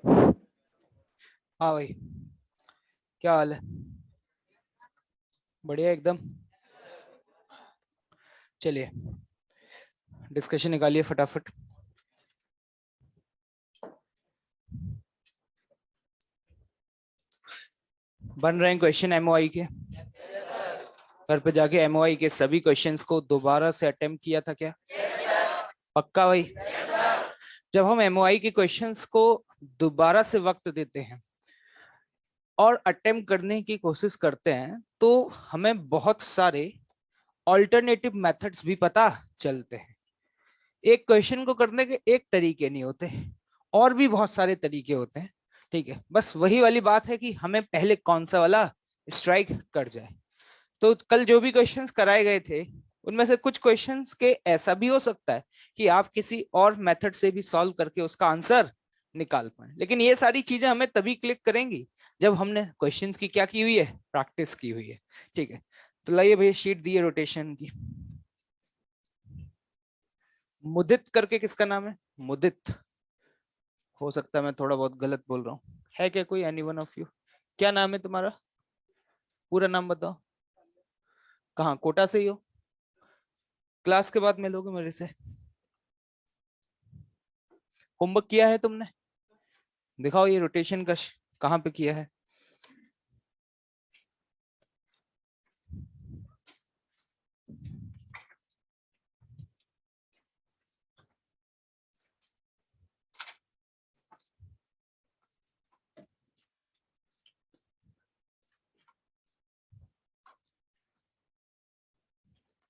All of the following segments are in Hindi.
हाँ भाई, क्या हाल है? बढ़िया एकदम। चलिए, डिस्कशन निकालिए फटाफट। बन रहे हैं क्वेश्चन एमओआई के। घर पे जाके एमओआई के सभी क्वेश्चंस को दोबारा से अटेम्प्ट किया था क्या? पक्का भाई। जब हम एमओआई के क्वेश्चंस को दोबारा से वक्त देते हैं और अटेम्प्ट करने की कोशिश करते हैं तो हमें बहुत सारे ऑल्टरनेटिव मेथड्स भी पता चलते हैं। एक क्वेश्चन को करने के एक तरीके नहीं होते, और भी बहुत सारे तरीके होते हैं। ठीक है, बस वही वाली बात है कि हमें पहले कौन सा वाला स्ट्राइक कर जाए। तो कल जो भी क्वेश्चंस कराए गए थे उनमें से कुछ क्वेश्चंस के ऐसा भी हो सकता है कि आप किसी और मेथड से भी सॉल्व करके उसका आंसर निकाल पाए, लेकिन ये सारी चीजें हमें तभी क्लिक करेंगी जब हमने क्वेश्चंस की क्या की हुई है, प्रैक्टिस की हुई है। ठीक है, तो लाइए भैया शीट दी है रोटेशन की। मुदित करके किसका नाम है? मुदित। हो सकता है मैं थोड़ा बहुत गलत बोल रहा हूँ। है क्या कोई एनी वन ऑफ यू? क्या नाम है तुम्हारा? पूरा नाम बताओ। कहाँ, कोटा से ही हो? क्लास के बाद मिलोगे मेरे से? होमवर्क किया है तुमने? दिखाओ ये रोटेशन का कहाँ पे किया है।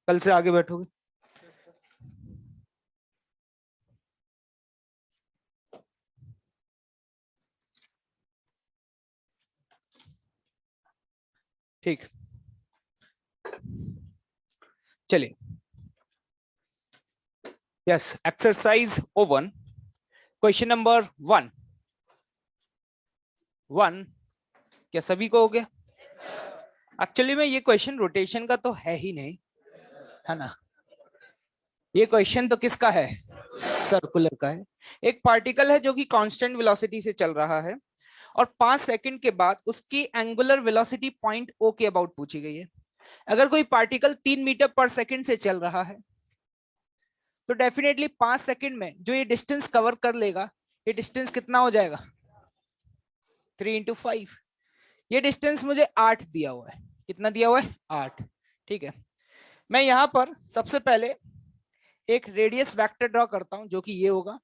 कल से आगे बैठोगे? ठीक, चलिए। Yes, exercise O1, question number 1। One, क्या सभी को हो गया? एक्चुअली में ये क्वेश्चन रोटेशन का तो है ही नहीं, है ना। ये क्वेश्चन तो किसका है? सर्कुलर का है। एक पार्टिकल है जो कि कांस्टेंट वेलोसिटी से चल रहा है और 5 सेकंड के बाद उसकी एंगुलर वेलोसिटी पॉइंट ओ के अबाउट पूछी गई है। अगर कोई पार्टिकल 3 मीटर पर सेकंड से चल रहा है तो डेफिनेटली 5 सेकंड में जो ये डिस्टेंस कवर कर लेगा, ये डिस्टेंस कितना हो जाएगा? 3 × 5। ये डिस्टेंस मुझे 8 दिया हुआ है। कितना दिया हुआ है? 8। ठीक है, मैं यहां पर सबसे पहले एक रेडियस वेक्टर ड्रॉ करता हूं जो कि ये होगा।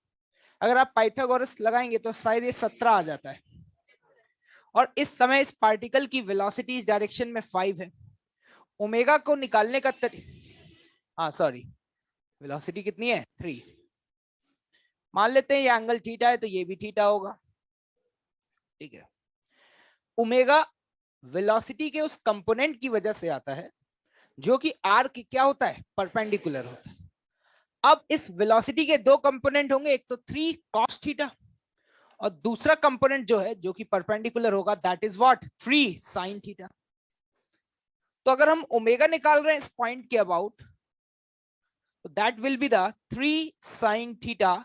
अगर आप पाइथागोरस लगाएंगे तो शायद ये 17 आ जाता है। और इस समय इस पार्टिकल की वेलोसिटी इस डायरेक्शन में 5 है। ओमेगा को निकालने का हाँ सॉरी, वेलोसिटी कितनी है? 3। मान लेते हैं ये एंगल थीटा है तो ये भी थीटा होगा। ठीक है, ओमेगा वेलोसिटी के उस कंपोनेंट की वजह से आता है जो कि आर की क्या होता है? परपेंडिकुलर होता है। अब इस वेलोसिटी के दो कंपोनेंट होंगे, एक तो 3 cos थीटा और दूसरा कंपोनेंट जो है जो कि परपेंडिकुलर होगा, that is what? 3 sin theta. तो अगर हम ओमेगा निकाल रहे हैं इस पॉइंट के अबाउट, तो that will be the 3 sin theta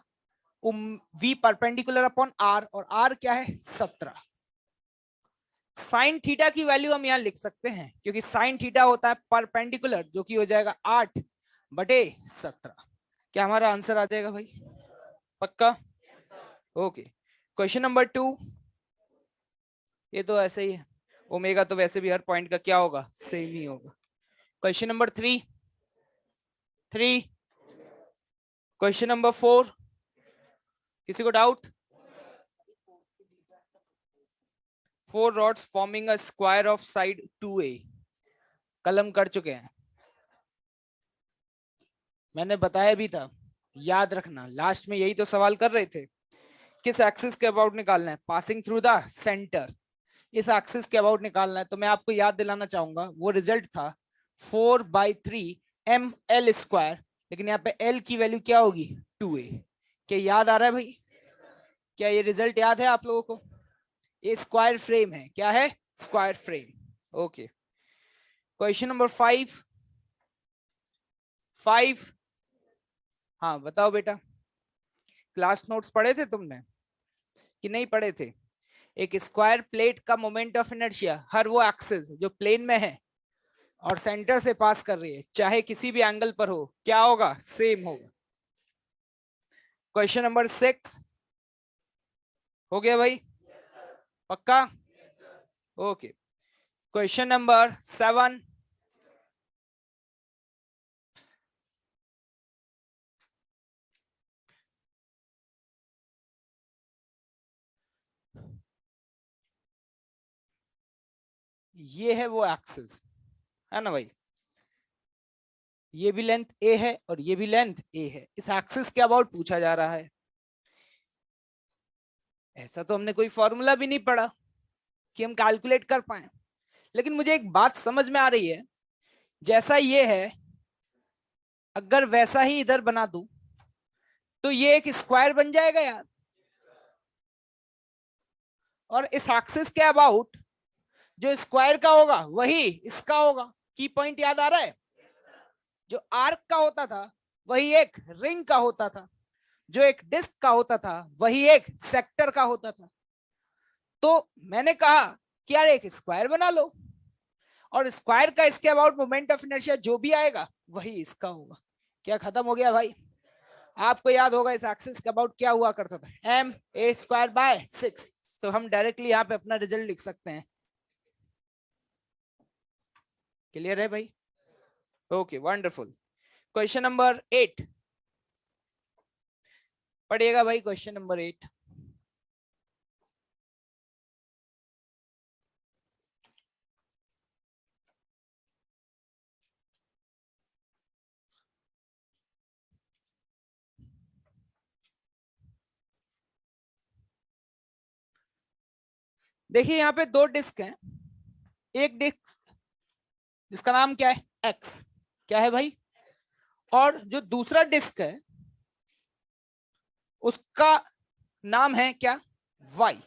v perpendicular upon r, और r क्या है? 17। साइन थीटा की वैल्यू हम यहां लिख सकते हैं क्योंकि साइन थीटा होता है परपेंडिकुलर, जो कि हो जाएगा 8/17। क्या हमारा आंसर आ जाएगा भाई? पक्का? Okay, question number 2। ये तो ऐसे ही है, ओमेगा तो वैसे भी हर पॉइंट का क्या होगा? सेम ही होगा। Question number 3। क्वेश्चन नंबर 4, किसी को doubt? 4 rods forming a square of side 2a। कल हम कर चुके हैं, मैंने बताया भी था। याद रखना, लास्ट में यही तो सवाल कर रहे थे। किस एक्सिस के अबाउट निकालना है? Passing through the centre. इस एक्सिस के अबाउट निकालना है। तो मैं आपको याद दिलाना चाहूंगा वो रिजल्ट था 4/3 ml², लेकिन यहाँ पे l की वैल्यू क्या होगी? 2a। क्या याद आ रहा है भाई? क्या ये रिजल्ट याद है आप लोगों को? ये स्क्वायर फ्रेम है। क्या है? Square frame. Okay, question number 5। हाँ बताओ बेटा, क्लास नोट्स पढ़े थे तुमने? कि नहीं पढ़े थे? एक स्क्वायर प्लेट का मोमेंट ऑफ इनर्शिया हर वो एक्सिस जो प्लेन में है और सेंटर से पास कर रही है, चाहे किसी भी एंगल पर हो, क्या होगा? सेम होगा। क्वेश्चन नंबर 6 हो गया भाई? पक्का? ओके। क्वेश्चन नंबर 7, ये है वो एक्सिस, है ना भाई? ये भी लेंथ ए है और ये भी लेंथ ए है। इस एक्सिस के अबाउट पूछा जा रहा है। ऐसा तो हमने कोई फॉर्मूला भी नहीं पढ़ा कि हम कैलकुलेट कर पाए, लेकिन मुझे एक बात समझ में आ रही है, जैसा ये है अगर वैसा ही इधर बना दूं तो ये एक स्क्वायर बन जाएगा यार। और इस एक्सिस के अबाउट जो स्क्वायर का होगा वही इसका होगा। की पॉइंट याद आ रहा है? जो आर्क का होता था वही एक रिंग का होता था, जो एक डिस्क का होता था वही एक सेक्टर का होता था। तो मैंने कहा कि यार एक स्क्वायर बना लो, और स्क्वायर का इसके अबाउट मोमेंट ऑफ इनर्शिया जो भी आएगा वही इसका होगा। क्या खत्म हो गया भाई? आपको याद होगा इस एक्सिस के अबाउट क्या हुआ करता था? ma²/6। तो हम डायरेक्टली यहाँ पे अपना रिजल्ट लिख सकते हैं। क्लियर है भाई? Okay, wonderful. क्वेश्चन नंबर 8 पढ़िएगा भाई। क्वेश्चन नंबर 8, देखिए यहाँ पे दो डिस्क हैं। एक डिस्क जिसका नाम क्या है? एक्स। क्या है भाई? और जो दूसरा डिस्क है उसका नाम है क्या? वाई।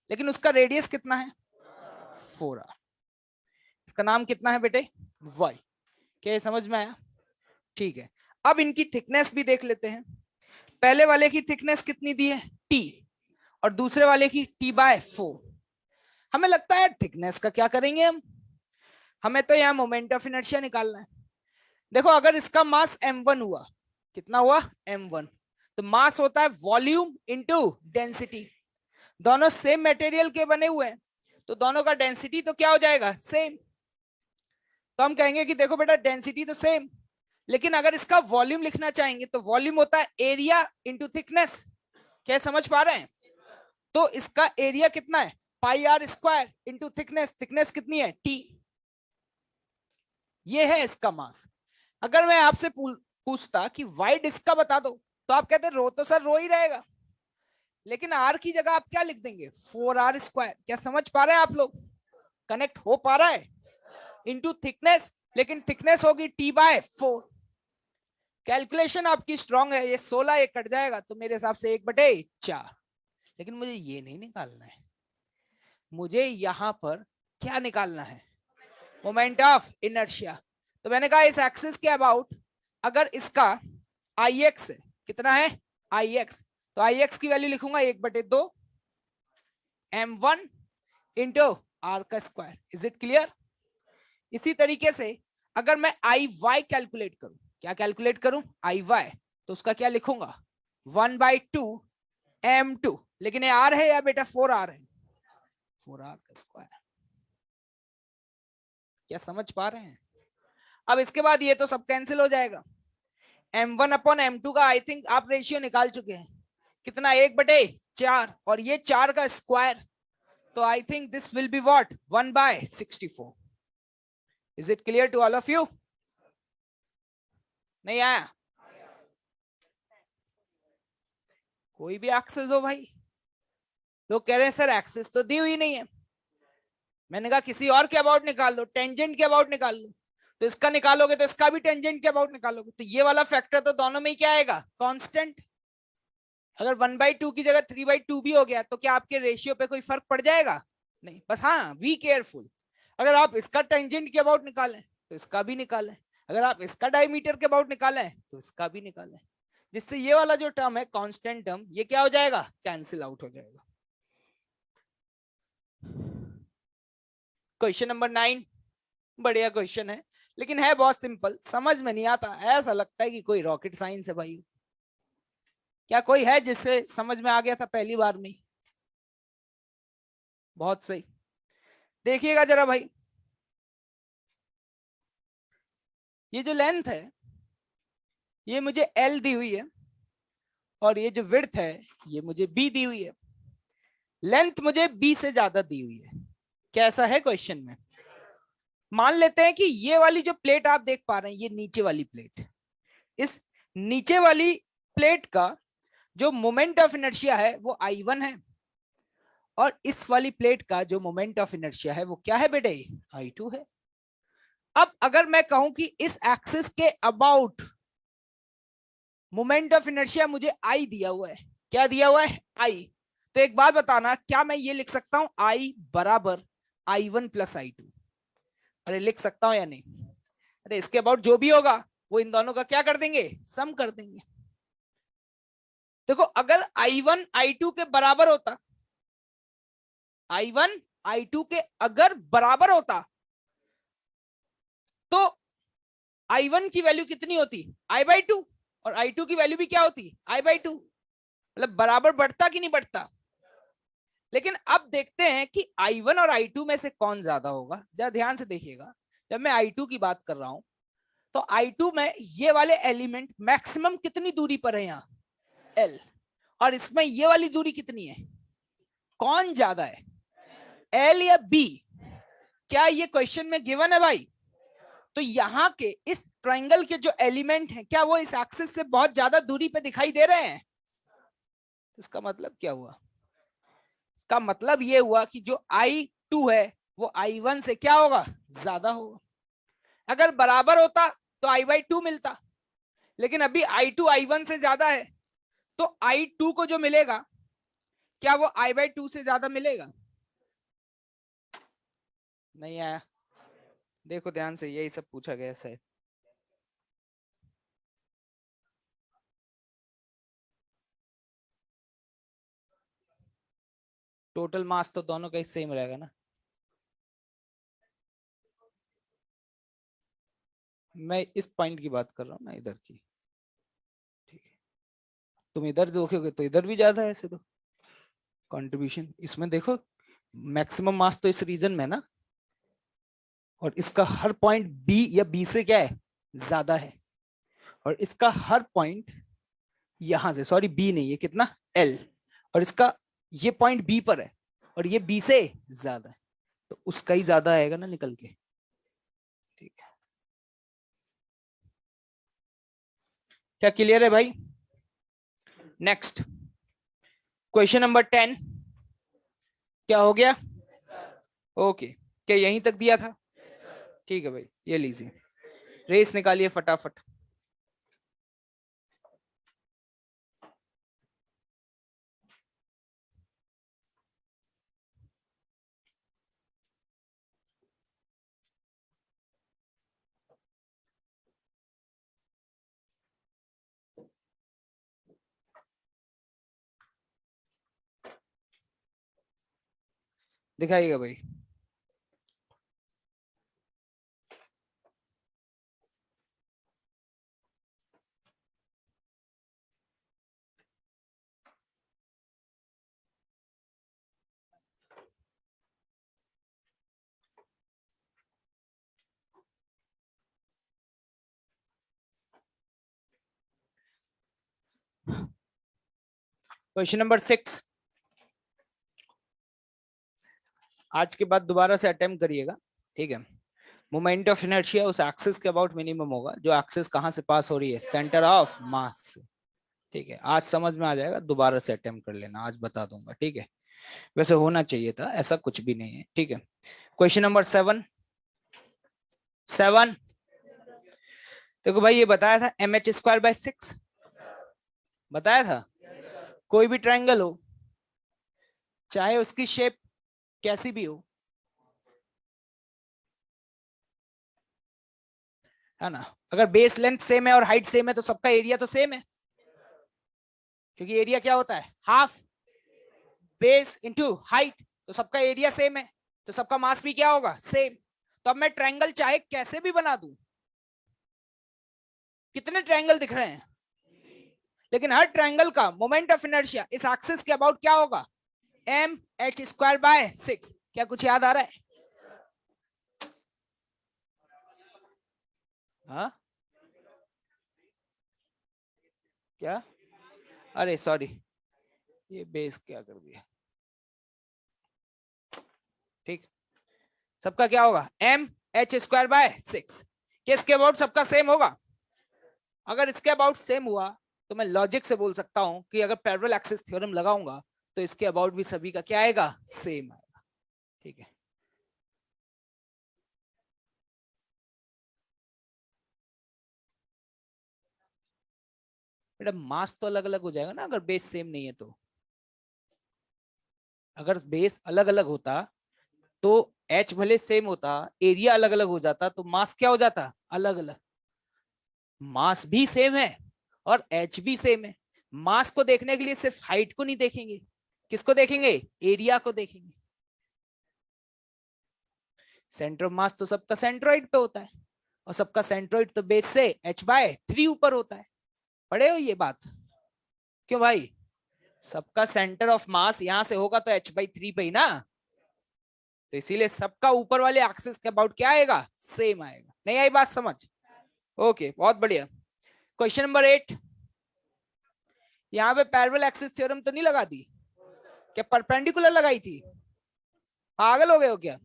लेकिन उसका रेडियस कितना है? 4r। इसका नाम कितना है बेटे? वाई। क्या ये समझ में आया? ठीक है। अब इनकी थिकनेस भी देख लेते हैं। पहले वाले की थिकनेस कितनी दी है? टी। और दूसरे वाले की t/4। हमें लगता है थिकनेस का क्या करेंगे हम? हमें तो यहाँ मोमेंट ऑफ इनर्शिया निकालना है। देखो अगर इसका मास m1 हुआ, कितना हुआ? m1। तो मास होता है वॉल्यूम इनटू डेंसिटी। दोनों सेम मटेरियल के बने हुए हैं तो दोनों का डेंसिटी तो क्या हो जाएगा? सेम। तो हम कहेंगे कि देखो बेटा डेंसिटी तो सेम, लेकिन अगर इसका वॉल्यूम लिखना चाहेंगे तो वॉल्यूम होता है एरिया इंटू थिकनेस। क्या समझ पा रहे हैं? तो इसका एरिया कितना है? πr² into thickness. थिकनेस कितनी है? टी। ये है इसका मास। अगर मैं आपसे पूछता कि वाई डिस्क का बता दो तो आप कहते रो तो सर रो ही रहेगा, लेकिन आर की जगह आप क्या लिख देंगे? 4r²। क्या समझ पा रहे हैं आप लोग? कनेक्ट हो पा रहा है? इंटू थिकनेस, लेकिन थिकनेस होगी t/4। कैलकुलेशन आपकी स्ट्रांग है। ये 16 ये कट जाएगा तो मेरे हिसाब से 1/4। लेकिन मुझे ये नहीं निकालना है, मुझे यहां पर क्या निकालना है? Moment of inertia. तो मैंने कहा इस एक्सिस के अबाउट अगर इसका Ix है, कितना है? Ix। तो Ix की वैल्यू लिखूंगा 1/2 m1 इंटू आर का स्क्वायर। Is it clear? इसी तरीके से अगर मैं Iy कैलकुलेट करूं, क्या कैलकुलेट करूं? Iy, तो उसका क्या लिखूंगा? 1/2 m2। लेकिन ये आर है या बेटा 4r है? 4r का स्क्वायर। क्या समझ पा रहे हैं? अब इसके बाद ये तो सब कैंसिल हो जाएगा। m1/m2 का आई थिंक आप रेशियो निकाल चुके हैं। कितना? 1/4। और ये 4 का स्क्वायर, तो I think this will be what? 1/64। Is it clear to all of you? नहीं आया? कोई भी एक्सेस हो भाई? लोग कह रहे हैं सर एक्सेस तो दी हुई नहीं है। मैंने कहा किसी और के अबाउट निकाल लो, टेंजेंट के अबाउट निकाल लो। तो इसका निकालोगे तो इसका भी टेंजेंट के अबाउट निकालोगे, तो ये वाला फैक्टर तो दोनों में ही क्या आएगा? कांस्टेंट। अगर 1/2 की जगह 3/2 भी हो गया तो क्या आपके रेशियो पे कोई फर्क पड़ जाएगा? नहीं। बस हाँ, बी केयरफुल। अगर आप इसका टेंजेंट के अबाउट निकालें तो इसका भी निकालें, अगर आप इसका डायमीटर के अबाउट निकालें तो इसका भी निकालें, जिससे ये वाला जो टर्म है कांस्टेंट टर्म, ये क्या हो जाएगा? कैंसिल आउट हो जाएगा। क्वेश्चन नंबर 9, बढ़िया क्वेश्चन है लेकिन है बहुत सिंपल, समझ में नहीं आता, ऐसा लगता है कि कोई रॉकेट साइंस है भाई। क्या कोई है जिससे समझ में आ गया था पहली बार में? बहुत सही, देखिएगा जरा भाई, ये जो लेंथ है ये मुझे L दी हुई है और ये जो विड्थ है ये मुझे B दी हुई है। लेंथ मुझे B से ज्यादा दी हुई है, कैसा है क्वेश्चन में? मान लेते हैं कि ये वाली जो प्लेट आप देख पा रहे हैं, ये नीचे वाली प्लेट, इस नीचे वाली प्लेट का जो मोमेंट ऑफ इनर्शिया है वो I1 है और इस वाली प्लेट का जो मोमेंट ऑफ इनर्शिया है वो क्या है बेटे? I2 है। अब अगर मैं कहूं कि इस एक्सिस के अबाउट मोमेंट ऑफ इनर्शिया मुझे I दिया हुआ है, क्या दिया हुआ है? I, तो एक बात बताना, क्या मैं ये लिख सकता हूं I बराबर I1 प्लस I2? अरे लिख सकता हूं या नहीं? अरे इसके अबाउट जो भी होगा वो इन दोनों का क्या कर देंगे? सम कर देंगे। देखो अगर I1 I2 के बराबर होता, I1 I2 के अगर बराबर होता तो I1 की वैल्यू कितनी होती? I/2, और I2 की वैल्यू भी क्या होती? I/2। मतलब बराबर बढ़ता कि नहीं बढ़ता? लेकिन अब देखते हैं कि I1 और I2 में से कौन ज्यादा होगा। जरा ध्यान से देखिएगा, जब मैं I2 की बात कर रहा हूं तो I2 में ये वाले एलिमेंट मैक्सिमम कितनी दूरी पर है? यहाँ L, और इसमें ये वाली दूरी कितनी है? कौन ज्यादा है, L या B? क्या ये क्वेश्चन में गिवन है भाई? तो यहाँ के इस ट्रायंगल के जो एलिमेंट हैं क्या वो इस एक्सिस से बहुत ज्यादा दूरी पे दिखाई दे रहे हैं? इसका मतलब क्या हुआ? इसका मतलब ये हुआ कि जो I2 है वो I1 से क्या होगा? ज्यादा होगा। अगर बराबर होता तो I/2 मिलता, लेकिन अभी I2 I1 से ज्यादा है, तो I2 को जो मिलेगा क्या वो I/2 से ज्यादा मिलेगा? नहीं आया? देखो ध्यान से, यही सब पूछा गया है। टोटल मास तो दोनों का ही सेम रहेगा ना। मैं इस पॉइंट की बात कर रहा हूँ ना, इधर की, ठीक है? तुम इधर देखोगे तो इधर भी ज्यादा है ऐसे तो कंट्रीब्यूशन। इसमें देखो मैक्सिमम मास तो इस रीजन में ना, और इसका हर पॉइंट बी या बी से क्या है? ज्यादा है। और इसका हर पॉइंट यहां से, सॉरी बी नहीं, ये कितना? एल, और इसका ये पॉइंट बी पर है और ये बी से ज्यादा है, तो उसका ही ज्यादा आएगा ना निकल के, ठीक है? क्या क्लियर है भाई? नेक्स्ट क्वेश्चन नंबर 10, क्या हो गया? ओके, क्या यहीं तक दिया था? ठीक है भाई, ये लीजिए, रेस निकालिए फटाफट। दिखाइएगा भाई। क्वेश्चन नंबर 6, आज के बाद दोबारा से अटेम्प्ट करिएगा, ठीक है? मोमेंट ऑफ इनर्शिया उस एक्सिस के अबाउट मिनिमम होगा, जो एक्सिस कहां से पास हो रही है? सेंटर ऑफ मास से, ठीक है? आज समझ में आ जाएगा, दोबारा से अटेम्प्ट कर लेना, आज बता दूंगा, ठीक है? वैसे होना चाहिए था, ऐसा कुछ भी नहीं है, ठीक है? क्वेश्चन नंबर 7, 7 देखो भाई, ये बताया था mh²/6, बताया था। कोई भी ट्रायंगल हो, चाहे उसकी शेप कैसी भी हो, है ना? अगर बेस लेंथ सेम है और हाइट सेम है तो सबका एरिया तो सेम है, क्योंकि एरिया क्या होता है? हाफ बेस इंटू हाइट, तो सबका एरिया सेम है। तो सबका मास भी क्या होगा, सेम। तो अब मैं ट्रायंगल चाहे कैसे भी बना दूं, कितने ट्रायंगल दिख रहे हैं, लेकिन हर ट्रायंगल का मोमेंट ऑफ इनर्शिया इस एक्सिस के अबाउट क्या होगा, एम एच स्क्वायर बाय 6। क्या कुछ याद आ रहा है? हाँ क्या, अरे सॉरी, ये बेस क्या कर दिया। ठीक, सबका क्या होगा, एम एच स्क्वायर बाय 6। किसके अबाउट सबका सेम होगा? अगर इसके अबाउट सेम हुआ तो मैं लॉजिक से बोल सकता हूं कि अगर पैरेलल एक्सिस थ्योरम लगाऊंगा तो इसके अबाउट भी सभी का क्या आएगा, सेम आएगा। ठीक है, बेटा मास तो अलग अलग हो जाएगा ना अगर बेस सेम नहीं है तो। अगर बेस अलग अलग होता तो एच भले सेम होता, एरिया अलग अलग हो जाता, तो मास क्या हो जाता, अलग अलग। मास भी सेम है और एच भी सेम है। मास को देखने के लिए सिर्फ हाइट को नहीं देखेंगे, किसको देखेंगे, एरिया को देखेंगे। सेंटर ऑफ मास तो सबका सेंट्रोइड पे होता है, और सबका सेंट्रोइड तो बेस से h/3 ऊपर होता है। पढ़े हो ये बात? क्यों भाई, सबका सेंटर ऑफ मास यहां से होगा तो h/3 पे ही ना, तो इसीलिए सबका ऊपर वाले एक्सिस के अबाउट क्या आएगा, सेम आएगा। नहीं आई बात समझ? ओके, बहुत बढ़िया। क्वेश्चन नंबर 8, यहाँ पे पैरेलल एक्सिस थ्योरम तो नहीं लगा दी, क्या परपेंडिकुलर लगाई थी? पागल हो गए हो क्या?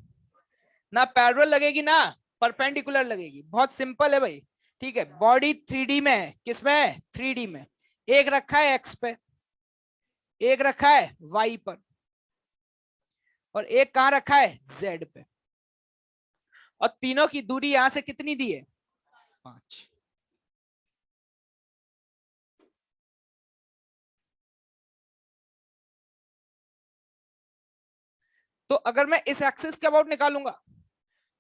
ना पैरेलल लगेगी ना परपेंडिकुलर लगेगी, बहुत सिंपल है भाई। ठीक है, बॉडी 3D में है, किसमें है, 3D में। एक रखा है एक्स पे, एक रखा है वाई पर, और एक कहां रखा है, जेड पे। और तीनों की दूरी यहां से कितनी दी है, 5। तो अगर मैं इस एक्सिस के अबाउट निकालूंगा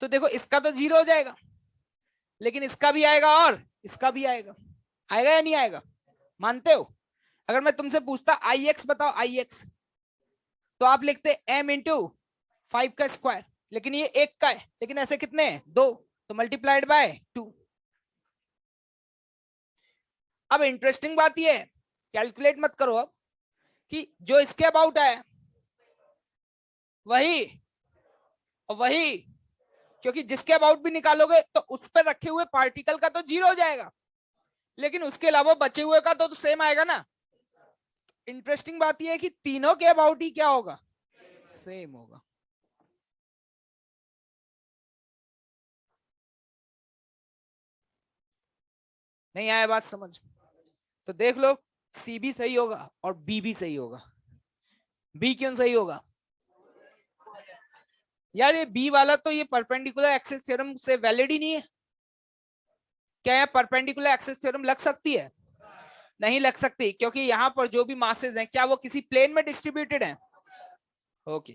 तो देखो इसका तो 0 हो जाएगा, लेकिन इसका भी आएगा और इसका भी आएगा। आएगा या नहीं आएगा, मानते हो? अगर मैं तुमसे पूछता आई एक्स बताओ, आई एक्स, तो आप लिखते m इंटू 5 का स्क्वायर, लेकिन ये 1 का है, लेकिन ऐसे कितने हैं, 2, तो मल्टीप्लाइड बाय 2। अब इंटरेस्टिंग बात ये है, कैलकुलेट मत करो अब, कि जो इसके अबाउट है वही और वही, क्योंकि जिसके अबाउट भी निकालोगे तो उस पर रखे हुए पार्टिकल का तो 0 हो जाएगा, लेकिन उसके अलावा बचे हुए का तो सेम आएगा ना। इंटरेस्टिंग बात यह है कि तीनों के अबाउट ही क्या होगा, सेम होगा। नहीं आया बात समझ? तो देख लो, सी भी सही होगा और बी भी सही होगा। बी क्यों सही होगा यार, ये बी वाला तो ये परपेंडिकुलर एक्सिस थ्योरम से वैलिड ही नहीं है। क्या यहाँ परपेंडिकुलर एक्सिस थ्योरम लग सकती है? नहीं लग सकती, क्योंकि यहाँ पर जो भी मासेस हैं क्या वो किसी प्लेन में डिस्ट्रीब्यूटेड हैं? Okay,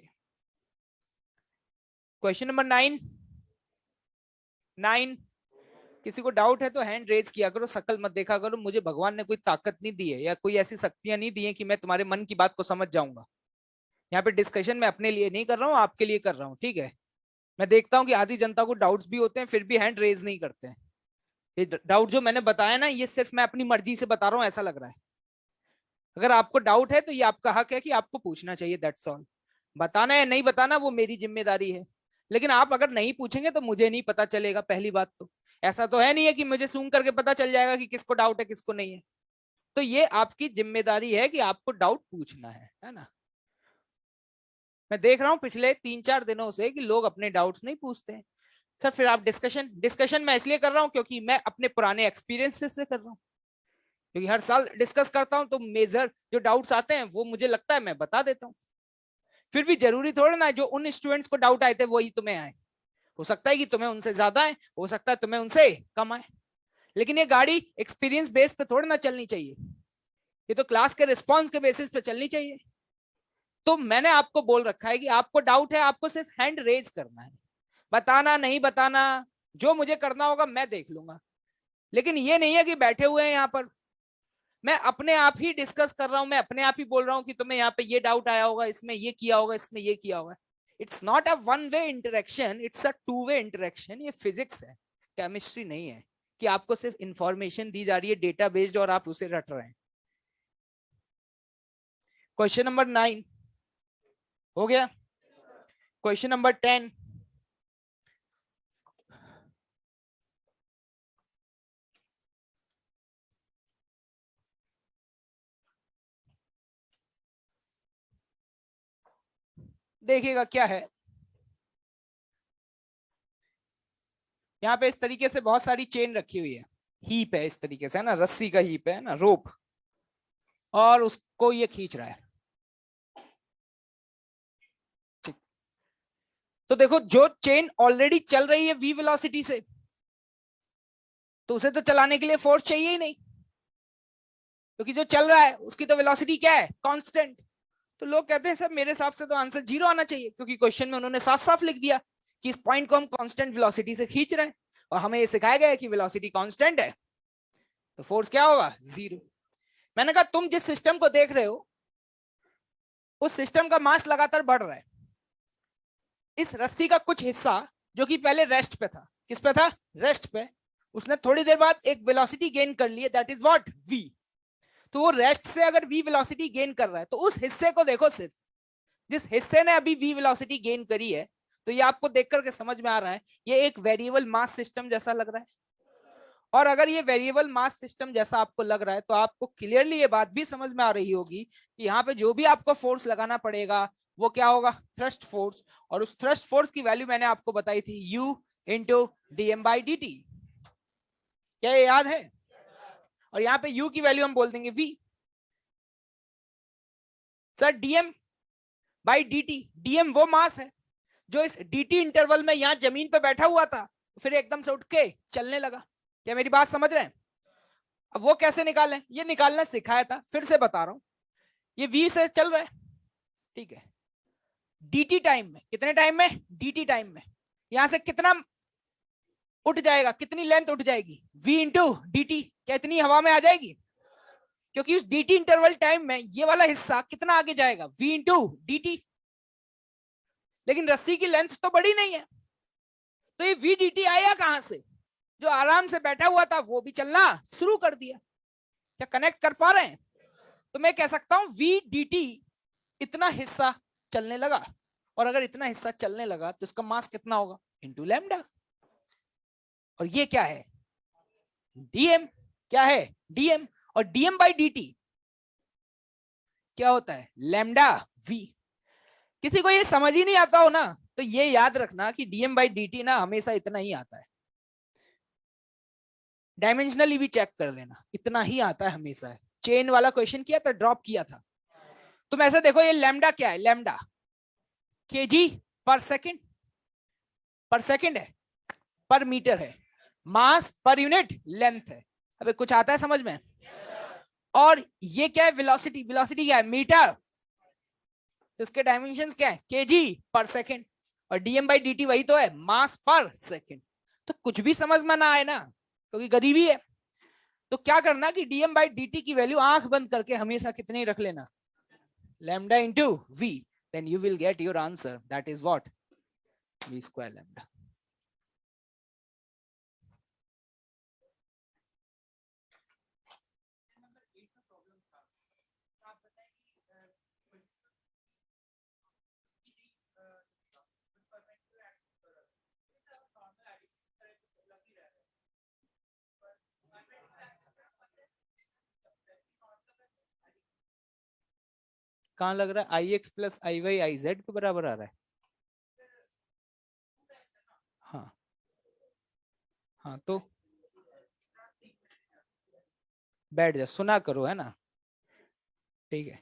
question number 9। किसी को डाउट है तो हैंड रेज किया करो, शकल मत देखा करो। मुझे भगवान ने कोई ताकत नहीं दी है या कोई ऐसी शक्तियां नहीं दी है कि मैं तुम्हारे मन की बात को समझ जाऊंगा। यहाँ पे डिस्कशन मैं अपने लिए नहीं कर रहा हूँ, आपके लिए कर रहा हूँ। ठीक है, मैं देखता हूँ कि आधी जनता को डाउट्स भी होते हैं फिर भी हैंड रेज नहीं करते हैं। ये डाउट जो मैंने बताया ना, ये सिर्फ मैं अपनी मर्जी से बता रहा हूँ, ऐसा लग रहा है। अगर आपको डाउट है तो ये आपका हक है कि आपको पूछना चाहिए, दैट्स ऑल। बताना या नहीं बताना वो मेरी जिम्मेदारी है, लेकिन आप अगर नहीं पूछेंगे तो मुझे नहीं पता चलेगा। पहली बात तो ऐसा तो है नहीं है कि मुझे सूंघ करके पता चल जाएगा कि किसको डाउट है किसको नहीं है। तो ये आपकी जिम्मेदारी है कि आपको डाउट पूछना है ना। मैं देख रहा हूँ पिछले 3-4 दिनों से कि लोग अपने डाउट्स नहीं पूछते हैं। सर फिर आप डिस्कशन मैं इसलिए कर रहा हूँ क्योंकि मैं अपने पुराने एक्सपीरियंस से कर रहा हूँ, क्योंकि हर साल डिस्कस करता हूँ तो मेजर जो डाउट्स आते हैं वो मुझे लगता है मैं बता देता हूँ। फिर भी जरूरी थोड़ा ना जो उन स्टूडेंट्स को डाउट आए थे वही तुम्हें आए। हो सकता है कि तुम्हें उनसे ज्यादा है, हो सकता है तुम्हें उनसे कम आए, लेकिन ये गाड़ी एक्सपीरियंस बेस पे थोड़ा ना चलनी चाहिए, ये तो क्लास के रिस्पॉन्स के बेसिस पे चलनी चाहिए। तो मैंने आपको बोल रखा है कि आपको डाउट है, आपको सिर्फ हैंड रेज करना है, बताना नहीं बताना जो मुझे करना होगा मैं देख लूंगा। लेकिन ये नहीं है कि बैठे हुए हैं यहाँ पर मैं अपने आप ही डिस्कस कर रहा हूं, मैं अपने आप ही बोल रहा हूं कि तुम्हें यहाँ पे ये डाउट आया होगा, इसमें ये किया होगा, इसमें ये किया होगा। It's not a one way interaction, it's a two way interaction. ये फिजिक्स है, केमिस्ट्री नहीं है कि आपको सिर्फ इंफॉर्मेशन दी जा रही है डेटा बेस्ड और आप उसे रट रहे हैं। क्वेश्चन नंबर 9 हो गया। क्वेश्चन नंबर 10, देखिएगा क्या है। यहाँ पे इस तरीके से बहुत सारी चेन रखी हुई है, हीप है इस तरीके से, है ना, रस्सी का हीप है ना, रोप, और उसको ये खींच रहा है। ठीक, तो देखो जो चेन ऑलरेडी चल रही है v वेलोसिटी से, तो उसे तो चलाने के लिए फोर्स चाहिए ही नहीं, क्योंकि जो चल रहा है उसकी तो वेलोसिटी क्या है, कांस्टेंट। तो लोग कहते हैं सर मेरे हिसाब से तो आंसर 0 आना चाहिए, क्योंकि क्वेश्चन में उन्होंने साफ साफ लिख दिया कि इस पॉइंट को हम कांस्टेंट वेलोसिटी से खींच रहे हैं, और हमें ये सिखाया गया है कि वेलोसिटी कांस्टेंट है, तो फोर्स क्या होगा, 0। मैंने कहा तुम जिस सिस्टम को देख रहे हो उस सिस्टम का मास लगातार बढ़ रहा है। इस रस्सी का कुछ हिस्सा जो कि पहले रेस्ट पे था, किस पे था, रेस्ट पे, उसने थोड़ी देर बाद एक वेलोसिटी गेन कर ली है, दैट इज व्हाट, v। तो वो रेस्ट से अगर v वेलोसिटी गेन कर रहा है तो उस हिस्से को देखो, सिर्फ जिस हिस्से ने अभी v वेलोसिटी गेन करी है, तो ये आपको देख करके समझ में आ रहा है ये एक वेरिएबल मास सिस्टम जैसा लग रहा है। और अगर ये वेरिएबल मास सिस्टम जैसा आपको लग रहा है तो आपको क्लियरली ये बात भी समझ में आ रही होगी कि यहाँ पे जो भी आपको फोर्स लगाना पड़ेगा वो क्या होगा, थ्रस्ट फोर्स। और उस थ्रस्ट फोर्स की वैल्यू मैंने आपको बताई थी, u इंटू dm/dt। क्या ये याद है? और यहाँ पे u की वैल्यू हम बोल देंगे v। सर dm/dt, dm वो मास है जो इस dt इंटरवल में यहाँ जमीन पे बैठा हुआ था, फिर एकदम से उठ के चलने लगा। क्या मेरी बात समझ रहे हैं? अब वो कैसे निकालें, ये निकालना सिखाया था, फिर से बता रहा हूं। ये v से चल रहा है, ठीक है, dt टाइम में, कितने टाइम में, dt टाइम में, यहां से कितना उठ जाएगा, कितनी लेंथ उठ जाएगी, v इंटू dt। क्या इतनी हवा में आ जाएगी? क्योंकि उस dt इंटरवल टाइम में ये वाला हिस्सा कितना आगे जाएगा, v इंटू dt। लेकिन रस्सी की लेंथ तो बड़ी नहीं है, तो ये v dt आया कहां से? जो आराम से बैठा हुआ था वो भी चलना शुरू कर दिया। क्या कनेक्ट कर पा रहे हैं? तो मैं कह सकता हूं v dt इतना हिस्सा चलने लगा, और अगर इतना हिस्सा चलने लगा तो इसका मास कितना होगा, इंटू लैम्डा। और ये क्या है, dm। क्या है, dm। और dm/dt क्या होता है, लैम्डा v। किसी को ये समझ ही नहीं आता हो ना, तो ये याद रखना कि dm/dt ना हमेशा इतना ही आता है। डायमेंशनली भी चेक कर लेना, इतना ही आता है हमेशा है। चेन वाला क्वेश्चन किया था, ड्रॉप किया था। तुम ऐसे देखो, ये लैम्डा क्या है, लैम्डा केजी पर सेकंड, पर सेकंड है, पर मीटर है, मास पर यूनिट लेंथ है। अबे कुछ आता है समझ में? और ये क्या है, वेलोसिटी, वेलोसिटी क्या है, मीटर, तो इसके डायमेंशंस क्या है, केजी पर सेकंड। और dm/dt वही तो है, मास पर सेकंड। तो कुछ भी समझ में ना आए ना, क्योंकि गरीबी है, तो क्या करना कि dm/dt की वैल्यू आंख बंद करके हमेशा कितनी रख लेना, lambda into v। then you will get your answer, that is what, v square lambda। कहां लग रहा है, I x plus I y I z के बराबर आ रहा है? हाँ, हाँ तो बैठ जा, सुना करो, है ना, ठीक है।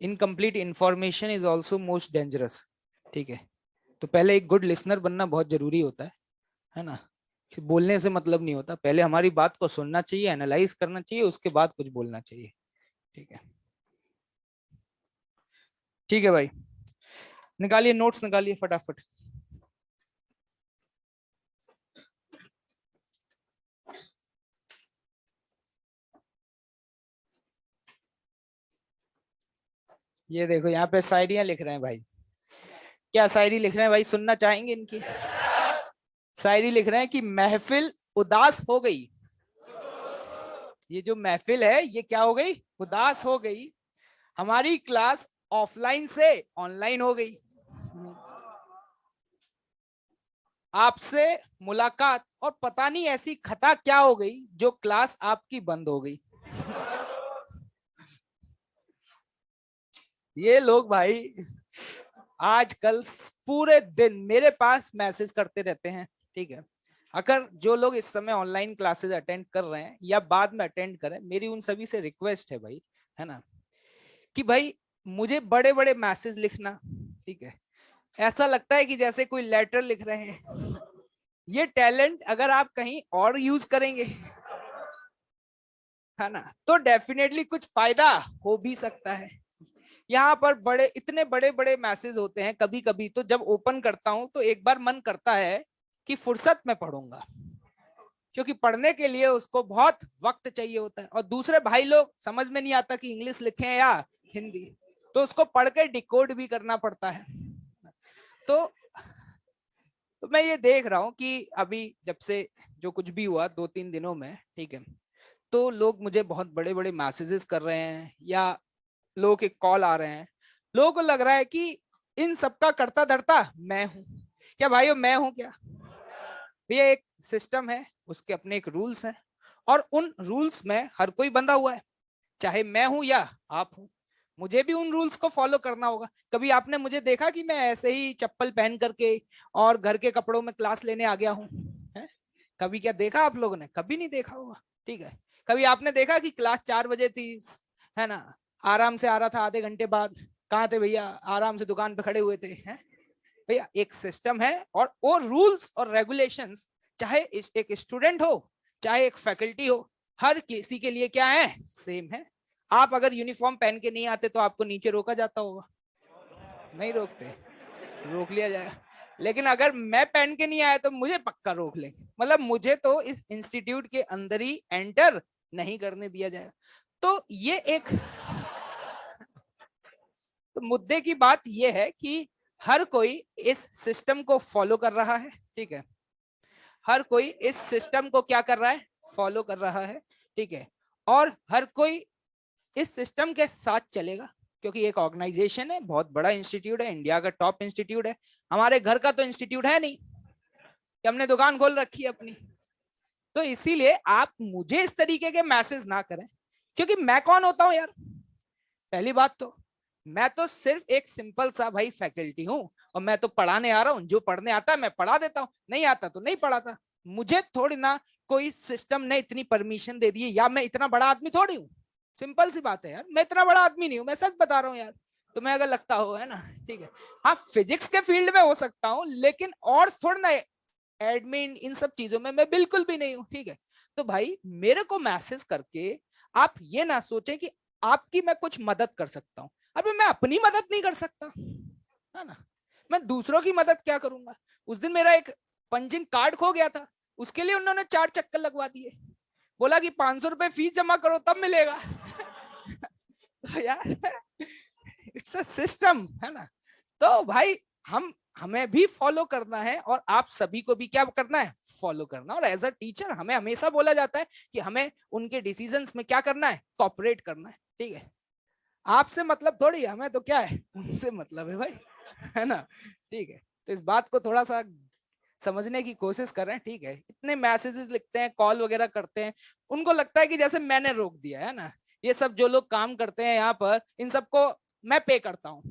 Incomplete information is also most dangerous, ठीक है। तो पहले एक गुड लिसनर बनना बहुत जरूरी होता है ना, कि बोलने से मतलब नहीं होता, पहले हमारी बात को सुनना चाहिए, एनालाइज करना चाहिए, उसके बाद कुछ बोलना चाहिए, ठीक है। ठीक है भाई, निकालिए नोट्स, निकालिए फटाफट। ये देखो यहाँ पे शायरियां लिख रहे हैं भाई, क्या शायरी लिख रहे हैं भाई, सुनना चाहेंगे इनकी? शायरी लिख रहे हैं कि महफिल उदास हो गई। ये जो महफिल है ये क्या हो गई? उदास हो गई। हमारी क्लास ऑफलाइन से ऑनलाइन हो गई। आपसे मुलाकात और पता नहीं ऐसी खता क्या हो गई जो क्लास आपकी बंद हो गई। ये लोग भाई आजकल पूरे दिन मेरे पास मैसेज करते रहते हैं। ठीक है, अगर जो लोग इस समय ऑनलाइन क्लासेस अटेंड कर रहे हैं या बाद में अटेंड करें, मेरी उन सभी से रिक्वेस्ट है भाई, है ना, कि भाई मुझे बड़े बड़े मैसेज लिखना, ठीक है, ऐसा लगता है कि जैसे कोई लेटर लिख रहे हैं। ये टैलेंट अगर आप कहीं और यूज करेंगे, है ना, तो डेफिनेटली कुछ फायदा हो भी सकता है। यहाँ पर बड़े इतने बड़े बड़े मैसेज होते हैं, कभी कभी तो जब ओपन करता हूं तो एक बार मन करता है कि फुर्सत में पढ़ूंगा, क्योंकि पढ़ने के लिए उसको बहुत वक्त चाहिए होता है, और दूसरे भाई लोग समझ में नहीं आता कि इंग्लिश लिखे या हिंदी, तो उसको पढ़ के डिकोड भी करना पड़ता है। तो मैं ये देख रहा हूँ कि अभी जब से जो कुछ भी हुआ 2-3 दिनों में, ठीक है, तो लोग मुझे बहुत बड़े बड़े मैसेजेस कर रहे हैं या लोगों के कॉल आ रहे हैं। लोगों को लग रहा है कि इन सबका करता धरता मैं हूं। क्या भाइयों, मैं हूं क्या? भैया एक सिस्टम है, उसके अपने एक रूल्स हैं, और उन रूल्स में हर कोई बंधा हुआ है, चाहे मैं हूं या आप हूं। मुझे भी उन रूल्स को फॉलो करना होगा। कभी आपने मुझे देखा कि मैं ऐसे ही चप्पल पहन करके और घर के कपड़ों में क्लास लेने आ गया हूं? है? कभी क्या देखा आप लोगों ने? कभी नहीं देखा होगा। ठीक है, कभी आपने देखा कि क्लास 4 बजे थी, है ना, आराम से आ रहा था, आधे घंटे बाद कहाँ थे भैया? आराम से दुकान पे खड़े हुए थे। हैं भैया, एक सिस्टम है, और वो रूल्स और रेगुलेशंस, चाहे एक स्टूडेंट हो चाहे एक फैकल्टी हो, हर किसी के लिए क्या है? सेम है। आप अगर यूनिफॉर्म पहन के नहीं आते तो आपको नीचे रोका जाता होगा? नहीं रोकते? रोक लिया जाएगा। लेकिन अगर मैं पहन के नहीं आया तो मुझे पक्का रोक लेंगे, मतलब मुझे तो इस इंस्टीट्यूट के अंदर ही एंटर नहीं करने दिया जाएगा। तो ये एक, तो मुद्दे की बात यह है कि हर कोई इस सिस्टम को फॉलो कर रहा है। ठीक है, हर कोई इस सिस्टम को क्या कर रहा है? फॉलो कर रहा है। ठीक है, और हर कोई इस सिस्टम के साथ चलेगा, क्योंकि एक ऑर्गेनाइजेशन है, बहुत बड़ा इंस्टीट्यूट है, इंडिया का टॉप इंस्टीट्यूट है। हमारे घर का तो इंस्टीट्यूट है नहीं कि हमने दुकान खोल रखी है अपनी। तो इसीलिए आप मुझे इस तरीके के मैसेज ना करें, क्योंकि मैं कौन होता हूं यार? पहली बात तो मैं तो सिर्फ एक सिंपल सा भाई फैकल्टी हूं, और मैं तो पढ़ाने आ रहा हूं। जो पढ़ने आता है मैं पढ़ा देता हूं, नहीं आता तो नहीं पढ़ाता। मुझे थोड़ी ना कोई सिस्टम ने इतनी परमिशन दे दी है, या मैं इतना बड़ा आदमी थोड़ी हूँ। सिंपल सी बात है यार, मैं इतना बड़ा आदमी नहीं हूं, मैं सच बता रहा हूँ यार, तुम्हें अगर लगता हो, है ना। ठीक है, हाँ फिजिक्स के फील्ड में हो सकता हूँ, लेकिन और थोड़ा ना एडमिन इन सब चीजों में मैं बिल्कुल भी नहीं हूँ। ठीक है, तो भाई मेरे को मैसेज करके आप ये ना सोचें कि आपकी मैं कुछ मदद कर सकता हूँ। अभी मैं अपनी मदद नहीं कर सकता, है ना, मैं दूसरों की मदद क्या करूंगा? उस दिन मेरा एक पंचिंग कार्ड खो गया था, उसके लिए उन्होंने 4 चक्कर लगवा दिए, बोला कि 500 रुपए फीस जमा करो तब मिलेगा। तो यार इट्स अ सिस्टम, है ना। तो भाई हमें भी फॉलो करना है, और आप सभी को भी क्या करना है? फॉलो करना। और एज अ टीचर हमें हमेशा बोला जाता है कि हमें उनके डिसीजंस में क्या करना है? कॉपरेट करना है। ठीक है, आपसे मतलब थोड़ी, हमें तो क्या है, उनसे मतलब है भाई, है ना। ठीक है, तो इस बात को थोड़ा सा समझने की कोशिश कर रहे हैं। ठीक है, इतने मैसेजेस लिखते हैं, कॉल वगैरह करते हैं, उनको लगता है कि जैसे मैंने रोक दिया है ना। ये सब जो लोग काम करते हैं यहाँ पर, इन सबको मैं पे करता हूँ,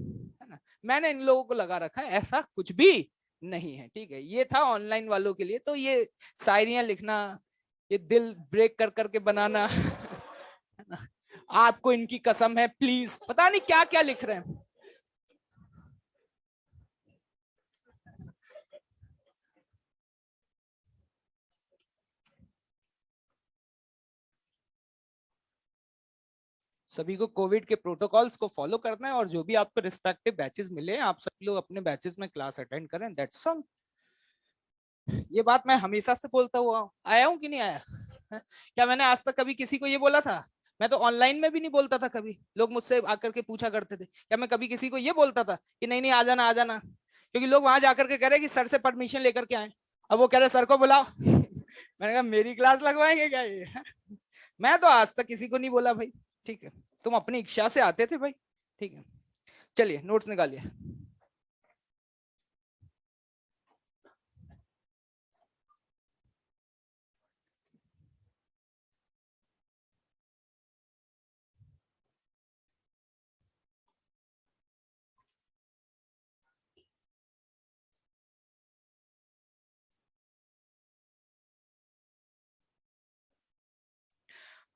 है ना, मैंने इन लोगों को लगा रखा है, ऐसा कुछ भी नहीं है। ठीक है, ये था ऑनलाइन वालों के लिए। तो ये शायरियां लिखना, ये दिल ब्रेक कर करके बनाना, है ना, आपको इनकी कसम है प्लीज, पता नहीं क्या क्या लिख रहे हैं। सभी को कोविड के प्रोटोकॉल्स को फॉलो करना है, और जो भी आपको रिस्पेक्टिव बैचेस मिले आप सभी लोग अपने बैचेस में क्लास अटेंड करें, दैट्स ऑल। ये बात मैं हमेशा से बोलता हुआ आया हूँ कि नहीं आया? क्या मैंने आज तक कभी किसी को ये बोला था? मैं तो ऑनलाइन में भी नहीं बोलता था कभी। लोग मुझसे आकर के पूछा करते थे, क्या मैं कभी किसी को ये बोलता था कि नहीं नहीं आ जाना आ जाना? क्योंकि लोग वहां जाकर के कह रहे कि सर से परमिशन लेकर के आए, अब वो कह रहे सर को बुलाओ। मैंने कहा मेरी क्लास लगवाएंगे क्या ये? मैं तो आज तक किसी को नहीं बोला भाई, ठीक है, तुम अपनी इच्छा से आते थे भाई, ठीक है। चलिए नोट्स निकालिए।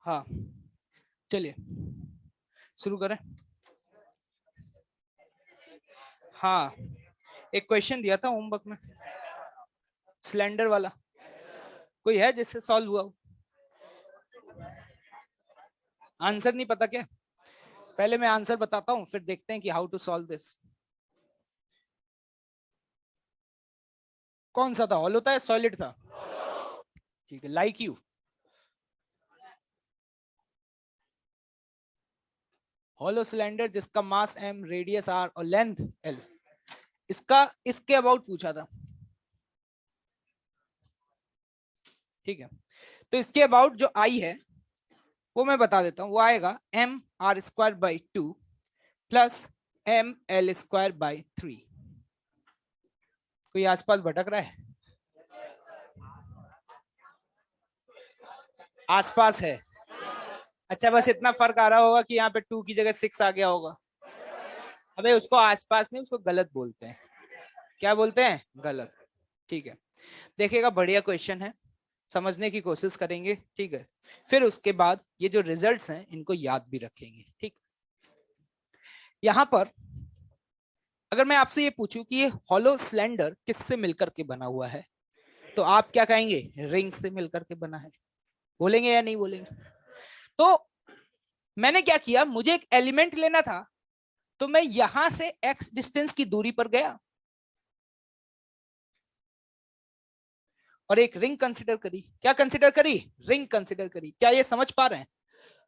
हाँ चलिए शुरू करें। हाँ एक क्वेश्चन दिया था होमवर्क में, सिलेंडर वाला, कोई है जिससे सॉल्व हुआ हो? आंसर नहीं पता क्या? पहले मैं आंसर बताता हूं फिर देखते हैं कि हाउ टू सॉल्व दिस। कौन सा था, हॉलो था या सॉलिड था? ठीक है, लाइक यू। हॉलो सिलेंडर जिसका मास m, रेडियस r और लेंथ l, इसका इसके अबाउट पूछा था, ठीक है। तो इसके अबाउट जो i है वो मैं बता देता हूं, वो आएगा m r²/2 प्लस ml²/3। कोई आसपास भटक रहा है? आसपास है। अच्छा बस इतना फर्क आ रहा होगा कि यहाँ पे 2 की जगह 6 आ गया होगा। अबे उसको आसपास नहीं, उसको गलत बोलते हैं। क्या बोलते हैं? गलत। ठीक है, देखिएगा बढ़िया क्वेश्चन है, समझने की कोशिश करेंगे, ठीक है। फिर उसके बाद ये जो रिजल्ट्स हैं इनको याद भी रखेंगे, ठीक। यहां पर अगर मैं आपसे ये पूछूं कि ये हॉलो सिलेंडर किससे मिलकर के बना हुआ है, तो आप क्या कहेंगे? रिंग से मिलकर के बना है। बोलेंगे या नहीं बोलेंगे? तो मैंने क्या किया, मुझे एक एलिमेंट लेना था, तो मैं यहां से x डिस्टेंस की दूरी पर गया और एक रिंग कंसिडर करी। क्या कंसिडर करी? रिंग कंसिडर करी। क्या ये समझ पा रहे हैं?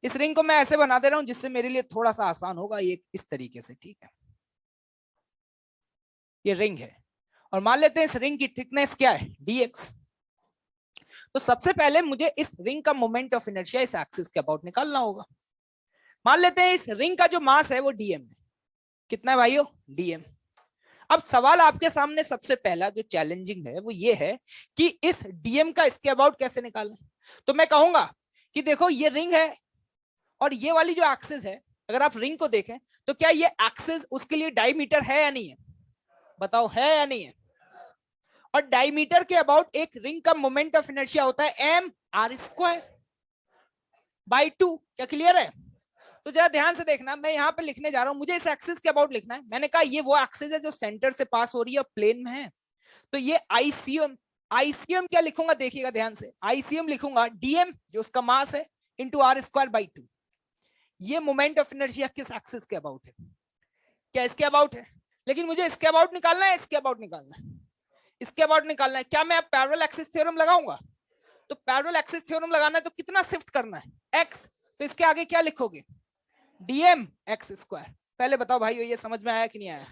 इस रिंग को मैं ऐसे बना दे रहा हूं जिससे मेरे लिए थोड़ा सा आसान होगा, ये इस तरीके से, ठीक है। ये रिंग है और मान लेते हैं इस रिंग की थिकनेस क्या है? dx। तो सबसे पहले मुझे इस रिंग का मोमेंट ऑफ इनर्शिया इस एक्सिस के अबाउट निकालना होगा। मान लेते हैं इस रिंग का जो मास है वो dm है। कितना है भाइयों? dm। अब सवाल आपके सामने सबसे पहला जो चैलेंजिंग है वो ये है कि इस डीएम का इसके अबाउट कैसे निकालें। तो मैं कहूंगा कि देखो ये रिंग है और ये वाली जो एक्सिस है, अगर आप रिंग को देखें तो क्या ये एक्सिस उसके लिए डायमीटर है या नहीं है? बताओ है या नहीं है? और डायमीटर के अबाउट एक रिंग का मोमेंट ऑफ इनर्शिया होता है mr²/2। क्या क्लियर है? तो जरा ध्यान से देखना, मैं यहाँ पे लिखने जा रहा हूं, मुझे इस एक्सिस के अबाउट लिखना है। मैंने कहा ये वो एक्सिस है जो सेंटर से पास हो रही है, प्लेन में है। तो ये आईसीएम, आईसीएम क्या लिखूंगा देखिएगा ध्यान से, आईसीएम लिखूंगा डीएम जो उसका मास है इंटू r²/2। ये मोमेंट ऑफ इनर्शिया किस एक्सिस के अबाउट है? क्या इसके अबाउट है? लेकिन मुझे इसके अबाउट निकालना है, इसके अबाउट निकालना है, इसके अबाउट निकालना है। क्या मैं अब पैरेलल एक्सिस थ्योरम लगाऊंगा? तो पैरेलल एक्सिस थ्योरम लगाना है तो कितना शिफ्ट करना है? x। तो इसके आगे क्या लिखोगे? dm x²। पहले बताओ भाई ये समझ में आया कि नहीं आया?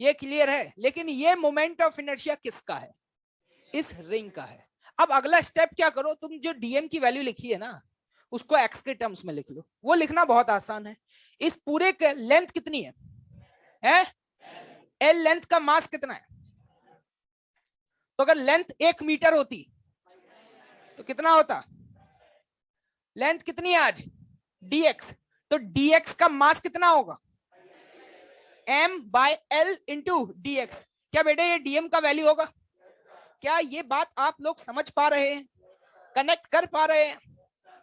ये क्लियर है? लेकिन ये मोमेंट ऑफ इनर्शिया किसका है? इस रिंग का है। अब अगला स्टेप क्या करो, तुम जो डीएम की वैल्यू लिखी है ना उसको एक्स के टर्म्स में लिख लो। वो लिखना बहुत आसान है। इस पूरे के लेंथ कितनी है? एल लेंथ का मास कितना है? तो अगर लेंथ 1 मीटर होती तो कितना होता? लेंथ कितनी है आज? dx। तो dx का मास कितना होगा? m/l into dx। क्या बेटे ये dm का वैल्यू होगा? क्या ये बात आप लोग समझ पा रहे हैं, कनेक्ट कर पा रहे हैं?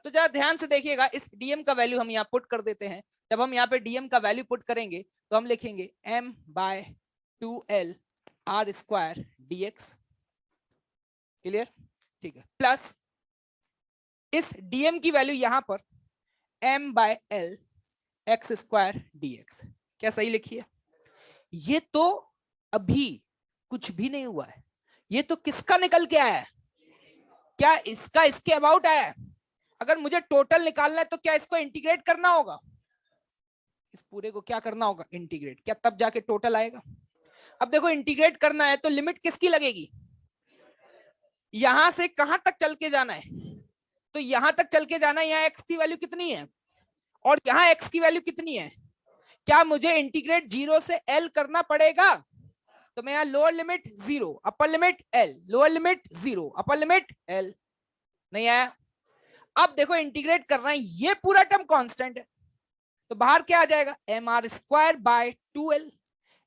तो जरा ध्यान से देखिएगा, इस डीएम का वैल्यू हम यहाँ पुट कर देते हैं। जब हम यहाँ पे डीएम का वैल्यू पुट करेंगे तो हम लिखेंगे m/2l r² dx। क्लियर? ठीक है, प्लस इस डीएम की वैल्यू यहां पर m/l x² dx। क्या सही लिखी है? ये तो अभी कुछ भी नहीं हुआ है, ये तो किसका निकल के आया है? क्या इसका इसके अबाउट आया है? अगर मुझे टोटल निकालना है तो क्या इसको इंटीग्रेट करना होगा? इस पूरे को क्या करना होगा? इंटीग्रेट। क्या तब जाके टोटल आएगा? अब देखो इंटीग्रेट करना है तो लिमिट किसकी लगेगी, यहां से कहां तक चल के जाना है, तो यहां तक चल के जाना है। यहाँ एक्स की वैल्यू कितनी है और यहाँ एक्स की वैल्यू कितनी है, क्या मुझे इंटीग्रेट 0 से एल करना पड़ेगा, तो मैं यहाँ lower limit 0 upper limit L, lower limit 0 upper limit L, नहीं आया। अब देखो इंटीग्रेट कर रहे हैं, ये पूरा टर्म कांस्टेंट है तो बाहर क्या आ जाएगा, M R square by 2l।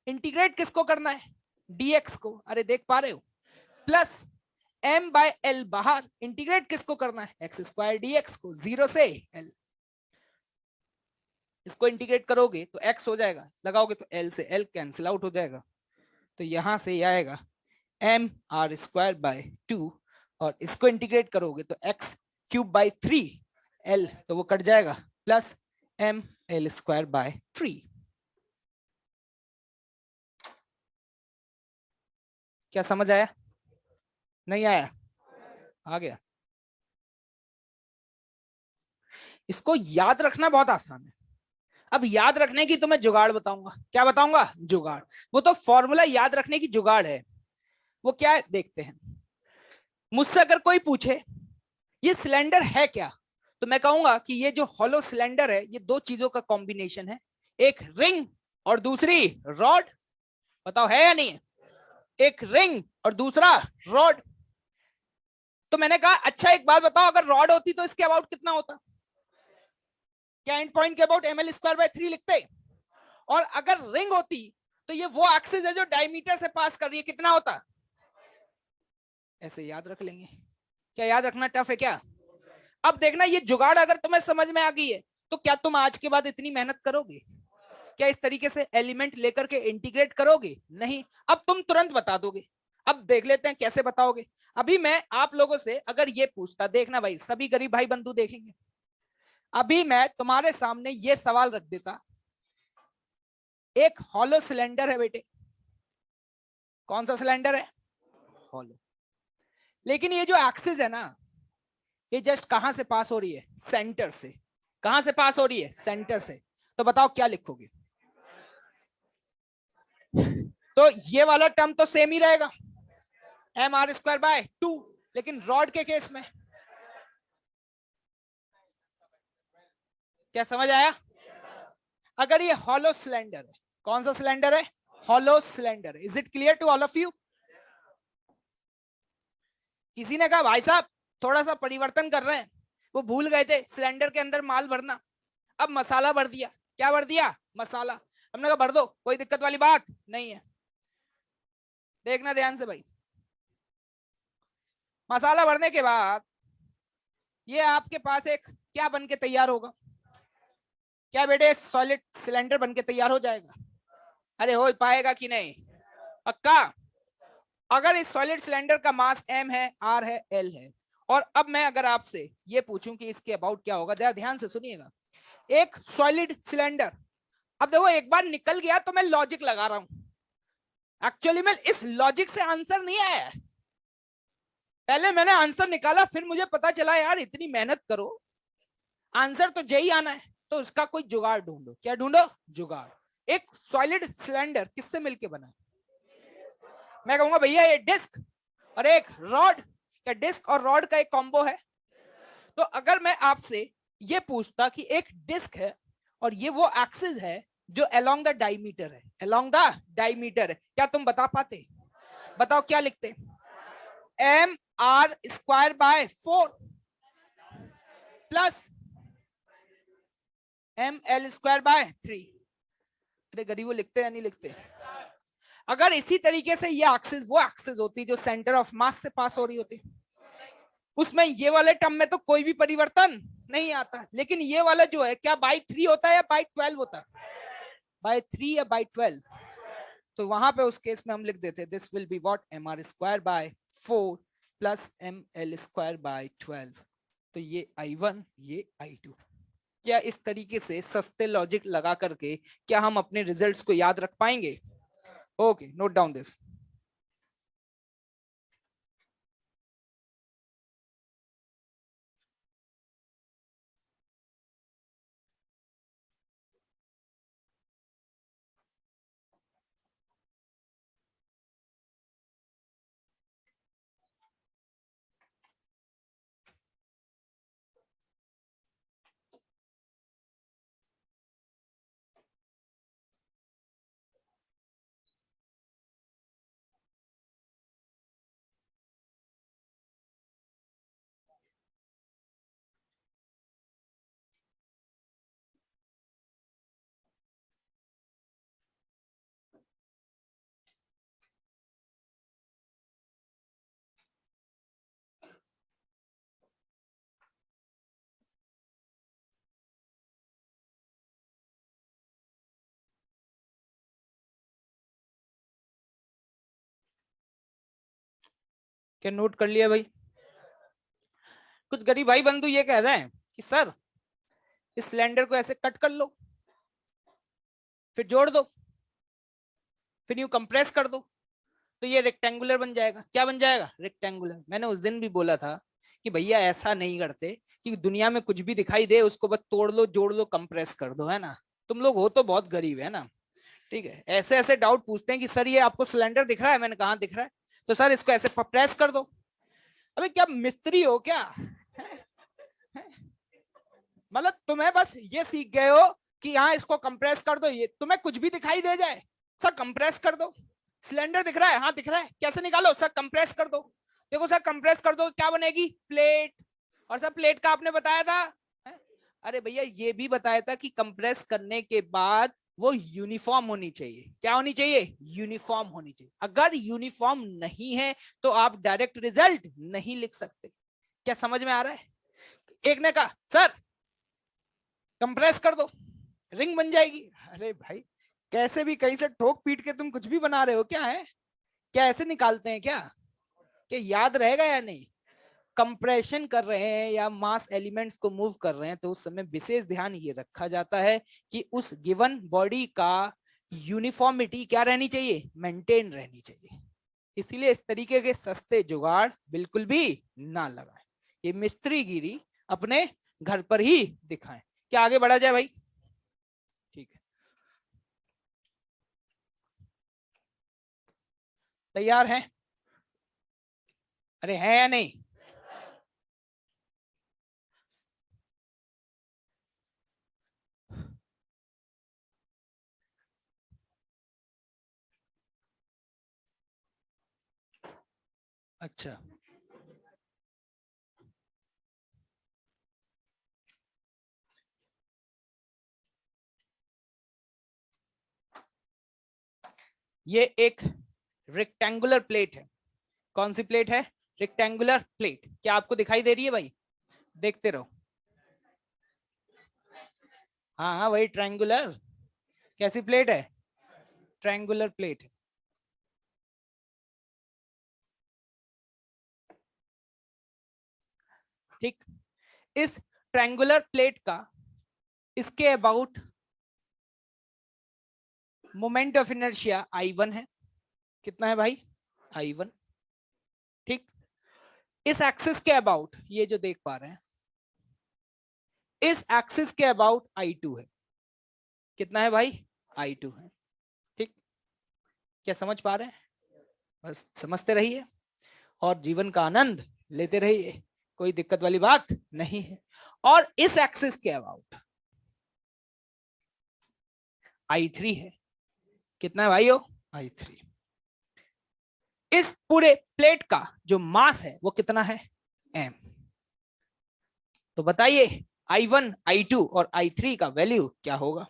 Integrate किसको करना है, dx को, अरे देख पा रहे हो, प्लस m बाय l बाहर, इंटीग्रेट किसको करना है, एक्स स्क्वायर dx को, 0 से l। इसको इंटीग्रेट करोगे तो x हो जाएगा, लगाओगे तो l से l कैंसिल आउट हो जाएगा, तो यहां से ये आएगा एम आर स्क्वायर बाय 2, और इसको इंटीग्रेट करोगे तो एक्स क्यूब बाय 3 एल, तो वो कट जाएगा, plus M L square by 3। क्या समझ आया, नहीं आया, आ गया। इसको याद रखना बहुत आसान है। अब याद रखने की तो मैं जुगाड़ बताऊंगा, क्या बताऊंगा, जुगाड़। वो तो फॉर्मूला याद रखने की जुगाड़ है, वो क्या है देखते हैं। मुझसे अगर कोई पूछे ये सिलेंडर है क्या, तो मैं कहूंगा कि ये जो हॉलो सिलेंडर है ये दो चीजों का कॉम्बिनेशन है, एक रिंग और दूसरी रॉड। बताओ है या नहीं है, एक रिंग और दूसरा रॉड। तो मैंने कहा अच्छा एक बात बताओ, अगर रॉड होती तो इसके अबाउट कितना होता, क्या एंड पॉइंट के about M L square by 3 लिखते, और अगर रिंग होती तो ये वो एक्सिस है जो डायमीटर से पास कर रही है, कितना होता, ऐसे याद रख लेंगे। क्या याद रखना टफ है क्या। अब देखना ये जुगाड़ अगर तुम्हें समझ में आ गई है तो क्या तुम आज के बाद इतनी मेहनत करोगे, क्या इस तरीके से एलिमेंट लेकर के इंटीग्रेट करोगे, नहीं। अब तुम तुरंत बता दोगे। अब देख लेते हैं कैसे बताओगे। अभी मैं आप लोगों से अगर ये पूछता, देखना भाई सभी गरीब भाई बंधु देखेंगे, अभी मैं तुम्हारे सामने ये सवाल रख देता, एक हॉलो सिलेंडर है बेटे, कौन सा सिलेंडर है, हॉलो, लेकिन ये जो एक्सिस है ना ये जस्ट कहां से पास हो रही है, सेंटर से। कहां से पास हो रही है, सेंटर से। तो बताओ क्या लिखोगे, तो ये वाला टर्म तो सेम ही रहेगा, एम आर स्क्वायर बाय 2, लेकिन रॉड के केस में क्या समझ आया। अगर ये हॉलो सिलेंडर है, कौन सा सिलेंडर है, hollow cylinder, is it clear to all of you. किसी ने कहा भाई साहब थोड़ा सा परिवर्तन कर रहे हैं, वो भूल गए थे सिलेंडर के अंदर माल भरना, अब मसाला भर दिया, क्या भर दिया, मसाला। हमने कहा भर दो, कोई दिक्कत वाली बात नहीं है। देखना ध्यान से भाई, मसाला भरने के बाद ये आपके पास एक क्या बन के तैयार होगा, क्या बेटे सॉलिड सिलेंडर बन के तैयार हो जाएगा, अरे हो पाएगा कि नहीं, पक्का। अगर इस सॉलिड सिलेंडर का मास m है, r है, l है, और अब मैं अगर आपसे ये पूछूं कि इसके अबाउट क्या होगा, जरा ध्यान से सुनिएगा। एक सॉलिड सिलेंडर, अब देखो एक बार निकल गया तो मैं लॉजिक लगा रहा हूं, एक्चुअली में इस लॉजिक से आंसर नहीं आया, पहले मैंने आंसर निकाला फिर मुझे पता चला यार इतनी मेहनत करो आंसर तो यही आना है, तो उसका कोई जुगाड़ ढूंढो। क्या ढूंढो, जुगाड़। एक सॉलिड सिलेंडर किससे मिलके बना, मैं कहूंगा भैया ये डिस्क और एक रॉड, क्या डिस्क और रॉड का एक कॉम्बो है। तो अगर मैं आपसे ये पूछता कि एक डिस्क है और ये वो एक्सिस है जो अलोंग द डायमीटर है, अलोंग द डायमीटर है, क्या तुम बता पाते, बताओ क्या लिखते, M R square by 4 plus M L square by 3। अरे गरीबो लिखते या नहीं लिखते। अगर इसी तरीके से ये एक्सिस वो एक्सिस होती जो सेंटर ऑफ मास से पास हो रही होती, उसमें ये वाले टर्म में तो कोई भी परिवर्तन नहीं आता, लेकिन ये वाला जो है क्या बाई 3 होता है या बाई 12 होता है, बाई 3 या बाई 12। तो वहां पे उस केस में हम लिख देते this will be what, M R square by 4 plus M L square by 12। तो ये I1 ये I2। क्या इस तरीके से सस्ते लॉजिक लगा करके क्या हम अपने रिजल्ट्स को याद रख पाएंगे। Okay, note down this. क्या नोट कर लिया भाई? कुछ गरीब भाई बंधु ये कह रहे हैं कि सर इस सिलेंडर को ऐसे कट कर लो, फिर जोड़ दो, फिर यूं कंप्रेस कर दो, तो ये रेक्टेंगुलर बन जाएगा। क्या बन जाएगा? रेक्टेंगुलर। मैंने उस दिन भी बोला था कि भैया ऐसा नहीं करते कि दुनिया में कुछ भी दिखाई दे उसको बस तोड़ लो, जोड़ लो, कंप्रेस कर दो, है ना? तुम लोग हो तो बहुत गरीब है ना। ठीक है, ऐसे ऐसे डाउट पूछते हैं कि सर ये आपको सिलेंडर दिख रहा है? मैंने कहा दिख रहा है। तो सर इसको ऐसे प्रेस कर दो। अबे क्या मिस्त्री हो क्या? मतलब तुम्हें बस ये सीख गए हो कि यहाँ इसको कंप्रेस कर दो, ये तुम्हें कुछ भी दिखाई दे जाए सर कंप्रेस कर दो। सिलेंडर दिख रहा है? हाँ दिख रहा है। कैसे निकालो? सर कंप्रेस कर दो। देखो सर कंप्रेस कर दो क्या बनेगी? प्लेट। और सर प्लेट का आपने बताया था? अरे भैया ये भी बताया था कि कंप्रेस करने के बाद वो यूनिफॉर्म होनी चाहिए। क्या होनी चाहिए? यूनिफॉर्म होनी चाहिए। अगर यूनिफॉर्म नहीं है तो आप डायरेक्ट रिजल्ट नहीं लिख सकते। क्या समझ में आ रहा है? एक ने कहा सर कंप्रेस कर दो, रिंग बन जाएगी। अरे भाई कैसे भी कहीं से ठोक पीट के तुम कुछ भी बना रहे हो क्या? है क्या ऐसे निकालते हैं क्या? क्या याद रहेगा या नहीं? कंप्रेशन कर रहे हैं या मास एलिमेंट्स को मूव कर रहे हैं तो उस समय विशेष ध्यान ये रखा जाता है कि उस गिवन बॉडी का यूनिफॉर्मिटी क्या रहनी चाहिए? मेंटेन रहनी चाहिए। इसीलिए इस तरीके के सस्ते जुगाड़ बिल्कुल भी ना लगाएं। ये मिस्त्रीगिरी अपने घर पर ही दिखाएं। क्या आगे बढ़ा जाए भाई? ठीक है, तैयार है? अरे है या नहीं? अच्छा, ये एक रेक्टेंगुलर प्लेट है। कौन सी प्लेट है? Rectangular plate. क्या आपको दिखाई दे रही है भाई? देखते रहो। हाँ हाँ वही ट्रायंगुलर। कैसी प्लेट है? ट्रायंगुलर प्लेट है। ठीक। इस ट्रायंगुलर प्लेट का इसके about moment of inertia I1 है। कितना है भाई? I1। ठीक। इस एक्सिस के अबाउट ये जो देख पा रहे हैं, इस एक्सिस के अबाउट I2 है। कितना है भाई? I2 है। ठीक। क्या समझ पा रहे हैं? बस समझते रहिए और जीवन का आनंद लेते रहिए, कोई दिक्कत वाली बात नहीं है। और इस एक्सिस के अबाउट I3 है। कितना है भाई? I3। इस पूरे प्लेट का जो मास है वो कितना है? m। तो बताइए I1, I2 और I3 का वैल्यू क्या होगा?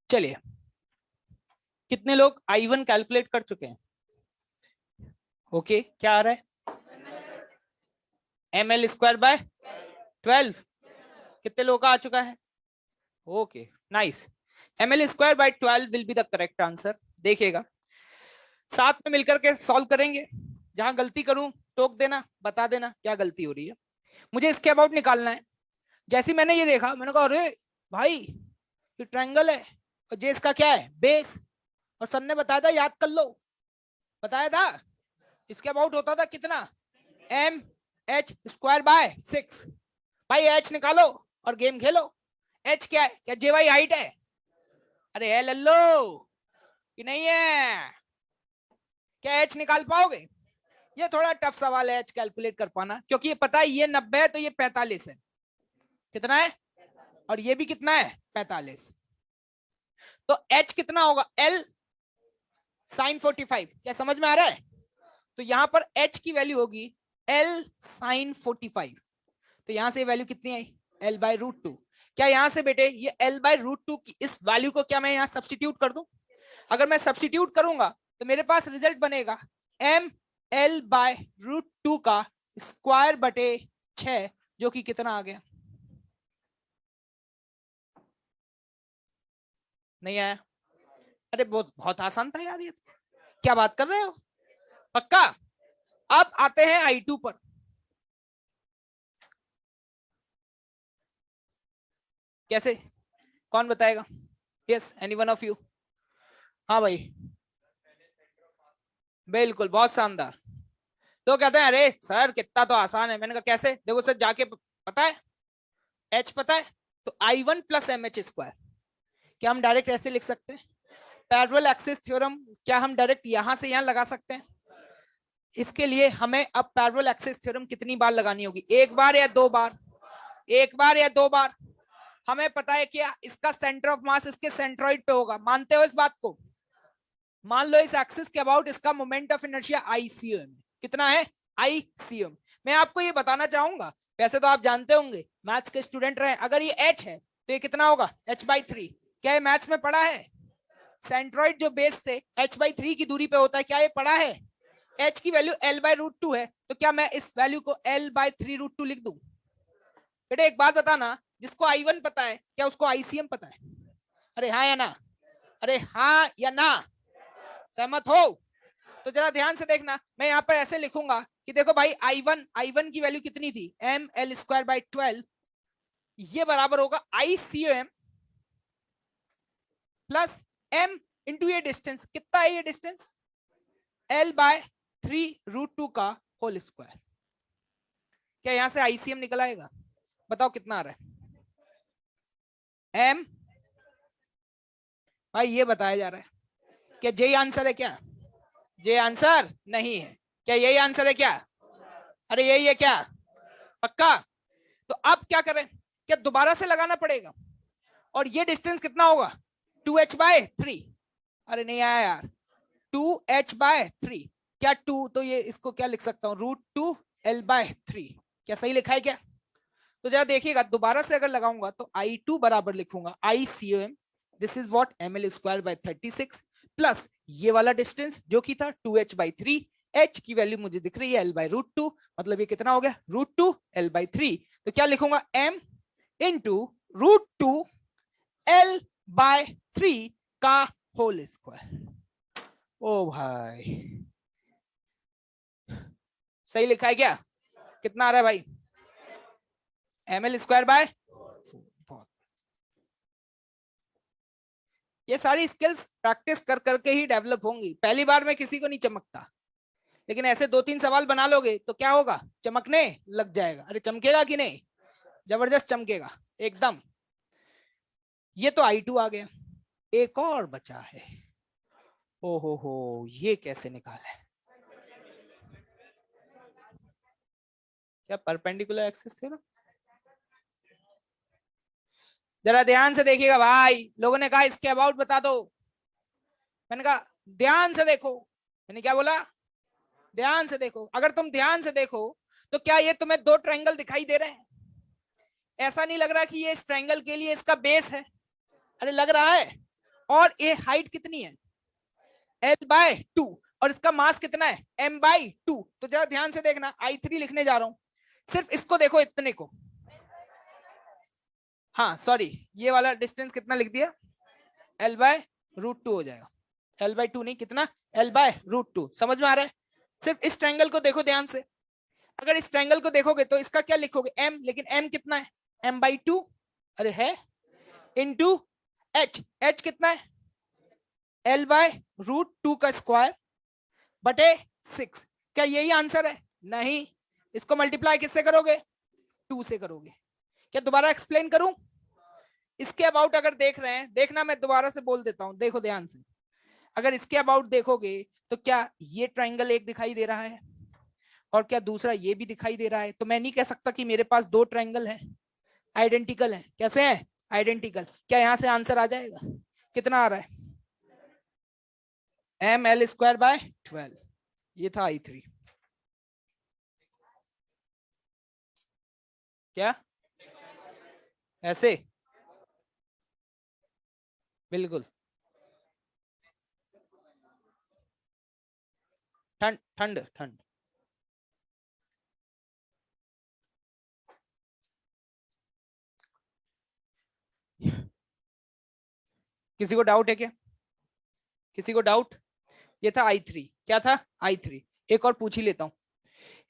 चलिए, कितने लोग I1 कैलकुलेट कर चुके हैं? ओके, क्या आ रहा है? ml²/12। कितने लोगों का आ चुका है? Okay, nice. ml²/12 will be the correct answer. देखिएगा, साथ में मिलकर के सॉल्व करेंगे। जहां गलती करूं टोक देना, बता देना क्या गलती हो रही है। मुझे इसके अबाउट निकालना है। जैसे मैंने ये देखा मैंने कहा अरे भाई ये ट्रायंगल है और जे इसका क्या है? बेस। और सर ने बताया था, याद कर लो, बताया था इसके अबाउट होता था कितना? mh²/6। भाई एच निकालो और गेम खेलो। एच क्या है? क्या जे वाई हाइट है? अरे है लल्लो कि नहीं है? क्या एच निकाल पाओगे? ये थोड़ा टफ सवाल है एच कैलकुलेट कर पाना, क्योंकि ये पता है ये 90 है तो ये 45 है। कितना है? और ये भी कितना है? 45। तो h कितना होगा, l sin 45। क्या समझ में आ रहा है? तो यहां पर h की वैल्यू होगी l sin 45। तो यहां से वैल्यू कितनी आई, l बाय रूट टू। क्या यहां से बेटे ये l बाय रूट टू की इस वैल्यू को क्या मैं यहां सब्स्टिट्यूट कर दूं? अगर मैं सब्स्टिट्यूट करूंगा तो मेरे पास रिजल्ट बनेगा m l by root two का स्क्वायर बटे 6, जो कि कितना आ गया, नहीं आया? अरे बहुत बहुत आसान था यार ये तो। क्या बात कर रहे हो, पक्का? अब आते हैं I2 पर। कैसे, कौन बताएगा? Yes, any one of you? हाँ भाई, बिल्कुल, बहुत शानदार। तो कहते हैं अरे सर कितना तो आसान है। मैंने कहा कैसे? देखो सर, जाके पता है h पता है, तो I1 plus M H square. क्या हम डायरेक्ट ऐसे लिख सकते हैं? पैरेलल एक्सिस थ्योरम क्या हम डायरेक्ट यहां से यहां लगा सकते हैं? इसके लिए हमें अब पैरेलल एक्सिस थ्योरम कितनी बार लगानी होगी, एक बार या दो बार? एक बार या दो बार? हमें पता है कि इसका सेंटर ऑफ मास इसके सेंट्रॉइड पे होगा, मानते हो इस बात को? मान लो इस एक्सिस के अबाउट इसका मोमेंट ऑफ इनर्शिया ICM कितना है, ICM। मैं आपको ये बताना चाहूंगा, वैसे तो आप जानते होंगे, मैथ्स के स्टूडेंट रहे, अगर ये h है तो ये कितना होगा, h/3। क्या ये मैथ्स में पढ़ा है? सेंट्रॉइड जो बेस से h/3 की दूरी पे होता है, क्या ये पढ़ा है? h की value l by root two है, तो क्या मैं इस वैल्यू को l बाय 3 रूट टू लिख दूं? बेटे एक बात बताना, जिसको I1 पता है क्या उसको ICM पता है? अरे हाँ या ना? अरे हाँ या ना? सहमत हो? तो जरा ध्यान से देखना, मैं यहाँ पर ऐसे लिखूंगा कि देखो भाई I1 की वैल्यू कितनी थी, ml स्क्वायर बाय 12, ये बराबर होगा ICM प्लस m इंटू ये डिस्टेंस, कितना है ये distance, l by 3 root two का होल स्क्वायर। क्या यहां से ICM निकल आएगा? बताओ कितना आ रहा है? m भाई ये बताया जा रहा है, क्या जे आंसर है क्या? जे आंसर नहीं है, क्या यही आंसर है क्या? अरे यही है क्या, पक्का? तो अब क्या करें, क्या दोबारा से लगाना पड़ेगा? और ये डिस्टेंस कितना होगा, 2h/3। अरे नहीं आया यार, 2h/3। क्या 2, तो ये इसको क्या लिख सकता हूं, √2l/3। क्या सही लिखा है क्या? तो जरा देखिएगा, दोबारा से अगर लगाऊंगा तो I2 बराबर लिखूंगा ICM, this is what ml square by 36 plus ये वाला डिस्टेंस जो कि था 2h/3, h की वैल्यू मुझे दिख रही है l/√2, मतलब ये कितना हो गया, √2l/3। तो क्या लिखूंगा, m इंटू √2l/3 का होल स्क्वायर। ओ भाई सही लिखा है क्या? कितना आ रहा है भाई, ml स्क्वायर बाय, ये सारी स्किल्स प्रैक्टिस कर करके ही डेवलप होंगी, पहली बार में किसी को नहीं चमकता, लेकिन ऐसे 2-3 सवाल बना लोगे तो क्या होगा, चमकने लग जाएगा। अरे चमकेगा कि नहीं, जबरदस्त चमकेगा एकदम। ये तो I2 आ गया, एक और बचा है। ओ हो, ये कैसे निकाला है? क्या परपेंडिकुलर एक्सिस थे ना? जरा ध्यान से देखिएगा भाई, लोगों ने कहा इसके अबाउट बता दो, मैंने कहा ध्यान से देखो। मैंने क्या बोला, ध्यान से देखो। अगर तुम ध्यान से देखो तो क्या ये तुम्हें दो ट्रायंगल दिखाई दे रहे हैं? ऐसा नहीं लग रहा कि ये इस ट्रायंगल के लिए इसका बेस है? अरे लग रहा है। और ये हाइट कितनी है, l/2, और इसका मास कितना है, m/2। तो जरा ध्यान से देखना, I3 लिखने जा रहा हूं, सिर्फ इसको देखो, इतने को। हाँ सॉरी, ये वाला डिस्टेंस कितना लिख दिया, l/√2 हो जाएगा, l/2 नहीं, कितना, l/√2। समझ में आ रहा है? सिर्फ इस ट्रायंगल को देखो ध्यान से। अगर इस ट्रायंगल को देखोगे तो इसका क्या लिखोगे, m, लेकिन m कितना है, m/2, अरे है, इंटू h कितना है, l/√2 का स्क्वायर बटे 6। क्या यही आंसर है? नहीं, इसको मल्टीप्लाई किससे करोगे, 2 से करोगे। क्या दोबारा एक्सप्लेन करूं? इसके अबाउट अगर देख रहे हैं, देखना मैं दोबारा से बोल देता हूं, देखो ध्यान से। अगर इसके अबाउट देखोगे तो क्या ये ट्रायंगल एक दिखाई दे रहा है, और क्या दूसरा ये भी दिखाई दे रहा है? तो मैं नहीं कह सकता कि मेरे पास दो ट्रायंगल हैं, आइडेंटिकल हैं। कैसे हैं, आइडेंटिकल। क्या यहां से आंसर आ जाएगा, कितना आ रहा है? ml²/12, ये था I3। क्या ऐसे? बिल्कुल। ठंड ठंड ठंड। किसी को डाउट है क्या? किसी को डाउट? ये था I3। क्या था? I3। एक और पूछ ही लेता हूं।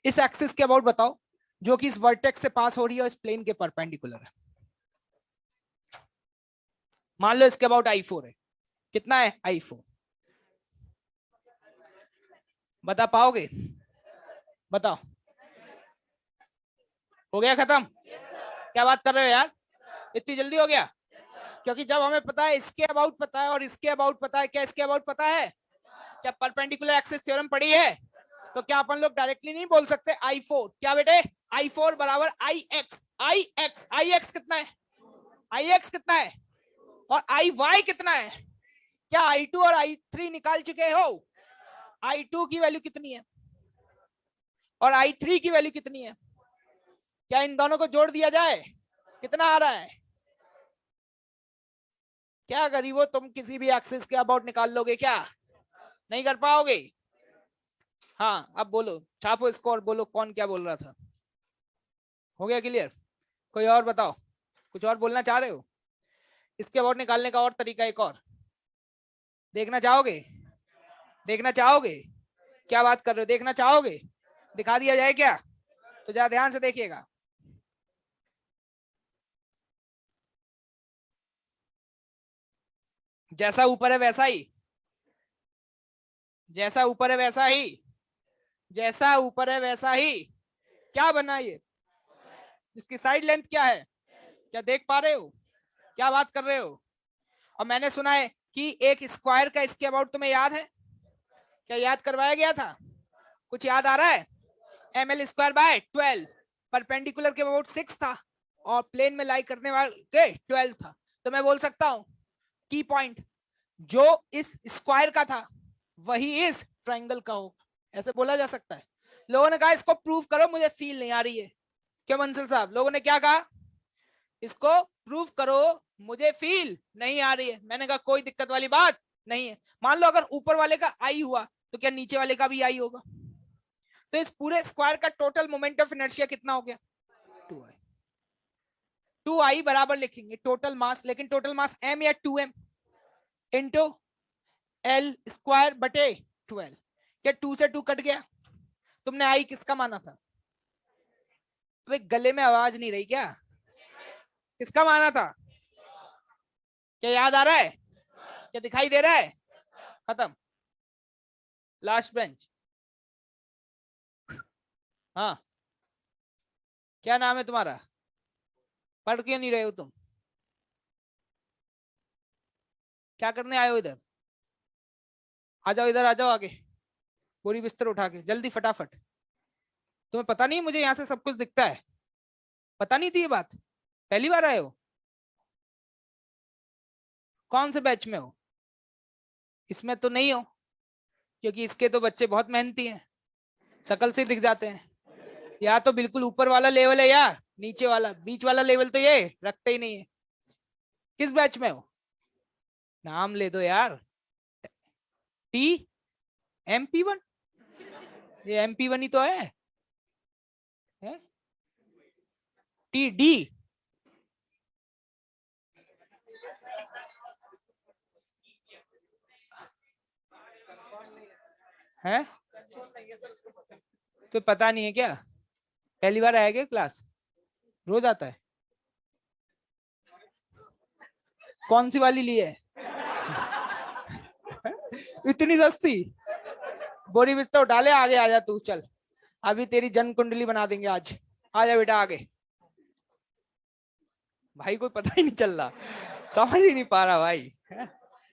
इस एक्सिस के अबाउट बताओ जो कि इस वर्टेक्स से पास हो रही है और इस प्लेन के परपेंडिकुलर है। मान लो इसके अबाउट I4 है। कितना है I4? बता पाओगे? बताओ। हो गया खत्म? क्या बात कर रहे हो यार, इतनी जल्दी हो गया? क्योंकि जब हमें पता है इसके अबाउट पता है और इसके अबाउट पता है, क्या इसके अबाउट पता है? क्या परपेंडिकुलर एक्सिस थ्योरम पढ़ी है? तो क्या अपन लोग डायरेक्टली नहीं बोल सकते I4? क्या बेटे? I4 बराबर IX। IX कितना है? IX कितना है? और IY कितना है? क्या I2 और I3 निकाल चुके हो? I2 की वैल्यू कितनी है और I3 की वैल्यू कितनी है? क्या इन दोनों को जोड़ दिया जाए? कितना आ रहा है? क्या गरीबो, तुम किसी भी एक्सिस के अबाउट निकाल लोगे क्या? नहीं कर पाओगे। हाँ अब बोलो, छापो इसको और बोलो कौन क्या बोल रहा था। हो गया क्लियर? कोई और बताओ, कुछ और बोलना चाह रहे हो? इसके अबाउट निकालने का और तरीका एक और देखना चाहोगे? देखना चाहोगे? क्या बात कर रहे हो, देखना चाहोगे? दिखा दिया जाए क्या? तो जरा ध्यान से देखिएगा। जैसा ऊपर है वैसा ही, जैसा ऊपर है वैसा ही, जैसा ऊपर है वैसा ही। क्या बना ये? इसकी साइड लेंथ क्या है? क्या देख पा रहे हो? क्या बात कर रहे हो? और मैंने सुना है कि एक स्क्वायर का इसके अबाउट तुम्हें याद है? क्या याद करवाया गया था? कुछ याद आ रहा है? ml²/12। परपेंडिकुलर के अबाउट 6 था और प्लेन में लाई करने वाले 12 था। तो मैं बोल सकता हूं की पॉइंट जो इस स्क्वायर का था वही इस ट्राइंगल का होगा, ऐसे बोला जा सकता है। लोगों ने कहा इसको प्रूव करो, मुझे फील नहीं आ रही है। क्या मंजिल साहब, लोगों ने क्या कहा? इसको प्रूव करो, मुझे फील नहीं आ रही है। मैंने कहा कोई दिक्कत वाली बात नहीं है। मान लो अगर ऊपर वाले का आई हुआ तो क्या नीचे वाले का भी आई होगा? तो इस पूरे स्क्वायर का टोटल मोमेंट ऑफ इनर्शिया कितना हो गया? 2i। 2i बराबर लिखेंगे टोटल मास, लेकिन टोटल मास m या 2m इंटू L²/12। क्या 2 से 2 कट गया? तुमने आई किसका माना था? तो गले में आवाज नहीं रही क्या? किसका माना था? क्या याद आ रहा है? क्या दिखाई दे रहा है? खत्म। Last bench. हाँ, क्या नाम है तुम्हारा? पढ़ क्यों नहीं रहे हो तुम? क्या करने आए हो इधर? आ जाओ इधर, आ जाओ आगे। पूरी बिस्तर उठा के जल्दी फटाफट। तुम्हें पता नहीं मुझे यहाँ से सब कुछ दिखता है? पता नहीं थी ये बात? पहली बार आए हो? कौन से बैच में हो? इसमें तो नहीं हो, क्योंकि इसके तो बच्चे बहुत मेहनती हैं, शकल से दिख जाते हैं। या तो बिल्कुल ऊपर वाला लेवल है या नीचे वाला, बीच वाला लेवल तो ये रखते ही नहीं है। किस बैच में हो? नाम ले दो यार। TMP1? ये MP1 ही तो है? TD? है? तो पता नहीं है क्या? पहली बार आया क्या क्लास? रोज आता है? कौन सी वाली ली है? इतनी सस्ती? बोरी बिस्तर उठा ले, आगे आ जा तू, चल अभी तेरी जन्म कुंडली बना देंगे आज। आ जा बेटा आगे। भाई कोई पता ही नहीं चल रहा, समझ ही नहीं पा रहा भाई है?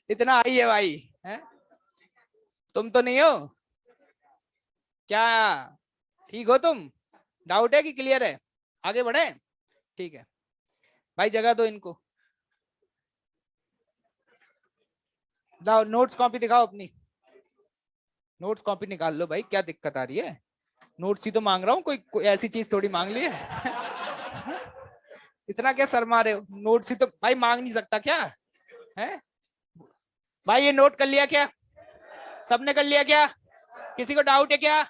इतना आई है भाई है? तुम तो नहीं हो क्या? ठीक हो तुम? डाउट है कि क्लियर है? आगे बढ़े? ठीक है भाई, जगह दो इनको। जाओ नोट्स कॉपी दिखाओ अपनी, नोट्स कॉपी निकाल लो भाई, क्या दिक्कत आ रही है? नोट्स ही तो मांग रहा हूँ, कोई ऐसी चीज थोड़ी मांग ली है। इतना क्या शर्मा रहे हो? नोट्स ही तो भाई मांग नहीं सकता क्या है? भाई ये नोट कर लिया क्या? सबने कर लिया क्या? किसी को डाउट है क्या?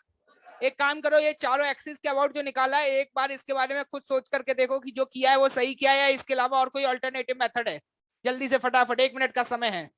एक काम करो, ये चारों एक्सिस के अबाउट जो निकाला है, एक बार इसके बारे में खुद सोच करके देखो कि जो किया है वो सही किया है या इसके अलावा और कोई अल्टरनेटिव मेथड है। जल्दी से फटाफट, 1 मिनट का समय है।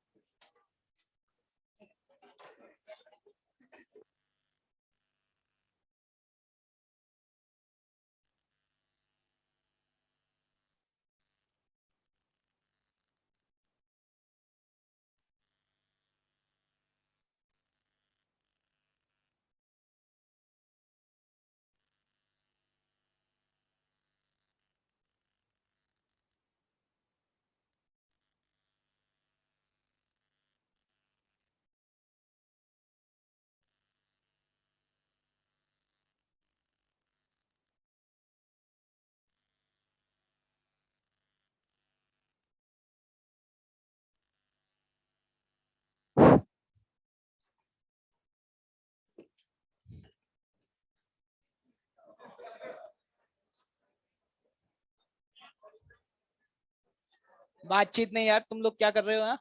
बातचीत नहीं यार, तुम लोग क्या कर रहे हो? हाँ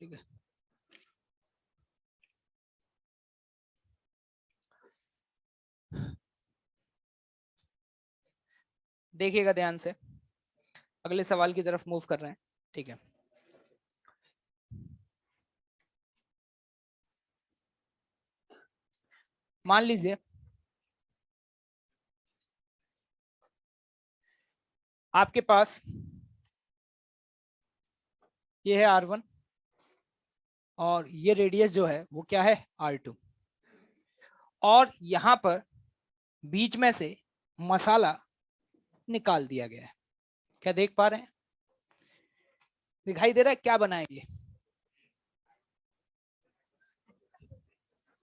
ठीक है। देखिएगा ध्यान से, अगले सवाल की तरफ मूव कर रहे हैं। ठीक है, मान लीजिए आपके पास ये है R1 और ये रेडियस जो है वो क्या है, R2, और यहां पर बीच में से मसाला निकाल दिया गया है। क्या देख पा रहे हैं? दिखाई दे रहा है क्या बनाएंगे?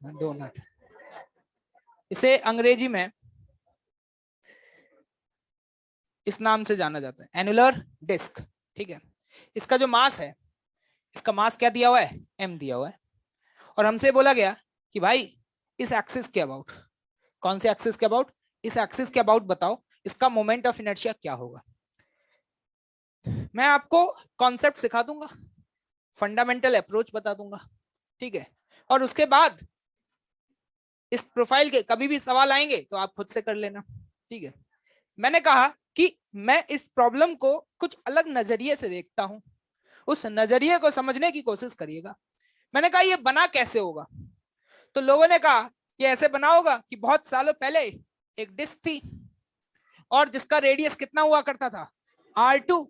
डोनट। इसे अंग्रेजी में इस नाम से जाना जाता है, एनुलर डिस्क। ठीक है, इसका जो मास है, इसका मास क्या दिया हुआ है, m दिया हुआ है, और हमसे बोला गया कि भाई इस एक्सिस के अबाउट, कौन से एक्सिस के अबाउट, इस एक्सिस के अबाउट बताओ इसका मोमेंट ऑफ इनर्शिया क्या होगा। मैं आपको कॉन्सेप्ट सिखा दूंगा, फंडामेंटल अप्रोच बता दूंगा, ठीक है, और उसके बाद इस प्रोफाइल के कभी भी सवाल आएंगे तो आप खुद से कर लेना। ठीक है, मैंने कहा कि मैं इस प्रॉब्लम को कुछ अलग नजरिए से देखता हूं, उस नजरिए को समझने की कोशिश करिएगा। मैंने कहा ये बना कैसे होगा, तो लोगों ने कहा ये ऐसे बना होगा कि बहुत सालों पहले एक डिस्क थी और जिसका रेडियस कितना हुआ करता था, R2,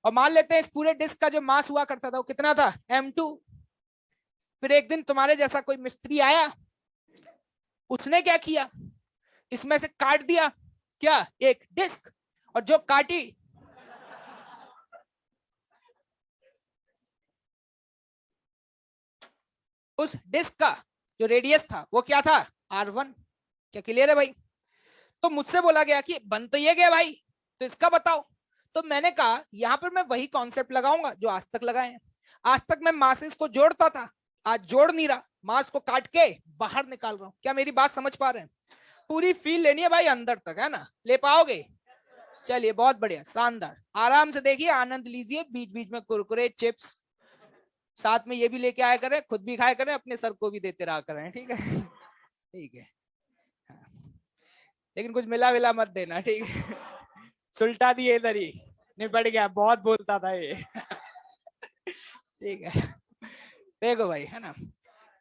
और मान लेते हैं इस पूरे डिस्क का जो मास हुआ करता था वो कितना था, M2। फिर एक दिन तुम्हारे जैसा कोई मिस्त्री आया, उसने क्या किया, इसमें से काट दिया क्या, एक डिस्क, और जो काटी उस डिस्क का जो रेडियस था वो क्या था, R1। क्या क्लियर है भाई? तो मुझसे बोला गया कि बन तो ये गया भाई, तो इसका बताओ। तो मैंने कहा यहां पर मैं वही कॉन्सेप्ट लगाऊंगा जो आज तक लगाए हैं। आज तक मैं मासेस को जोड़ता था, आज जोड़ नहीं रहा, मास को काट के बाहर निकाल रहा हूं। क्या मेरी बात समझ पा रहे हैं? पूरी फील लेनी है भाई अंदर तक, है ना? ले पाओगे? चलिए बहुत बढ़िया, शानदार, आराम से देखिए, आनंद लीजिए, बीच बीच में कुरकुरे चिप्स साथ में ये भी लेके आया करें, खुद भी खाया करें, अपने सर को भी देते रहा करें, ठीक है? ठीक है, हाँ। लेकिन कुछ मिला विला मत देना, ठीक है? सुलटा दिए इधर ही, निपट गया, बहुत बोलता था ये। ठीक है, देखो भाई, है ना,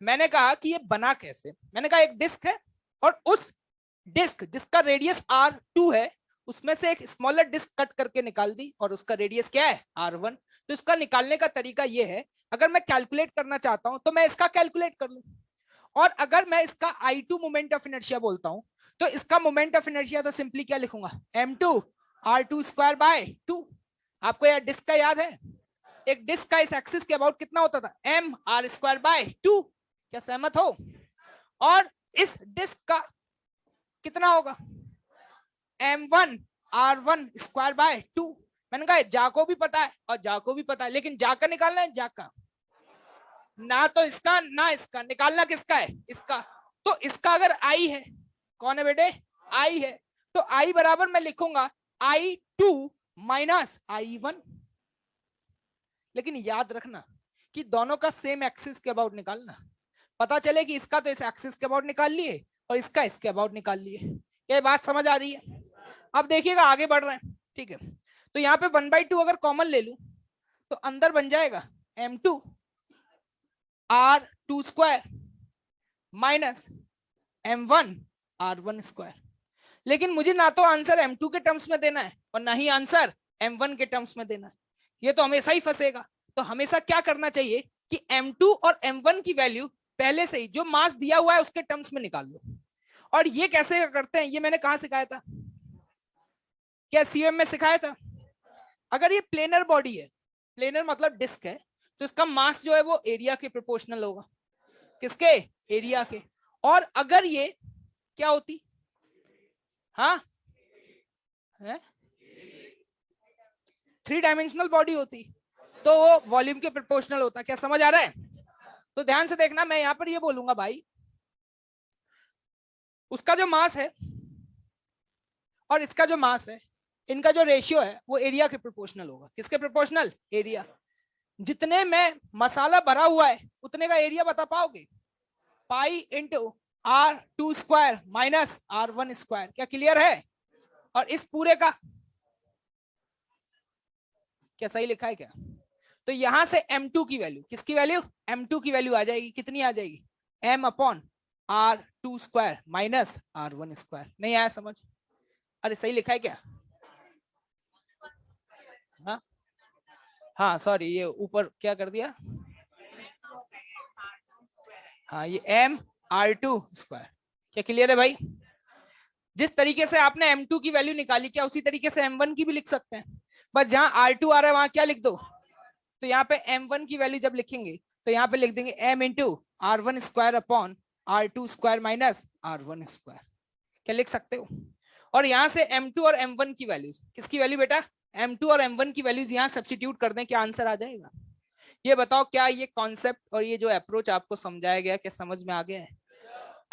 मैंने कहा कि ये बना कैसे। मैंने कहा एक डिस्क है और उस डिस्क जिसका रेडियस R2 है उसमें से एक स्मॉलर डिस्क कट करके निकाल दी और उसका रेडियस क्या है, R1। तो इसका निकालने का तरीका ये है, अगर मैं कैलकुलेट करना चाहता हूं तो मैं इसका कैलकुलेट कर लूं, और अगर मैं इसका I2 मोमेंट ऑफ इनर्शिया बोलता हूं तो इसका मोमेंट ऑफ इनर्शिया तो सिंपली क्या लिखूंगा, M2 R2 स्क्वायर बाय 2। आपको यह डिस्क का याद है, एक डिस्क का इस एक्सिस के अबाउट कितना होता था, M R स्क्वायर बाय 2। क्या सहमत हो? और इस डिस्क का कितना होगा, M1 R1 स्क्वायर बाय 2। मैंने कहा जा को भी पता है और जा को भी पता है, लेकिन जा का निकालना है, जा का ना तो इसका ना इसका, निकालना किसका है, इसका। तो इसका अगर आई है, कौन है बेटे, आई है, तो आई बराबर मैं लिखूंगा I2 माइनस I1। लेकिन याद रखना कि दोनों का सेम एक्सिस के अबाउट निकालना, पता चले कि इसका तो इस एक्सिस के अबाउट निकाल लिए और इसका इसके अबाउट निकाल लिए। ये बात समझ आ रही है? अब देखिएगा आगे बढ़ रहे हैं, ठीक है। तो यहाँ पे 1/2 अगर कॉमन ले लूं तो अंदर बन जाएगा M2 R2 square minus M1 R1 square. लेकिन मुझे ना तो आंसर M2 के टर्म्स में देना है और ना ही आंसर M1 के टर्म्स में देना है, ये तो हमेशा ही फंसेगा। तो हमेशा क्या करना चाहिए कि M2 और M1 की वैल्यू पहले से ही जो मास दिया हुआ है उसके टर्म्स में निकाल लो। और ये कैसे करते हैं, ये मैंने कहां सिखाया था, क्या सीएम में सिखाया था? अगर ये प्लेनर बॉडी है, प्लेनर मतलब डिस्क है, तो इसका मास जो है वो एरिया के प्रोपोर्शनल होगा, किसके, एरिया के। और अगर ये क्या होती, हाँ 3 डायमेंशनल बॉडी होती तो वो वॉल्यूम के प्रोपोर्शनल होता। क्या समझ आ रहा है? तो ध्यान से देखना, मैं यहां पर ये बोलूंगा भाई उसका जो मास है और इसका जो मास है, इनका जो रेशियो है वो एरिया के प्रोपोर्शनल होगा। किसके प्रोपोर्शनल, एरिया। जितने में मसाला भरा हुआ है उतने का एरिया बता पाओगे, pi into R2 square minus R1 square. क्या क्लियर है? और इस पूरे का क्या सही लिखा है क्या? तो यहां से M2 की वैल्यू, किसकी वैल्यू, M2 की वैल्यू आ जाएगी, कितनी आ जाएगी, M upon R2 square minus R1 square. नहीं आया समझ? अरे सही लिखा है क्या? हाँ हाँ सॉरी, ये ऊपर क्या कर दिया, हाँ ये M R2 स्क्वायर। क्या क्लियर है भाई? जिस तरीके से आपने M2 की वैल्यू निकाली, क्या उसी तरीके से M1 की भी लिख सकते हैं, बस जहां R2 आ रहा है वहां क्या लिख दो। तो यहाँ पे M1 की वैल्यू जब लिखेंगे तो यहाँ पे लिख देंगे M into R1 square upon R2 square minus R1 square. क्या लिख सकते हो? और यहाँ से M2 और M1 की वैल्यूज, किसकी वैल्यू बेटा, M2 और M1 की वैल्यूज यहाँ सब्स्टिट्यूट कर दें, क्या आंसर आ जाएगा? ये बताओ, क्या ये कॉन्सेप्ट और ये जो अप्रोच आपको समझाया गया, क्या समझ में आ गया है?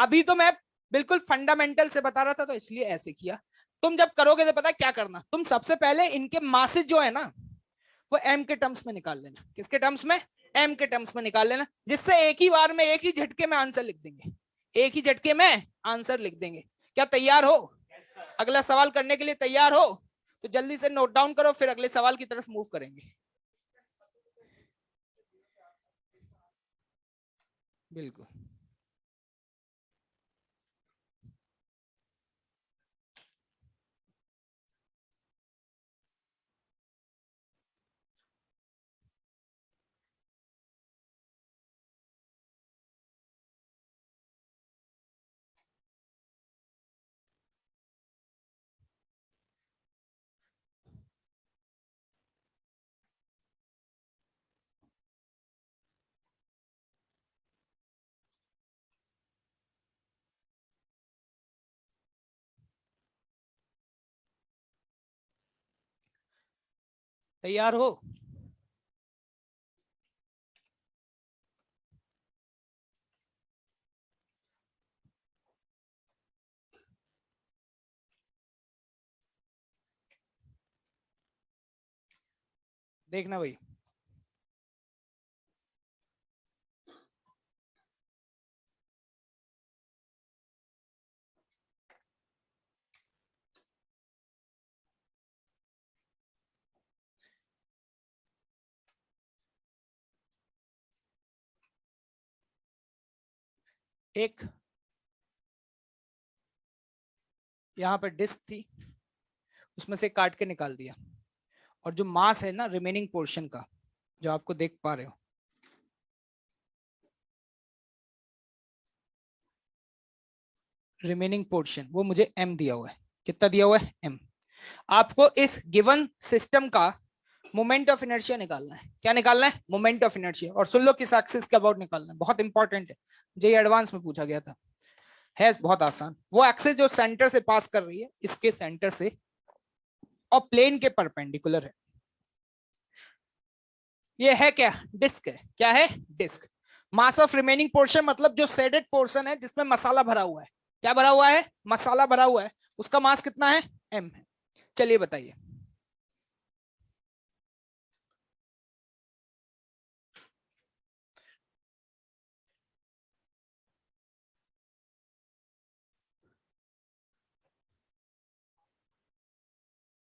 अभी तो मैं बिल्कुल फंडामेंटल से बता रहा था तो इसलिए ऐसे किया। तुम जब करोगे तो पता क्या करना, तुम सबसे पहले इनके मासेज जो है ना वो M के टर्म्स में निकाल लेना। किसके टर्म्स में, M के टर्म्स में निकाल लेना, जिससे एक ही बार में, एक ही झटके में आंसर लिख देंगे, एक ही झटके में आंसर लिख देंगे। क्या तैयार हो? अगला सवाल करने के लिए तैयार हो? तो जल्दी से नोट डाउन करो, फिर अगले सवाल की तरफ मूव करेंगे। बिल्कुल। तैयार हो? देखना भाई, एक यहाँ पर डिस्क थी, उसमें से काट के निकाल दिया, और जो मास है ना रिमेनिंग पोर्शन का, जो आपको देख पा रहे हो, रिमेनिंग पोर्शन वो मुझे M दिया हुआ है। कितना दिया हुआ है, M। आपको इस गिवन सिस्टम का मोमेंट ऑफ इनर्शिया निकालना है। क्या निकालना है, मोमेंट ऑफ इनर्शिया। और सुन लो किस एक्सिस के अबाउट निकालना है, बहुत इंपॉर्टेंट है, जे एडवांस में पूछा गया था। है बहुत आसान, वो एक्सिस जो सेंटर से पास कर रही है, इसके सेंटर से और प्लेन के परपेंडिकुलर है। ये है क्या, डिस्क है, क्या है, disc. Mass of remaining portion मतलब जो सेडेड पोर्शन है जिसमें मसाला भरा हुआ है, क्या भरा हुआ है, मसाला भरा हुआ है, उसका मास कितना है, m है। चलिए बताइए।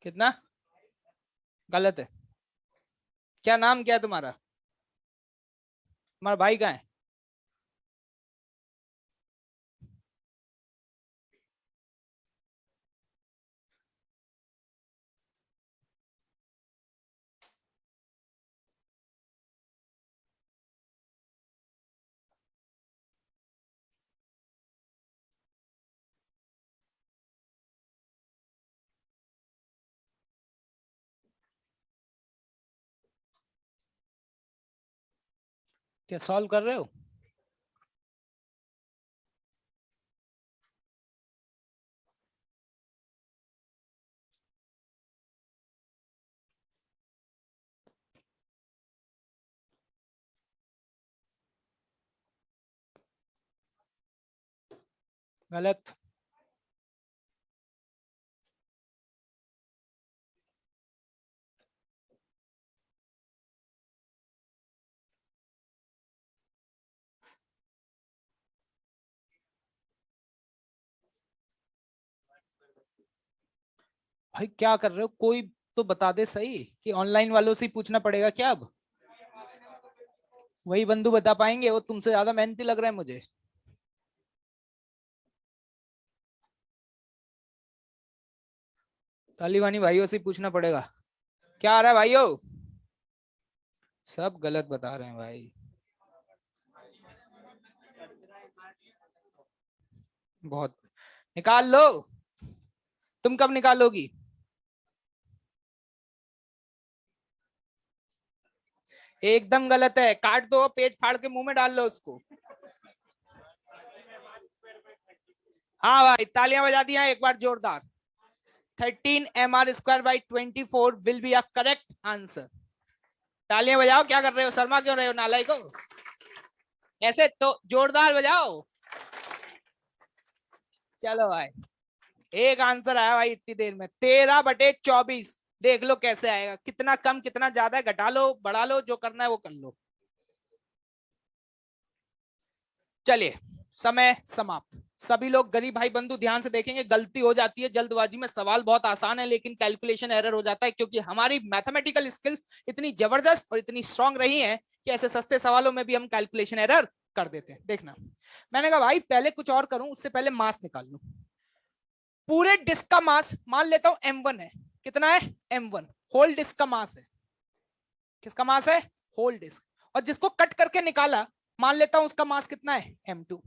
कितना, गलत है। क्या नाम क्या है तुम्हारा, तुम्हारा भाई कहाँ है। क्या सॉल्व कर रहे हो। गलत। भाई क्या कर रहे हो, कोई तो बता दे सही, कि ऑनलाइन वालों से ही पूछना पड़ेगा क्या अब। वही बंधु बता पाएंगे, वो तुमसे ज्यादा मेहनती लग रहा है मुझे। तालिबानी भाइयों से ही पूछना पड़ेगा। क्या आ रहा है भाइयों, सब गलत बता रहे हैं भाई। बहुत। निकाल लो। तुम कब निकालोगी। एकदम गलत है, काट दो, पेज फाड़ के मुंह में डाल लो उसको। हाँ भाई, तालियां बजा दिया एक बार जोरदार। 13 mr² / 24 will be a correct answer. तालियां बजाओ, क्या कर रहे हो, शर्मा क्यों रहे हो नालाई को। ऐसे तो जोरदार बजाओ। चलो भाई, एक आंसर आया भाई इतनी देर में, 13/24। देख लो कैसे आएगा, कितना कम कितना ज्यादा है, घटा लो बढ़ा लो, जो करना है वो कर लो। चलिए, समय समाप्त। सभी लोग गरीब भाई बंधु ध्यान से देखेंगे, गलती हो जाती है जल्दबाजी में, सवाल बहुत आसान है लेकिन कैलकुलेशन एरर हो जाता है, क्योंकि हमारी मैथमेटिकल स्किल्स इतनी जबरदस्त और इतनी स्ट्रांग रही है कि ऐसे सस्ते सवालों में भी हम कैलकुलेशन एरर कर देते हैं। देखना, मैंने कहा भाई पहले कुछ और करूं, उससे पहले मास निकाल लूं। पूरे डिस्क का मास मान लेता हूं m1 है। कितना है, m1। होल डिस्क का मास है, किसका मास है, होल डिस्क। और जिसको कट करके निकाला, मान लेता हूं उसका मास कितना है, m2।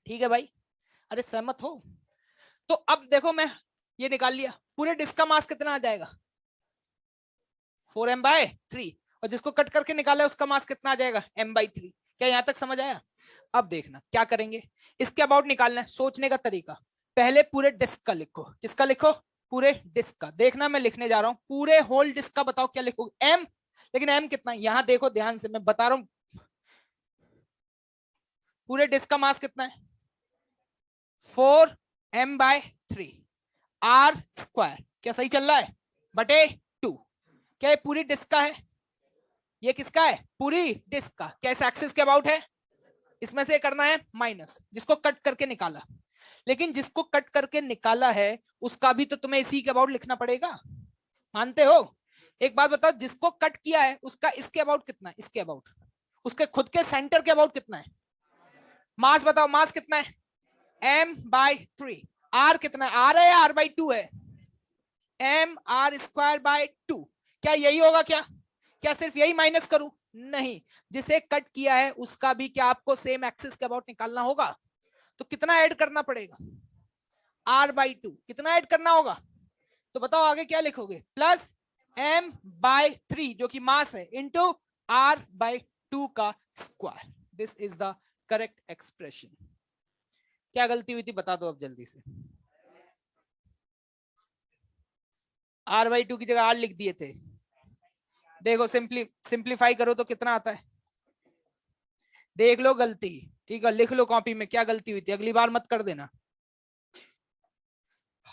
ठीक है भाई, अरे सहमत हो। तो अब देखो, मैं ये निकाल लिया, पूरे डिस्क का मास कितना आ जाएगा, 4m/3। और जिसको कट करके निकाला है उसका मास कितना आ जाएगा, m/3। क्या यहां तक समझ आया। अब देखना क्या करेंगे, इसके अबाउट निकालना है। सोचने का तरीका, पहले पूरे डिस्क का लिखो, किसका लिखो, पूरे डिस्क का। देखना मैं लिखने जा रहा हूं पूरे होल डिस्क का, बताओ क्या लिखोगे, m। लेकिन m कितना है, यहां देखो ध्यान से, मैं बता रहा हूं पूरे डिस्क का मास कितना है, 4m/3 r²। क्या सही चल रहा है, बटे 2। क्या ये पूरी डिस्क का है, ये किसका है, पूरी डिस्क का। क्या इस एक्सिस के अबाउट है, इसमें से करना है माइनस, जिसको कट करके निकाला। लेकिन जिसको कट करके निकाला है उसका भी तो तुम्हें इसी के अबाउट लिखना पड़ेगा, मानते हो। एक बात बताओ, जिसको कट किया है उसका इसके अबाउट कितना है, इसके अबाउट, उसके खुद के सेंटर के अबाउट कितना है। मास बताओ, मास कितना है, m/3। आर कितना है, आर है या r/2 है, m r²/2। क्या यही होगा क्या, क्या सिर्फ यही माइनस करूं, नहीं, जिसे कट किया है उसका भी क्या आपको सेम एक्सिस के अबाउट निकालना होगा। तो कितना ऐड करना पड़ेगा, r/2 कितना ऐड करना होगा। तो बताओ आगे क्या लिखोगे, प्लस m/3 जो कि मास है, इंटू r/2 का square. This is the correct expression. क्या गलती हुई थी बता दो अब जल्दी से। r/2 की जगह r लिख दिए थे। देखो सिंप्लीफाई करो तो कितना आता है, देख लो गलती, ठीक है, लिख लो कॉपी में क्या गलती हुई थी, अगली बार मत कर देना।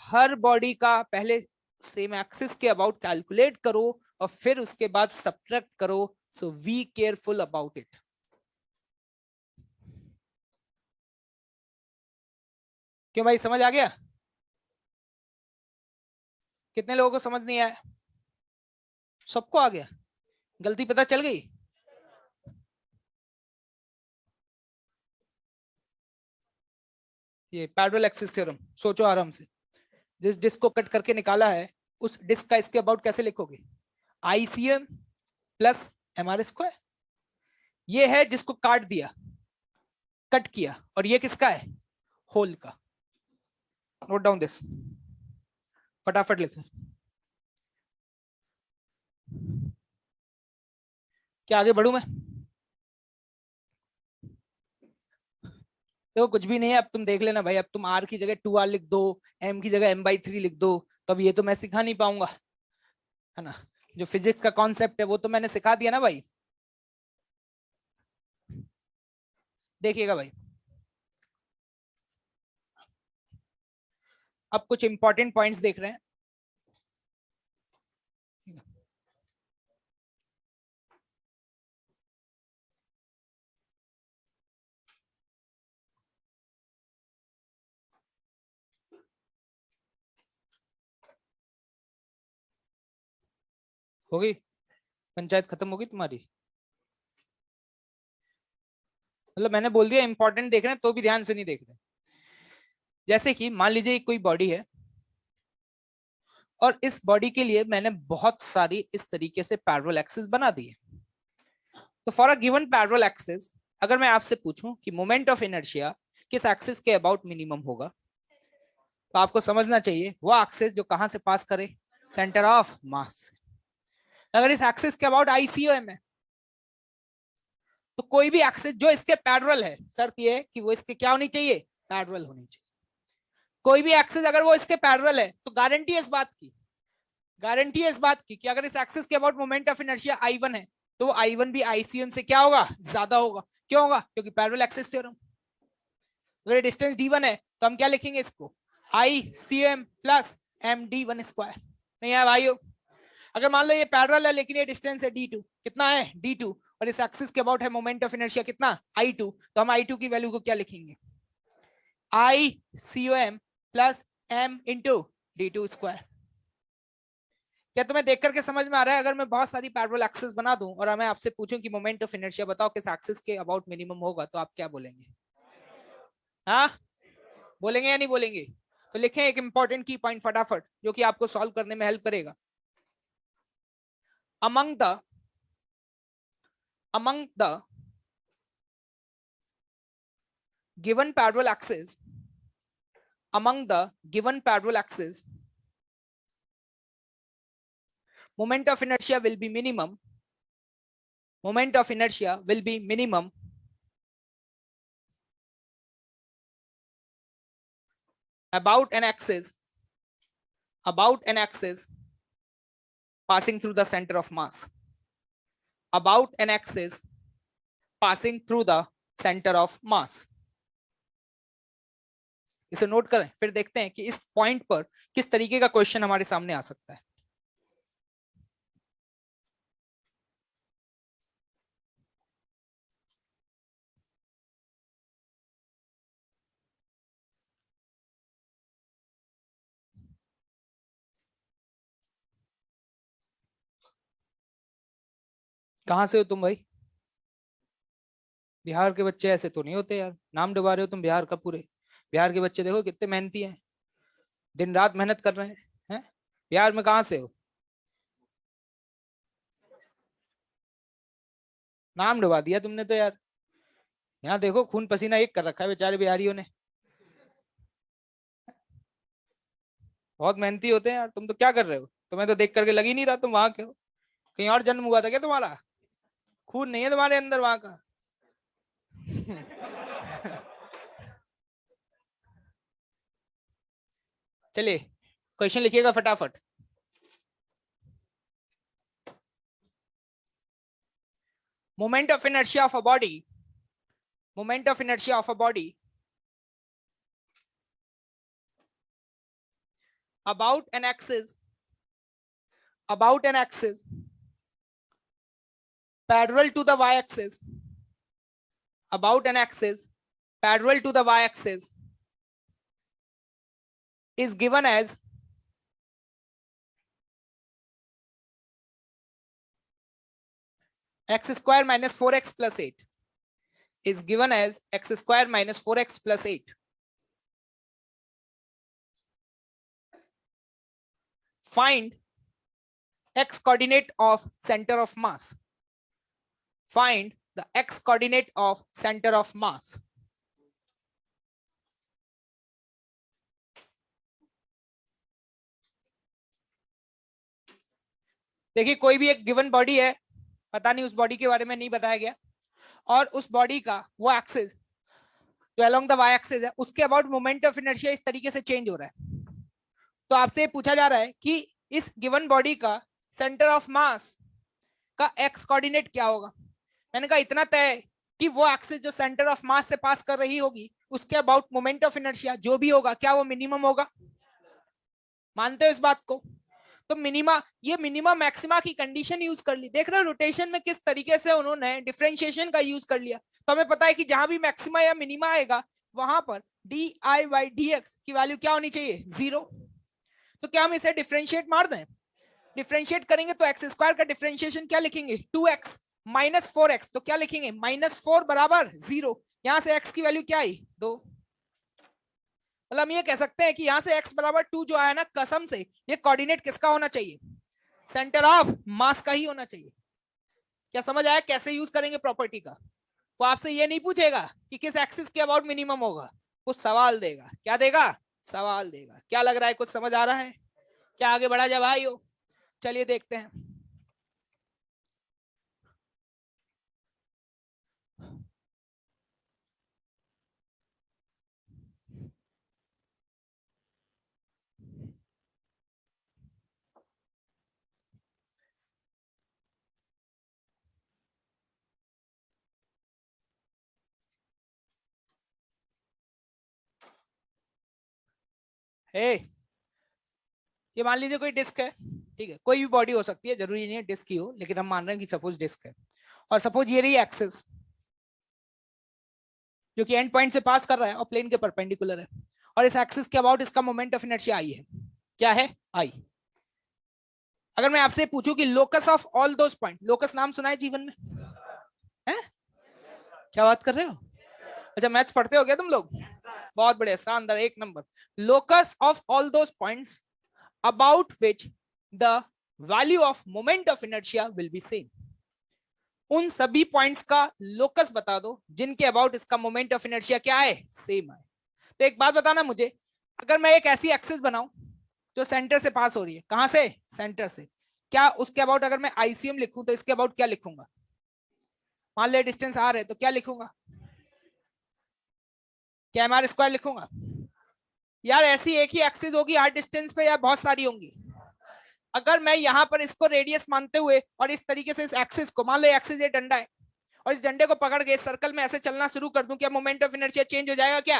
हर बॉडी का पहले सेम एक्सिस के अबाउट कैलकुलेट करो और फिर उसके बाद सब्ट्रैक्ट करो। So we careful about it. क्यों भाई, समझ आ गया? कितने लोगों को समझ नहीं आया? सबको आ गया? गलती पता चल गई? ये पैरेलल एक्सिस थ्योरम, सोचो आराम से। जिस डिस्क को कट करके निकाला है उस डिस्क का इसके अबाउट कैसे लिखोगे? ICM plus M R square. ये है जिसको काट दिया, कट किया, और ये किसका है? होल का। नोट डाउन दिस, फटाफट लिखो। क्या आगे बढ़ू मैं? देखो कुछ भी नहीं है, अब तुम देख लेना भाई, अब तुम आर की जगह 2r लिख दो, एम की जगह m/3 लिख दो, तो अब ये तो मैं सिखा नहीं पाऊंगा, है ना। जो फिजिक्स का कॉन्सेप्ट है वो तो मैंने सिखा दिया ना भाई। देखिएगा भाई, अब कुछ इंपॉर्टेंट पॉइंट्स देख रहे हैं। हो गई पंचायत, खत्म होगी तुम्हारी? मतलब मैंने बोल दिया इंपॉर्टेंट देख रहे हैं तो भी ध्यान से नहीं देख रहे। जैसे कि मान लीजिए कोई बॉडी है, और इस बॉडी के लिए मैंने बहुत सारी इस तरीके से पैरेलल एक्सिस बना दी है। तो for a given parallel axis, अगर मैं आपसे पूछूं कि मोमेंट ऑफ इनर्शिया किस एक्सिस के अबाउट मिनिमम होगा, तो आपको समझना चाहिए वो एक्सिस जो कहां से पास करे, सेंटर ऑफ मास से। अगर इस एक्सिस के अबाउट आईसीओएम है, तो कोई भी एक्सिस जो इसके पैरेलल है, शर्त ये है कि वो इसके क्या होनी चाहिए, पैरेलल होनी चाहिए। कोई भी एक्सिस अगर वो इसके पैरेलल है तो गारंटी है इस बात की, गारंटी है इस बात की कि अगर इस एक्सिस के about moment of inertia I1 है, तो I1 भी आईसीएम से क्या होगा, ज्यादा होगा। क्यों होगा? क्योंकि पैरेलल एक्सिस थ्योरम। अगर डिस्टेंस d1 है तो हम क्या लिखेंगे इसको, ICM प्लस MD1 स्क्वायर। नहीं है भाइयों? अगर मान लो ये पैरेलल है लेकिन ये डिस्टेंस है d2, कितना है d2, और इस एक्सिस के अबाउट है मोमेंट ऑफ इनर्शिया कितना, I2, तो हम I2 की वैल्यू को क्या लिखेंगे, ICOM प्लस M/d2 स्क्वायर। क्या तुम्हें देख करके समझ में आ रहा है? अगर मैं बहुत सारी पैरेलल एक्सिस बना दूं और मैं आपसे पूछूं कि मोमेंट ऑफ इनर्शिया बताओ किस एक्सिस के अबाउट मिनिमम होगा, तो आप क्या बोलेंगे? हाँ, बोलेंगे या नहीं बोलेंगे? तो लिखें एक इंपॉर्टेंट की पॉइंट फटाफट जो कि आपको सॉल्व करने में हेल्प करेगा। Among the among the given parallel axis, among the given parallel axis, moment of inertia will be minimum, moment of inertia will be minimum about an axis, about an axis passing through the center of mass, about an axis passing through the center of mass। इसे नोट करें, फिर देखते हैं कि इस पॉइंट पर किस तरीके का क्वेश्चन हमारे सामने आ सकता है। कहां से हो तुम भाई? बिहार के बच्चे ऐसे तो नहीं होते यार, नाम डुबा रहे हो तुम बिहार का पूरे। बिहार के बच्चे देखो कितने मेहनती हैं, दिन रात मेहनत कर रहे हैं। बिहार में कहां से हो? नाम डुबा दिया तुमने तो यार। यहाँ देखो खून पसीना एक कर रखा है बेचारे बिहारियों ने, बहुत मेहनती होते हैं यार। तुम तो क्या कर रहे हो, तुम्हें तो देख करके लग ही नहीं रहा तुम वहां के हो। कहीं और जन्म हुआ था क्या तुम्हारा? खून नहीं है तुम्हारे अंदर वहां का। चलिए क्वेश्चन लिखिएगा फटाफट। moment of inertia of a body, moment of inertia of a body about an axis parallel to the y-axis, about an axis parallel to the y-axis is given as x square minus 4x plus 8, is given as x square minus 4x plus 8. Find x coordinate of center of mass. Find the x coordinate of center of mass. देखिए कोई भी एक गिवन बॉडी है, पता नहीं उस बॉडी के बारे में नहीं बताया गया, और उस बॉडी का वो एक्सिस जो अलोंग द वाई एक्सिस है उसके अबाउट मोमेंट ऑफ इनर्शिया इस तरीके से चेंज हो रहा है। तो आपसे पूछा जा रहा है कि इस गिवन बॉडी का सेंटर ऑफ मास का एक्स कोऑर्डिनेट क्या होगा। मैंने कहा इतना तय कि वो एक्सिस जो सेंटर ऑफ मास से पास कर रही होगी उसके अबाउट मोमेंट ऑफ इनर्शिया जो भी होगा क्या वो मिनिमम होगा। मानते हो इस बात को? तो मिनिमा, ये मिनिमा मैक्सिमा की कंडीशन यूज कर ली। देख रहे हो रोटेशन में किस तरीके से उन्होंने डिफरेंशिएशन का यूज कर लिया। तो हमें पता है कि जहां भी मैक्सिमा या मिनिमा आएगा वहां पर D I by D x की वैल्यू क्या होनी चाहिए? 0। तो क्या हम इसे डिफरेंशिएट मार दें? डिफरेंशिएट करेंगे तो एक्स स्क्वायर का डिफरेंशिएशन क्या लिखेंगे? 2x minus 4x। तो क्या लिखेंगे? -4 बराबर 0। यहां से x की वैल्यू क्या आई? 2। मतलब हम ये कह सकते हैं कि यहां से x बराबर 2 जो आया ना, कसम से ये कोऑर्डिनेट किसका होना चाहिए? सेंटर ऑफ मास का ही होना चाहिए। क्या समझ आया कैसे यूज करेंगे प्रॉपर्टी का? वो आपसे ये नहीं पूछेगा कि किस एक्सिस के अबाउट मिनिमम होगा, कुछ सवाल देगा। क्या देगा? सवाल देगा। क्या लग रहा है, कुछ समझ आ रहा है? क्या आगे बढ़ा जाए भाइयों? चलिए देखते हैं। ये मान लीजिए कोई डिस्क है, ठीक है, कोई भी बॉडी हो सकती है, जरूरी नहीं है डिस्क ही हो, लेकिन हम मान रहे हैं कि सपोज डिस्क है, और सपोज ये रही एक्सिस जो कि एंड पॉइंट से पास कर रहा है और प्लेन के परपेंडिकुलर है, और इस एक्सिस के अबाउट इसका मोमेंट ऑफ इनर्शिया आई है। क्या है? आई। अगर मैं आपसे पूछूं कि locus of all those point, locus नाम सुना है जीवन में? है? क्या बात कर रहे हो? अच्छा मैथ्स पढ़ते हो क्या तुम लोग? बहुत बढ़िया, शानदार, एक number. Locus of all those points about which the value of moment of inertia will be same। उन सभी पॉइंट्स का लोकस बता दो जिनके अबाउट इसका मोमेंट ऑफ इनर्शिया क्या है? सेम है। तो एक बात बताना मुझे, अगर मैं एक ऐसी एक्सिस बनाऊं जो सेंटर से पास हो रही है, कहां से? सेंटर से, क्या उसके अबाउट अगर मैं आईसीएम लिखूं तो इसके अबाउट क्या लिखूंगा? मान ले डिस्टेंस आर है तो क्या लिखूंगा? क्या एमआर स्क्वायर लिखूंगा? यार ऐसी एक ही एक्सिस होगी आर डिस्टेंस पे या बहुत सारी होंगी? अगर मैं यहां पर इसको रेडियस मानते हुए और इस तरीके से इस एक्सिस को, मान लो एक्सिस ये डंडा है, और इस डंडे को पकड़ के इस सर्कल में ऐसे चलना शुरू कर दूं, क्या मोमेंट ऑफ इनर्शिया चेंज हो जाएगा क्या?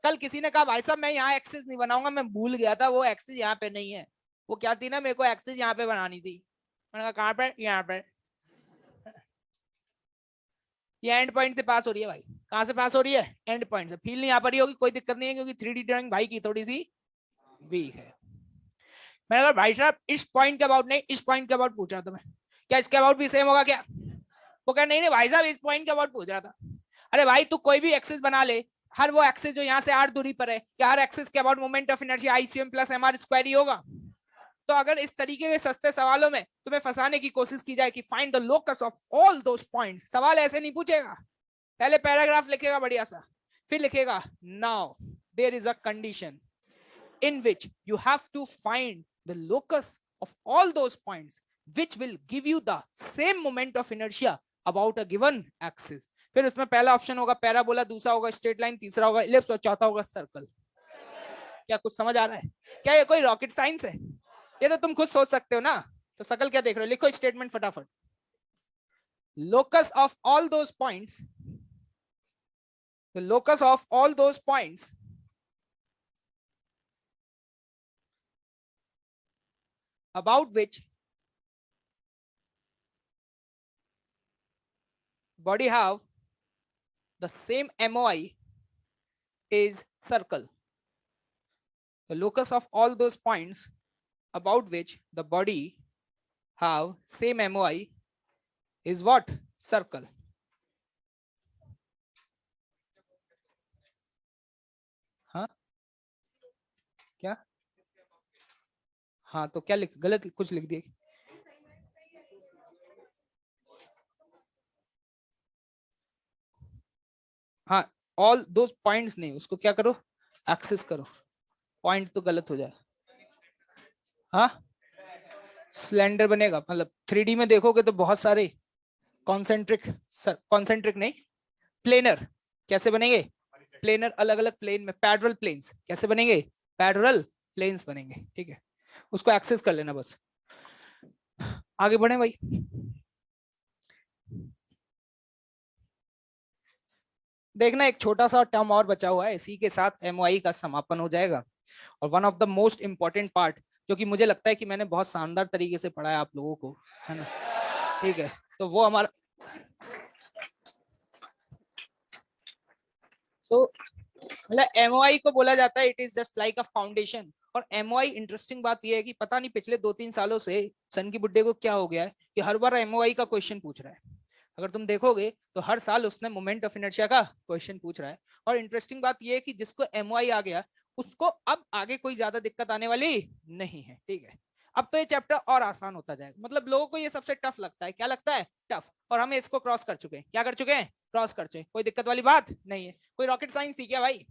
कल किसी ने कहा भाई साहब मैं यहाँ एक्सिस नहीं बनाऊंगा, मैं भूल गया था वो एक्सिस यहाँ पे नहीं है, वो क्या थी ना, मेरे को एक्सिस यहाँ पे बनानी थी। मैंने कहा कहाँ पे? यहाँ पे। ये एंड पॉइंट से पास हो रही है भाई। कहां से पास हो रही है? एंड पॉइंट से। फील नहीं आ पा रही होगी, कोई दिक्कत नहीं है, क्योंकि 3D ड्राइंग भाई की थोड़ी सी वीक है। मैंने कहा भाई साहब इस पॉइंट के अबाउट नहीं, इस पॉइंट के अबाउट पूछ रहा था मैं, क्या इसके अबाउट भी सेम होगा क्या? वो कह नहीं नहीं भाई साहब इस पॉइंट के अबाउट पूछ रहा था। अरे भाई तू कोई भी एक्सिस बना ले, हर वो एक्सिस जो यहाँ से आर दूरी पर है, क्या हर एक्सिस के about moment of inertia ICM plus MR square ही होगा? तो अगर इस तरीके के सस्ते सवालों में तुम्हें फंसाने की कोशिश की जाए कि find the locus of all those point, सवाल ऐसे नहीं पूछेगा। पहले पैराग्राफ लिखेगा बढ़िया सा, फिर लिखेगा now there is a condition in which you have to find the locus of all those points which will give you the same moment of inertia about a given axis। फिर उसमें पहला ऑप्शन होगा पैराबोला, दूसरा होगा स्ट्रेट लाइन, तीसरा होगा इलिप्स और चौथा होगा सर्कल। क्या कुछ समझ आ रहा है? क्या ये कोई रॉकेट साइंस है? ये तो तुम खुद सोच सकते हो ना। तो सकल क्या देख रहे हो? लिखो स्टेटमेंट फटाफट। locus of all those points, the locus of all those points about which body have the same MOI is circle. The locus of all those points about which the body have same MOI is what? Circle. हाँ क्या? हाँ तो क्या लिख, गलत कुछ लिख दिए? हाँ, ऑल दोस पॉइंट्स नहीं, उसको क्या करो? एक्सेस करो। पॉइंट तो गलत हो जाए। हाँ, सिलेंडर बनेगा, मतलब 3D में देखोगे तो बहुत सारे कॉन्सेंट्रिक, कॉन्सेंट्रिक नहीं, प्लेनर कैसे बनेंगे? प्लेनर अलग अलग प्लेन में, पैरेलल प्लेन्स कैसे बनेंगे? पैरेलल प्लेन्स बनेंगे। ठीक है, उसको एक्सेस कर लेना बस। आगे बढ़े भाई। देखना, एक छोटा सा टर्म और बचा हुआ है, इसी के साथ एमओआई का समापन हो जाएगा। और one of the most important part, क्योंकि मुझे लगता है कि मैंने बहुत शानदार तरीके से पढ़ाया आप लोगों को, है ना? ठीक है, तो वो हमारा, तो मतलब एमओआई को बोला जाता है it is just like a foundation. और एमओआई, इंटरेस्टिंग बात यह है कि पता नहीं पिछले 2-3 सालों से सन की बुड्ढे को क्या हो गया है कि हर बार एमओआई का क्वेश्चन पूछ रहा है। अगर तुम देखोगे तो हर साल उसने मोमेंट ऑफ इनर्शिया का क्वेश्चन पूछ रहा है। और इंटरेस्टिंग बात यह है कि जिसको एमओआई आ गया उसको अब आगे कोई ज्यादा दिक्कत आने वाली नहीं है। ठीक है, अब तो ये चैप्टर और आसान होता जाएगा। मतलब लोगों को ये सबसे टफ लगता है, क्या लगता है? टफ। और हम इसको क्रॉस कर चुके हैं। क्या कर चुके हैं? क्रॉस कर चुके। कोई दिक्कत वाली बात नहीं है। कोई रॉकेट साइंस थी क्या भाई?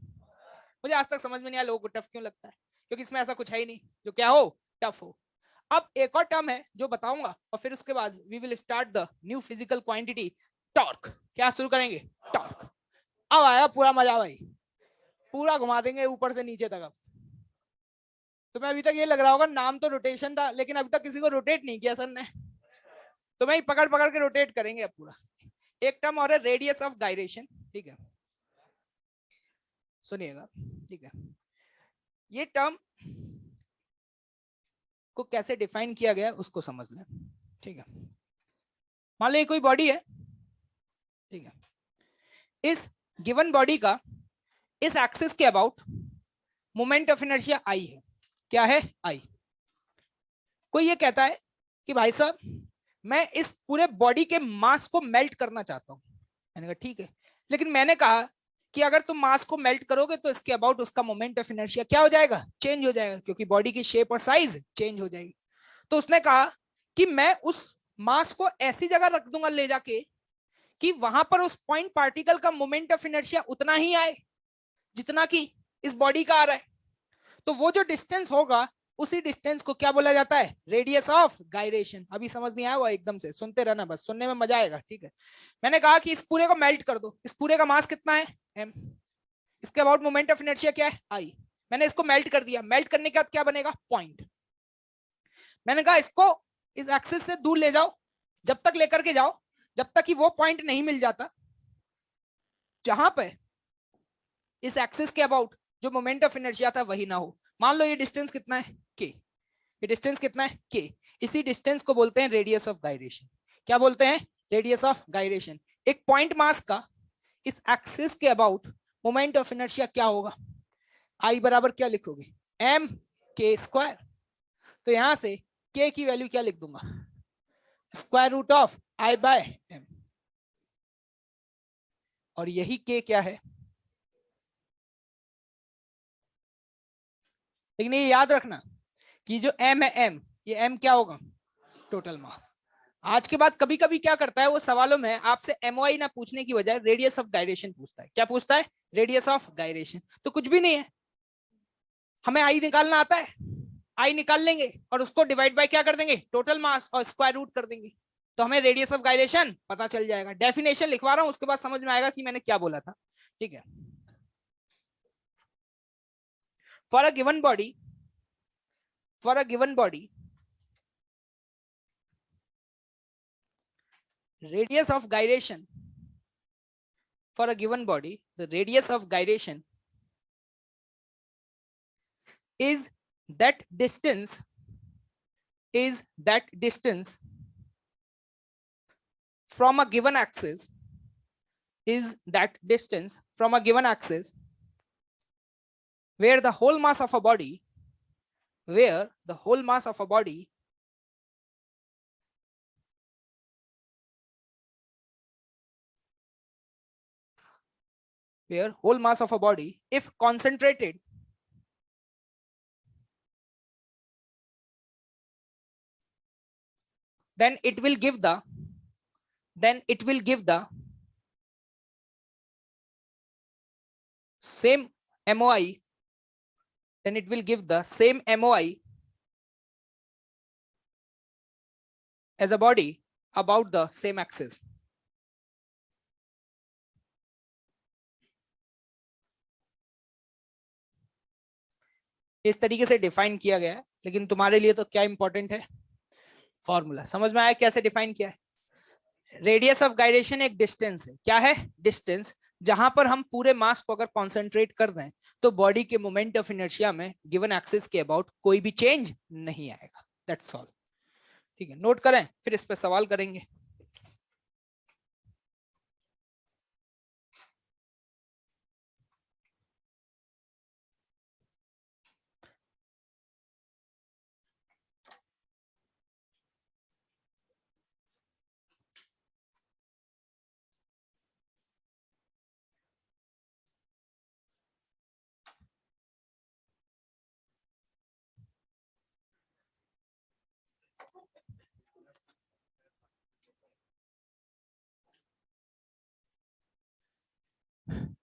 मुझे आज तक समझ में नहीं आया लोगों को टफ क्यों लगता है, क्योंकि इसमें ऐसा कुछ है ही नहीं जो क्या हो टफ हो। अब एक और टर्म है जो बताऊंगा और फिर उसके बाद we will start the new physical quantity, torque. क्या शुरू करेंगे? टॉर्क। अब आया पूरा मजा भाई, पूरा घुमा देंगे ऊपर से नीचे तक। अब तुम्हें अभी तक ये लग रहा होगा नाम तो रोटेशन था, लेकिन अभी तक किसी को रोटेट नहीं किया सर ने। तुम्हें ही पकड़ पकड़ के रोटेट करेंगे अब पूरा। एक टर्म और है, रेडियस ऑफ गायरेशन। ठीक है, सुनिएगा। ठीक है, ये टर्म को कैसे डिफाइन किया गया उसको समझ लें। ठीक है, मान लो कोई बॉडी है। ठीक है, इस गिवन बॉडी का इस एक्सिस के about moment of inertia I है। क्या है? आई। कोई ये कहता है कि भाई साहब मैं इस पूरे बॉडी के मास को मेल्ट करना चाहता हूं। मैंने कहा ठीक है, लेकिन मैंने कहा कि अगर तुम मास को मेल्ट करोगे तो इसके अबाउट उसका मोमेंट ऑफ इनर्शिया क्या हो जाएगा? चेंज हो जाएगा, क्योंकि बॉडी की शेप और साइज चेंज हो जाएगी। तो उसने कहा कि मैं उस मास को ऐसी जगह रख दूंगा ले जाके कि वहां पर उस पॉइंट पार्टिकल का मोमेंट ऑफ इनर्शिया उतना ही आए जितना कि इस बॉडी का आ रहा है। तो वो जो डिस्टेंस होगा उसी डिस्टेंस को क्या बोला जाता है? Radius of gyration. अभी समझ नहीं आया वो एकदम से, सुनते रहना बस, सुनने में मजा आएगा। ठीक है, मैंने कहा कि इस पूरे को मेल्ट कर दो। इस पूरे का मास कितना है? m। इसके अबाउट मोमेंट ऑफ इनर्शिया क्या है? I। मैंने इसको मेल्ट कर दिया। मेल्ट करने के बाद क्या बनेगा? पॉइंट। मैंने कहा इसको इस एक्सिस से दूर ले जाओ, जब तक लेकर के जाओ जब तक कि वो पॉइंट नहीं मिल जाता जहां पे इस एक्सिस के अबाउट जो मोमेंट ऑफ इनर्शिया था वही ना हो। मान लो ये डिस्टेंस कितना है? k। ये डिस्टेंस कितना है? k। इसी डिस्टेंस को बोलते हैं रेडियस ऑफ गायरेशन। क्या बोलते हैं? Radius of gyration. एक पॉइंट मास का इस एक्सिस के अबाउट मोमेंट ऑफ इनर्शिया क्या होगा? I बराबर क्या लिखोगे? m k square. तो यहां से k की वैल्यू क्या लिख दूंगा? Square root of I by m। और यही k क्या है? लेकिन ये याद रखना कि जो m है, m, ये m क्या होगा? Total mass. आज के बाद कभी कभी क्या करता है वो सवालों में आपसे एमओआई ना पूछने की बजाय रेडियस ऑफ गायरेशन पूछता है। क्या पूछता है? Radius of gyration. तो कुछ भी नहीं है, हमें आई निकालना आता है, आई निकाल लेंगे और उसको डिवाइड बाय क्या कर देंगे? टोटल मास, और स्क्वायर रूट कर देंगे। तो हमें रेडियस ऑफ गायरेशन पता चल जाएगा। डेफिनेशन लिखवा रहा हूं, उसके बाद समझ में आएगा कि मैंने क्या बोला था। ठीक है, for a given body, for a given body radius of gyration for a given body, the radius of gyration is that distance from a given axis where the whole mass of a body where whole mass of a body if concentrated then it will give the same MOI as a body about the same axis. इस तरीके से डिफाइन किया गया है, लेकिन तुम्हारे लिए तो क्या इंपॉर्टेंट है, फॉर्मूला। समझ में आया कैसे डिफाइन किया है? रेडियस ऑफ गायरेशन एक डिस्टेंस है। क्या है? डिस्टेंस, जहां पर हम पूरे मास को अगर कॉन्सेंट्रेट कर दें तो बॉडी के मोमेंट ऑफ इनर्शिया में गिवन एक्सिस के अबाउट कोई भी चेंज नहीं आएगा। That's all. ठीक है, नोट करें, फिर इस पे सवाल करेंगे।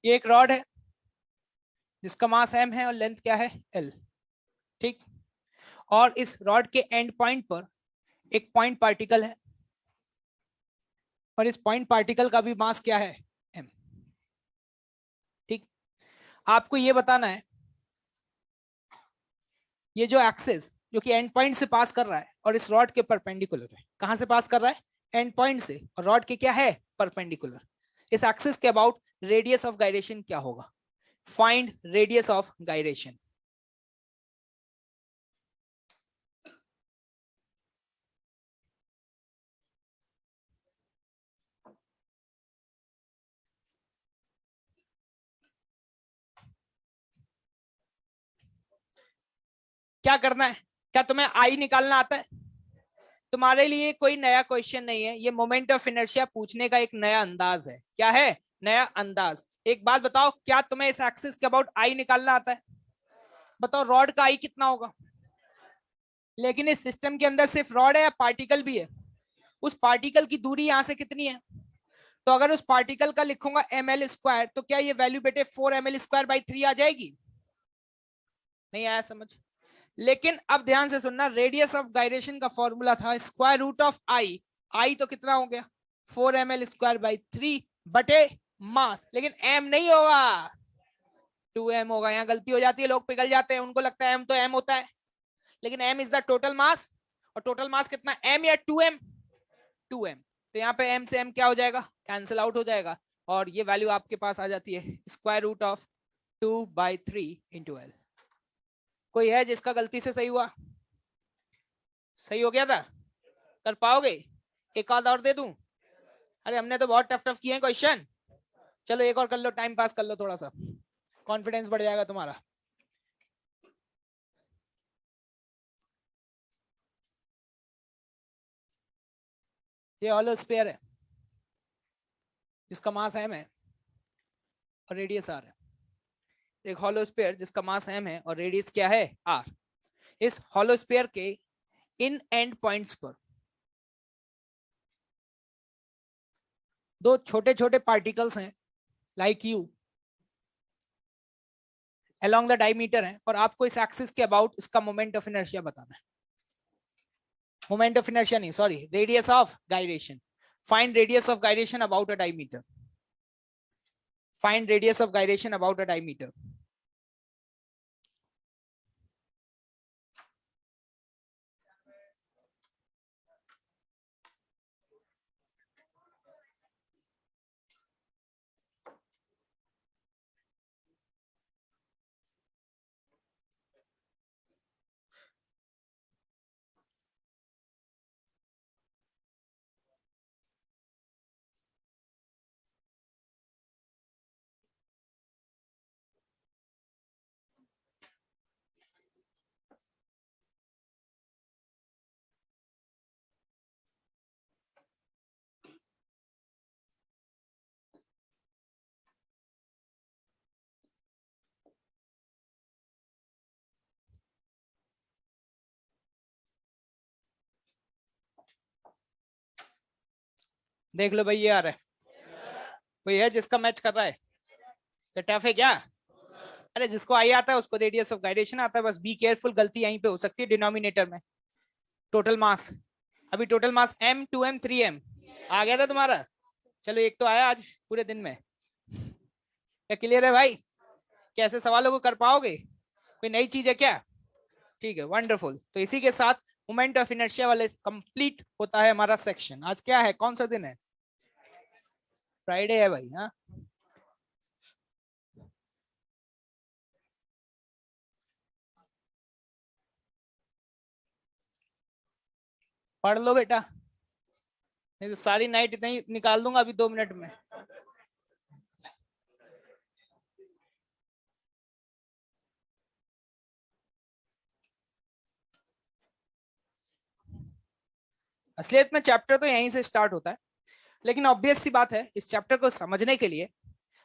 ये एक रॉड है जिसका मास m है और लेंथ क्या है? l। ठीक, और इस रॉड के एंड पॉइंट पर एक पॉइंट पार्टिकल है और इस पॉइंट पार्टिकल का भी मास क्या है? m। ठीक, आपको ये बताना है ये जो एक्सिस जो कि एंड पॉइंट से पास कर रहा है और इस रॉड के परपेंडिकुलर है। कहां से पास कर रहा है? एंड पॉइंट से, और रॉड के क्या है? परपेंडिकुलर। इस एक्सिस के अबाउट रेडियस ऑफ गायरेशन क्या होगा? Find radius of gyration. क्या करना है? क्या तुम्हें आई निकालना आता है? तुम्हारे लिए कोई नया क्वेश्चन नहीं है, ये मोमेंट ऑफ इनर्शिया पूछने का एक नया अंदाज है। क्या है? नया अंदाज। एक बात बताओ, क्या तुम्हें इस एक्सिस के अबाउट आई निकालना आता है? बताओ, रॉड का आई कितना होगा? लेकिन इस सिस्टम के अंदर सिर्फ रॉड है या पार्टिकल भी है? उस पार्टिकल की दूरी यहां से कितनी है? तो अगर उस पार्टिकल का लिखूंगा ml², तो क्या ये वैल्यू बेटे 4ml²/3 आ जाएगी? नहीं आया समझ? लेकिन अब ध्यान से सुनना, रेडियस ऑफ गायरेशन का फॉर्मूला था स्क्वायर रूट ऑफ आई। आई तो कितना हो गया? 4ml²/3 बटे मास, लेकिन m नहीं होगा, 2m होगा। यहाँ गलती हो जाती है, लोग पिघल जाते हैं, उनको लगता है m तो m होता है, लेकिन m is the total mass. और टोटल मास कितना, m या 2m? 2m। तो यहाँ पे m से m क्या हो जाएगा? कैंसिल आउट हो जाएगा, और ये वैल्यू आपके पास आ जाती है square root of 2/3 into l। कोई है जिसका गलती से सही हुआ? सही हो गया था? कर पाओगे? एक आध और दे दूं? अरे हमने तो बहुत टफ टफ किए हैं क्वेश्चन। चलो एक और कर लो, टाइम पास कर लो, थोड़ा सा कॉन्फिडेंस बढ़ जाएगा तुम्हारा। ये हॉलो स्फीयर है जिसका मास m है और रेडियस r है। एक हॉलो स्फीयर जिसका मास m है और रेडियस क्या है? r। इस हॉलो स्फीयर के इन एंड पॉइंट्स पर दो छोटे छोटे पार्टिकल्स हैं like you along the diameter है, और आपको इस एक्सिस के अबाउट इसका मोमेंट ऑफ इनर्शिया बताना है। मोमेंट ऑफ इनर्शिया नहीं, sorry, radius of gyration. Find radius of gyration about a diameter. Find radius of gyration about a diameter. देख लो भाई, ये आ रहा है, कोई है जिसका मैच कर रहा है? तो टफ है क्या? अरे जिसको आई आता है उसको रेडियस ऑफ गायरेशन आता है, बस बी केयरफुल, गलती यहीं पे हो सकती है डिनोमिनेटर में। टोटल मास, अभी total mass m 2m 3m आ गया था तुम्हारा, चलो एक तो आया आज पूरे दिन में। क्या क्लियर है भाई? कैसे सवालों को कर पाओगे? कोई नई चीज है क्या? ठीक है, वंडरफुल। तो इसी के साथ मोमेंट ऑफ इनर्शिया वाले कंप्लीट होता है हमारा सेक्शन। आज क्या है, कौन सा दिन है? फ्राइडे है भाई। हाँ, पढ़ लो बेटा, नहीं तो सारी नाइट इतना ही निकाल दूंगा अभी 2 मिनट में। असलियत में चैप्टर तो यहीं से स्टार्ट होता है, लेकिन ऑब्वियस सी बात है, इस चैप्टर को समझने के लिए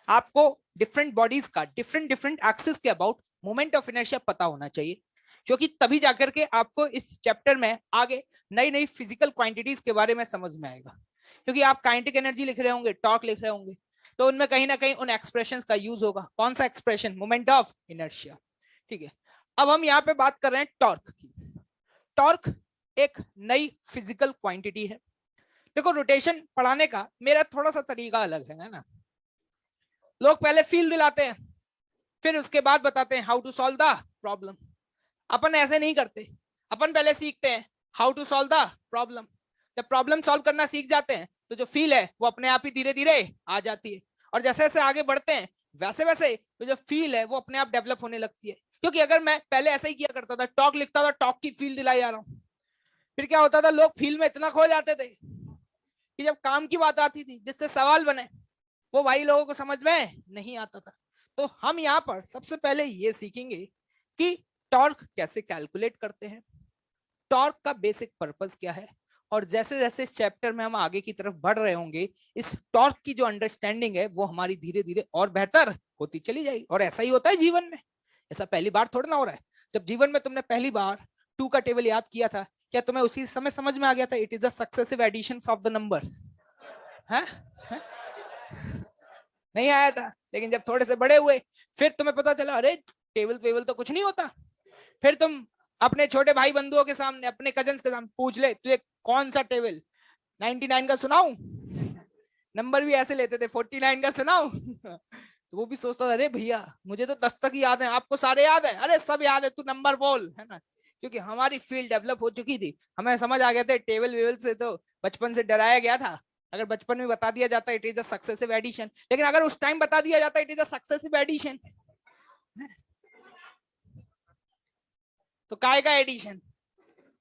आपको डिफरेंट बॉडीज का डिफरेंट डिफरेंट एक्सिस के अबाउट मोमेंट ऑफ इनर्शिया पता होना चाहिए, क्योंकि तभी जाकर के आपको इस चैप्टर में आगे नई नई फिजिकल क्वांटिटीज के बारे में समझ में आएगा। क्योंकि आप काइनेटिक एनर्जी लिख रहे होंगे, टॉर्क लिख रहे होंगे, तो उनमें कहीं ना कहीं उन एक्सप्रेशंस का यूज होगा। कौन सा एक्सप्रेशन? Moment of inertia. ठीक है, अब हम यहाँ पे बात कर रहे हैं टॉर्क की। टॉर्क एक नई फिजिकल क्वांटिटी है। देखो, रोटेशन पढ़ाने का मेरा थोड़ा सा तरीका अलग है ना। लोग पहले फील दिलाते हैं, फिर उसके बाद बताते हैं how to solve the problem. अपन ऐसे नहीं करते, अपन पहले सीखते हैं how to solve the problem. जब प्रॉब्लम सॉल्व करना सीख जाते हैं तो जो फील है वो अपने आप ही धीरे धीरे आ जाती है, और जैसे जैसे आगे बढ़ते हैं वैसे वैसे तो जो फील है वो अपने आप डेवलप होने लगती है। क्योंकि अगर मैं पहले ऐसा ही किया करता था, टॉक लिखता था, टॉक की फील दिलाई जा रहा हूँ, फिर क्या होता था, लोग फील में इतना खो जाते थे कि जब काम की बात आती थी जिससे सवाल बने वो भाई लोगों को समझ में नहीं आता था। तो हम यहाँ पर सबसे पहले ये सीखेंगे कि टॉर्क कैसे कैलकुलेट करते हैं, टॉर्क का बेसिक पर्पस क्या है, और जैसे जैसे इस चैप्टर में हम आगे की तरफ बढ़ रहे होंगे, इस टॉर्क की जो अंडरस्टैंडिंग है वो हमारी धीरे धीरे और बेहतर होती चली जाएगी। और ऐसा ही होता है जीवन में, ऐसा पहली बार थोड़ा ना हो रहा है। जब जीवन में तुमने पहली बार 2 का टेबल याद किया था, क्या तुम्हें उसी समय समझ में आ गया था it is the successive addition of the number? है? नहीं आया था। लेकिन जब थोड़े से बड़े हुए फिर तुम्हें पता चला, अरे टेबल टेबल तो कुछ नहीं होता। फिर तुम अपने छोटे भाई बंधुओं के सामने, अपने कजन्स के सामने पूछ ले, तुझे कौन सा टेबल 99 का सुनाऊं? नंबर भी ऐसे लेते थे, 49 का सुनाऊं? तो वो भी सोचता था, अरे भैया मुझे तो 10 तक याद है, आपको सारे याद है? अरे सब याद है, तू नंबर बोल, है ना। क्योंकि हमारी फील्ड डेवलप हो चुकी थी, हमें समझ आ गया था टेबल वेबल से तो बचपन से डराया गया था। अगर बचपन में बता दिया जाता it is a successive addition, लेकिन अगर उस टाइम बता दिया जाता it is a successive addition, तो काय का एडिशन?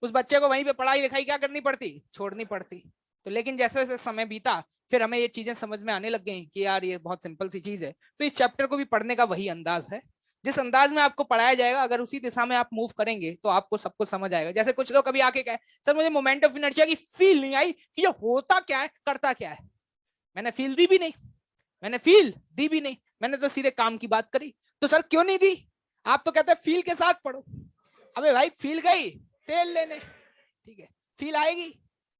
उस बच्चे को वहीं पे पढ़ाई लिखाई क्या करनी पड़ती? छोड़नी पड़ती। तो लेकिन जैसे जैसे समय बीता फिर हमें ये चीजें समझ में आने लग गई कि यार ये बहुत सिंपल सी चीज है। तो इस चैप्टर को भी पढ़ने का वही अंदाज है, जिस अंदाज में आपको पढ़ाया जाएगा, अगर उसी दिशा में आप मूव करेंगे तो आपको सब कुछ समझ आएगा। जैसे कुछ लोग कभी आके कहे, सर मुझे मोमेंट ऑफ इनर्शिया की फील नहीं आई कि ये होता क्या है, करता क्या है। मैंने फील दी भी नहीं, मैंने फील दी भी नहीं, मैंने तो सीधे काम की बात करी। तो सर क्यों नहीं दी? आप तो कहते हैं फील के साथ पढ़ो। अबे भाई फील गई तेल लेने, ठीक है, फील आएगी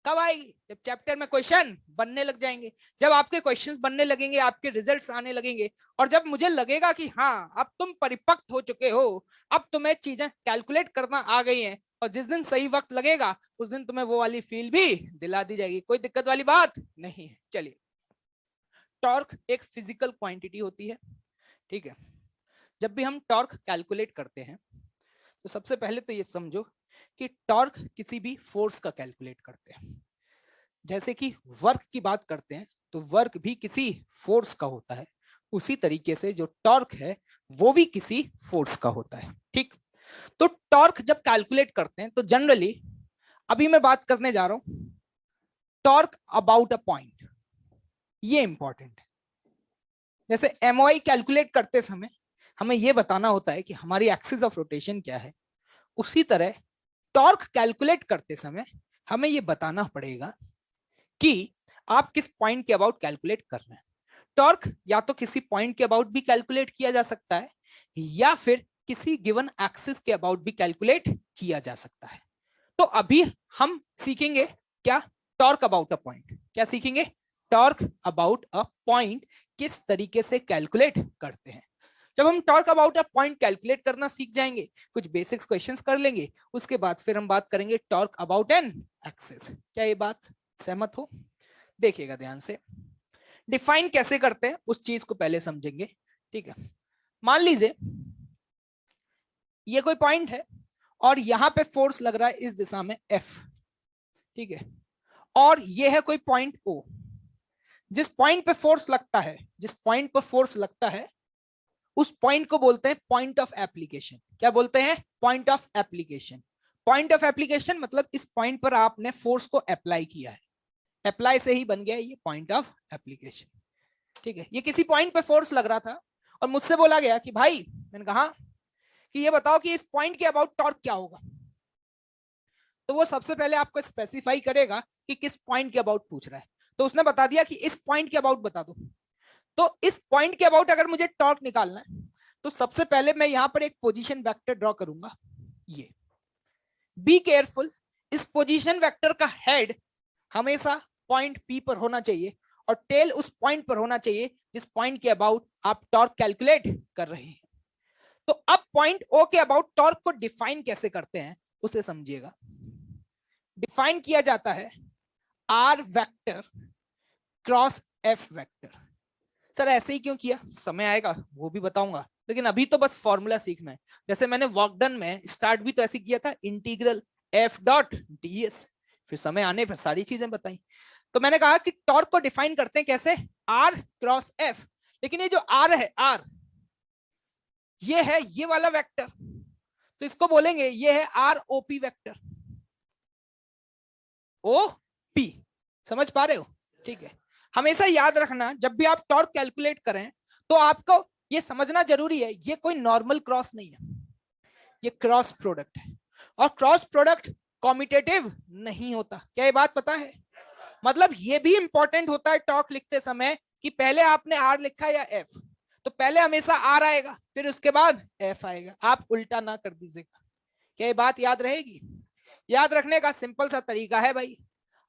कब आएगी? जब चैप्टर में क्वेश्चन बनने लग जाएंगे, जब आपके क्वेश्चंस बनने लगेंगे, आपके रिजल्ट्स आने लगेंगे, और जब मुझे लगेगा कि हाँ अब तुम परिपक्व हो चुके हो, अब तुम्हें चीजें कैलकुलेट करना आ गई हैं, और जिस दिन सही वक्त लगेगा उस दिन तुम्हें वो वाली फील भी दिला दी जाएगी। कोई दिक्कत वाली बात नहीं है। चलिए, टॉर्क एक फिजिकल क्वांटिटी होती है, ठीक है। जब भी हम टॉर्क कैलकुलेट करते हैं तो सबसे पहले तो ये समझो कि टॉर्क किसी भी फोर्स का कैलकुलेट करते हैं। जैसे कि वर्क की बात करते हैं तो वर्क भी किसी फोर्स का होता है, उसी तरीके से जो टॉर्क है वो भी किसी फोर्स का होता है, ठीक। तो टॉर्क जब कैलकुलेट करते हैं तो जनरली, अभी मैं बात करने जा रहा हूं टॉर्क अबाउट अ पॉइंट, ये इंपॉर्टेंट है। जैसे एमओआई कैलकुलेट करते समय हमें यह बताना होता है कि हमारी एक्सिस ऑफ रोटेशन क्या है, उसी तरह टॉर्क कैलकुलेट करते समय हमें यह बताना पड़ेगा कि आप किस पॉइंट के अबाउट कैलकुलेट कर रहे हैं। टॉर्क या तो किसी पॉइंट के अबाउट भी कैलकुलेट किया जा सकता है, या फिर किसी गिवन एक्सिस के अबाउट भी कैलकुलेट किया जा सकता है। तो अभी हम सीखेंगे क्या? Torque about a point. क्या सीखेंगे? टॉर्क अबाउट अ पॉइंट किस तरीके से कैलकुलेट करते हैं। जब हम torque about a point calculate करना सीख जाएंगे, कुछ बेसिक्स क्वेश्चंस कर लेंगे, उसके बाद फिर हम बात करेंगे टॉर्क अबाउट एन एक्सिस। क्या ये बात सहमत हो? देखिएगा ध्यान से, डिफाइन कैसे करते हैं उस चीज को पहले समझेंगे। ठीक है, मान लीजिए ये कोई पॉइंट है और यहां पे फोर्स लग रहा है इस दिशा में F, ठीक है, और ये है कोई पॉइंट O। जिस पॉइंट पे फोर्स लगता है, जिस पॉइंट पर फोर्स लगता है, उस पॉइंट को बोलते हैं पॉइंट ऑफ एप्लीकेशन। क्या बोलते हैं? Point of application. Point of application मतलब इस पॉइंट पर आपने फोर्स को अप्लाई किया है, अप्लाई से ही बन गया ये पॉइंट ऑफ एप्लीकेशन। ठीक है, ये किसी पॉइंट पे फोर्स लग रहा था और मुझसे बोला गया कि भाई, मैंने कहा कि ये बताओ कि इस पॉइंट के अबाउट टॉर्क क्या होगा। तो वो सबसे पहले आपको स्पेसिफाई करेगा कि किस पॉइंट के अबाउट पूछ रहा है। तो उसने बता दिया कि इस पॉइंट के अबाउट बता दो। तो इस पॉइंट के अबाउट अगर मुझे टॉर्क निकालना है तो सबसे पहले मैं यहां पर एक पोजीशन वेक्टर ड्रॉ करूंगा। ये बी केयरफुल, इस पोजीशन वेक्टर का हेड हमेशा पॉइंट पी पर होना चाहिए और टेल उस पॉइंट पर होना चाहिए जिस पॉइंट के अबाउट आप टॉर्क कैलकुलेट कर रहे हैं। तो अब पॉइंट ओ के अबाउट टॉर्क को डिफाइन कैसे करते हैं उसे समझिएगा। डिफाइन किया जाता है R vector cross F vector. Sir ऐसे ही क्यों किया? समय आएगा वो भी बताऊंगा, लेकिन अभी तो बस फॉर्मूला सीखना है। जैसे मैंने वर्क डन में स्टार्ट भी तो ऐसे किया था, इंटीग्रल एफ डॉट डीएस, फिर समय आने पर सारी चीजें बताई। तो मैंने कहा कि टॉर्क को डिफाइन करते हैं कैसे? R cross F. लेकिन ये जो आर है, आर ये है ये वाला वेक्टर, तो इसको बोलेंगे ये है R OP vector. O P, समझ पा रहे हो? ठीक है, हमेशा याद रखना जब भी आप टॉर्क कैलकुलेट करें तो आपको ये समझना जरूरी है, ये कोई नॉर्मल क्रॉस नहीं है, ये क्रॉस प्रोडक्ट है। और क्रॉस प्रोडक्ट कॉम्यूटेटिव नहीं होता। क्या ये बात पता है? मतलब ये भी इंपॉर्टेंट होता है टॉर्क लिखते समय कि पहले आपने आर लिखा या एफ, तो पहले हमेशा आर आएगा फिर उसके बाद एफ आएगा, आप उल्टा ना कर दीजिएगा। क्या ये बात याद रहेगी? याद रखने का सिंपल सा तरीका है भाई,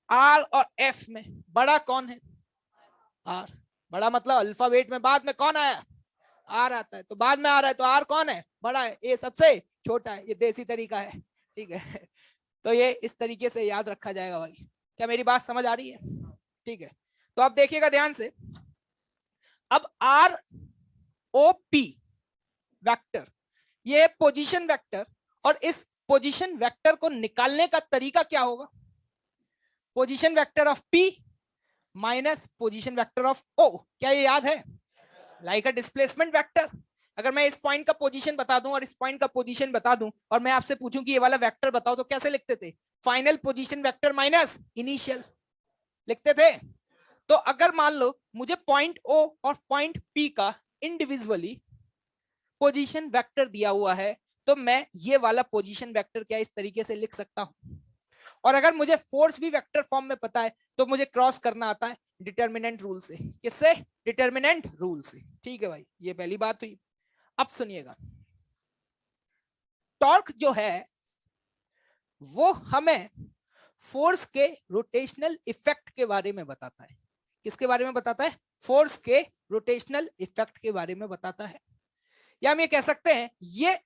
आर और एफ में बड़ा कौन है? आर। बड़ा मतलब अल्फाबेट में बाद में कौन आया? आर आता है, तो बाद में आ रहा है तो आर कौन है? बड़ा है। ए सबसे छोटा है, ये देसी तरीका है। ठीक है, तो ये इस तरीके से याद रखा जाएगा भाई। क्या मेरी बात समझ आ रही है? ठीक है, तो आप देखिएगा ध्यान से, अब आर ओ पी वेक्टर ये पोजीशन वेक्टर, और इस पोजीशन वेक्टर को निकालने का तरीका क्या होगा? Position vector of P minus position vector of O. क्या ये याद है? Like a displacement vector. अगर मैं इस पॉइंट का पोजीशन बता दूं और इस पॉइंट का पोजीशन बता दूं और मैं आपसे पूछूं कि ये वाला वेक्टर बताओ, तो कैसे लिखते थे? Final position vector minus initial लिखते थे। तो अगर मान लो मुझे पॉइंट ओ और पॉइंट पी का इंडिविजुअली पोजीशन वेक्टर दिया हुआ है, तो मैं ये वाला पोजीशन वेक्टर क्या इस तरीके से लिख सकता हूं। और अगर मुझे फोर्स भी वेक्टर फॉर्म में पता है तो मुझे क्रॉस करना आता है डिटर्मिनेंट रूल से। किससे? डिटर्मिनेंट रूल से। ठीक है भाई, ये पहली बात हुई। अब सुनिएगा, टॉर्क जो है वो हमें फोर्स के रोटेशनल इफेक्ट के बारे में बताता है। किसके बारे में बताता है? फोर्स के रोटेशनल इफेक्ट के बारे में बताता है। या हम ये कह सकते हैं ये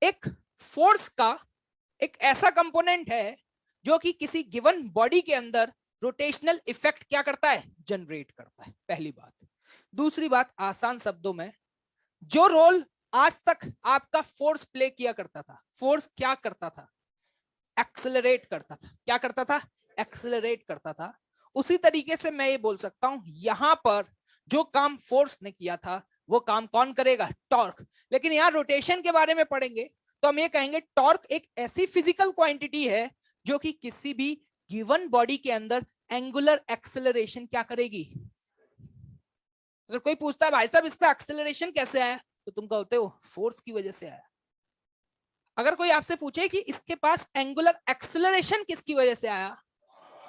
एक फोर्स का एक ऐसा कंपोनेंट है जो कि किसी गिवन बॉडी के अंदर रोटेशनल इफेक्ट क्या करता है? जनरेट करता है। पहली बात। दूसरी बात, आसान शब्दों में, जो रोल आज तक आपका फोर्स प्ले किया करता था, फोर्स क्या करता था? एक्सेलरेट करता था। क्या करता था? एक्सेलरेट करता था। उसी तरीके से मैं ये बोल सकता हूं यहां पर जो काम फोर्स ने किया था वो काम कौन करेगा? टॉर्क। लेकिन यहां रोटेशन के बारे में पढ़ेंगे तो हम ये कहेंगे टॉर्क एक ऐसी फिजिकल क्वांटिटी है जो कि किसी भी गिवन बॉडी के अंदर एंगुलर एक्सेलरेशन क्या करेगी? अगर कोई पूछता है भाई साहब इसका एक्सेलरेशन कैसे आया, तो तुम कहते हो फोर्स की वजह से आया। अगर कोई आपसे पूछे कि इसके पास एंगुलर एक्सेलरेशन किसकी वजह से आया,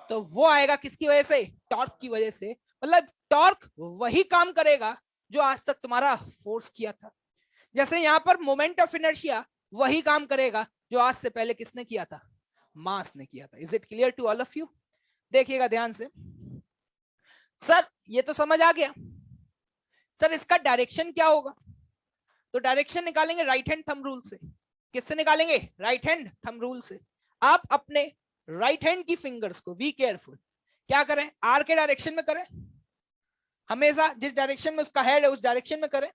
तो वो आएगा किसकी वजह से? टॉर्क की वजह से। मतलब टॉर्क वही काम करेगा जो आज तक तुम्हारा फोर्स किया था। जैसे यहां पर मोमेंट ऑफ इनर्शिया वही काम करेगा जो आज से पहले किसने किया था? मास ने किया था। Is it clear to all of you? देखिएगा ध्यान से, सर ये तो समझ आ गया, सर इसका डायरेक्शन क्या होगा? तो डायरेक्शन निकालेंगे राइट हैंड थंब रूल से। किससे निकालेंगे? राइट हैंड थंब रूल से। आप अपने राइट हैंड की फिंगर्स को बी केयरफुल क्या करें, आर के डायरेक्शन में करें, हमेशा जिस डायरेक्शन में उसका हेड है उस डायरेक्शन में करें,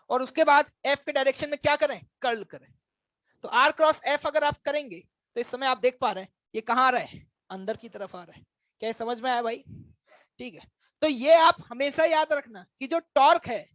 और उसके बाद एफ के डायरेक्शन में क्या करें, कर्ल करें। तो आर क्रॉस एफ अगर आप करेंगे तो इस समय आप देख पा रहे हैं ये कहां आ रहा है, अंदर की तरफ आ रहा है। क्या ये समझ में आया भाई? ठीक है, तो ये आप हमेशा याद रखना कि जो टॉर्क है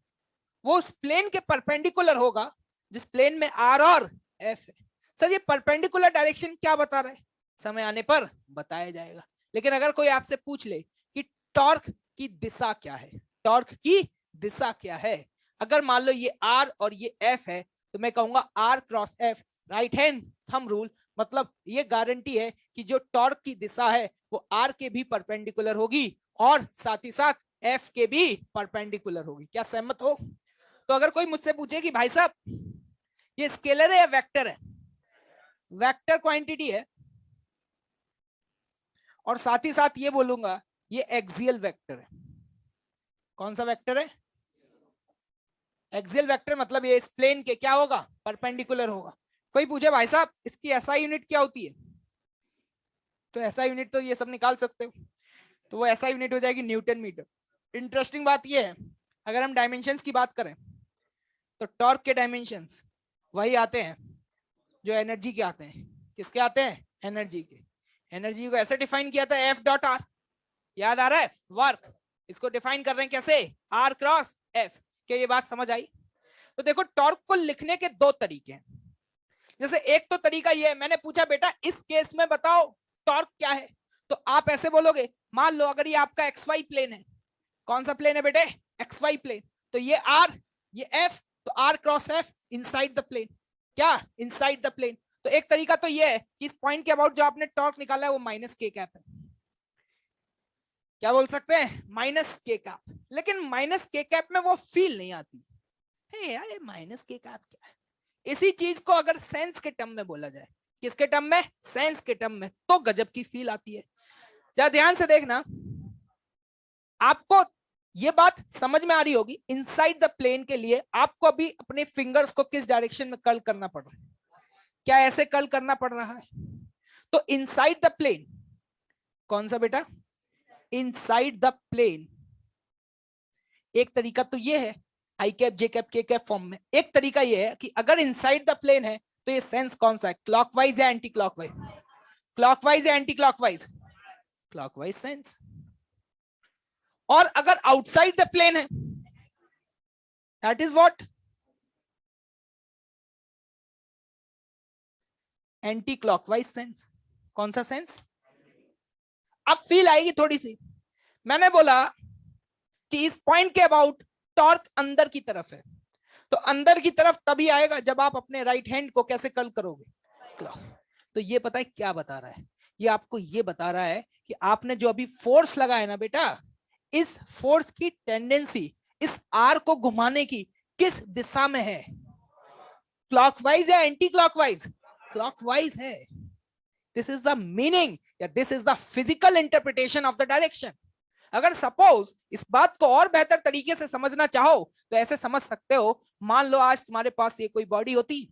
वो उस प्लेन के परपेंडिकुलर होगा जिस प्लेन में आर और एफ है। सर ये परपेंडिकुलर डायरेक्शन क्या बता रहा है, समय आने पर बताया जाएगा। लेकिन अगर कोई आपसे पूछ ले कि टॉर्क की दिशा क्या है, टॉर्क की दिशा क्या है, अगर मान लो ये आर और ये एफ है तो मैं कहूंगा R cross F right hand thumb rule, मतलब ये गारंटी है कि जो टॉर्क की दिशा है वो आर के भी परपेंडिकुलर होगी और साथ ही साथ एफ के भी परपेंडिकुलर होगी। क्या सहमत हो? तो अगर कोई मुझसे पूछे कि भाई साहब ये स्केलर है या वेक्टर है, वेक्टर क्वांटिटी है, और साथ ही साथ ये बोलूंगा ये एक्सियल वेक्टर है। कौन सा वेक्टर है? एक्सियल वेक्टर, मतलब ये इस प्लेन के क्या होगा, परपेंडिकुलर होगा। कोई पूछे भाई साहब इसकी एसआई यूनिट क्या होती है, तो एसआई यूनिट तो ये सब निकाल सकते हो, तो वो एसआई यूनिट हो जाएगी न्यूटन मीटर। इंटरेस्टिंग बात ये है, अगर हम डायमेंशंस की बात करें तो टॉर्क के डायमेंशंस वही आते हैं जो एनर्जी के आते हैं। किसके आते हैं? एनर्जी के। एनर्जी को ऐसे डिफाइन किया था एफ डॉट आर, याद आ रहा है? वर्क। इसको डिफाइन कर रहे हैं कैसे, आर क्रॉस एफ। क्या ये बात समझ आई? तो देखो टॉर्क को लिखने के दो तरीके हैं। जैसे एक तो तरीका ये है, मैंने पूछा बेटा इस केस में बताओ टॉर्क क्या है, तो आप ऐसे बोलोगे, मान लो अगर ये आपका एक्स वाई प्लेन है, कौन सा प्लेन है बेटे? X y plane. तो ये आर, ये एफ, तो r cross f inside the plane. क्या? Inside the plane. तो एक तरीका तो ये है कि इस पॉइंट के अबाउट जो आपने टॉर्क निकाला है वो माइनस के कैप है। क्या बोल सकते हैं? माइनस के कैप। लेकिन माइनस के कैप में वो फील नहीं आती है यार, ये माइनस के कैप क्या है। इसी चीज को अगर सेंस के टर्म में बोला जाए, किसके टर्म में? सेंस के टर्म में, तो गजब की फील आती है। जरा ध्यान से देखना, आपको ये बात समझ में आ रही होगी। इनसाइड द प्लेन के लिए आपको अभी अपने फिंगर्स को किस डायरेक्शन में कर्ल करना पड़ रहा है? क्या ऐसे कर्ल करना पड़ रहा है? तो इनसाइड द प्लेन कौन सा बेटा? Inside the plane. एक तरीका तो ये है I cap J cap K cap form में। एक तरीका ये है कि अगर इनसाइड द प्लेन है तो ये सेंस कौन सा है, क्लॉकवाइज या एंटी क्लॉकवाइज? क्लॉकवाइज या एंटी क्लॉकवाइज? Clockwise sense. और अगर आउटसाइड द प्लेन है that is what? Anti clockwise sense. कौन सा सेंस? अब फील आएगी थोड़ी सी। मैंने बोला कि इस पॉइंट के अबाउट टॉर्क अंदर की तरफ है, तो अंदर की तरफ तभी आएगा जब आप अपने राइट हैंड को कैसे कर्ल करोगे, तो ये पता है क्या बता रहा है? ये आपको ये बता रहा है कि आपने जो अभी फोर्स लगाया ना बेटा, इस फोर्स की टेंडेंसी इस आर को घुमाने की किस दिशा में है? क्लॉकवाइज या एंटी क्लॉकवाइज? क्लॉकवाइज है। दिस इज द मीनिंग या this is the physical interpretation of the direction. अगर सपोज इस बात को और बेहतर तरीके से समझना चाहो तो ऐसे समझ सकते हो, मान लो आज तुम्हारे पास ये कोई बॉडी होती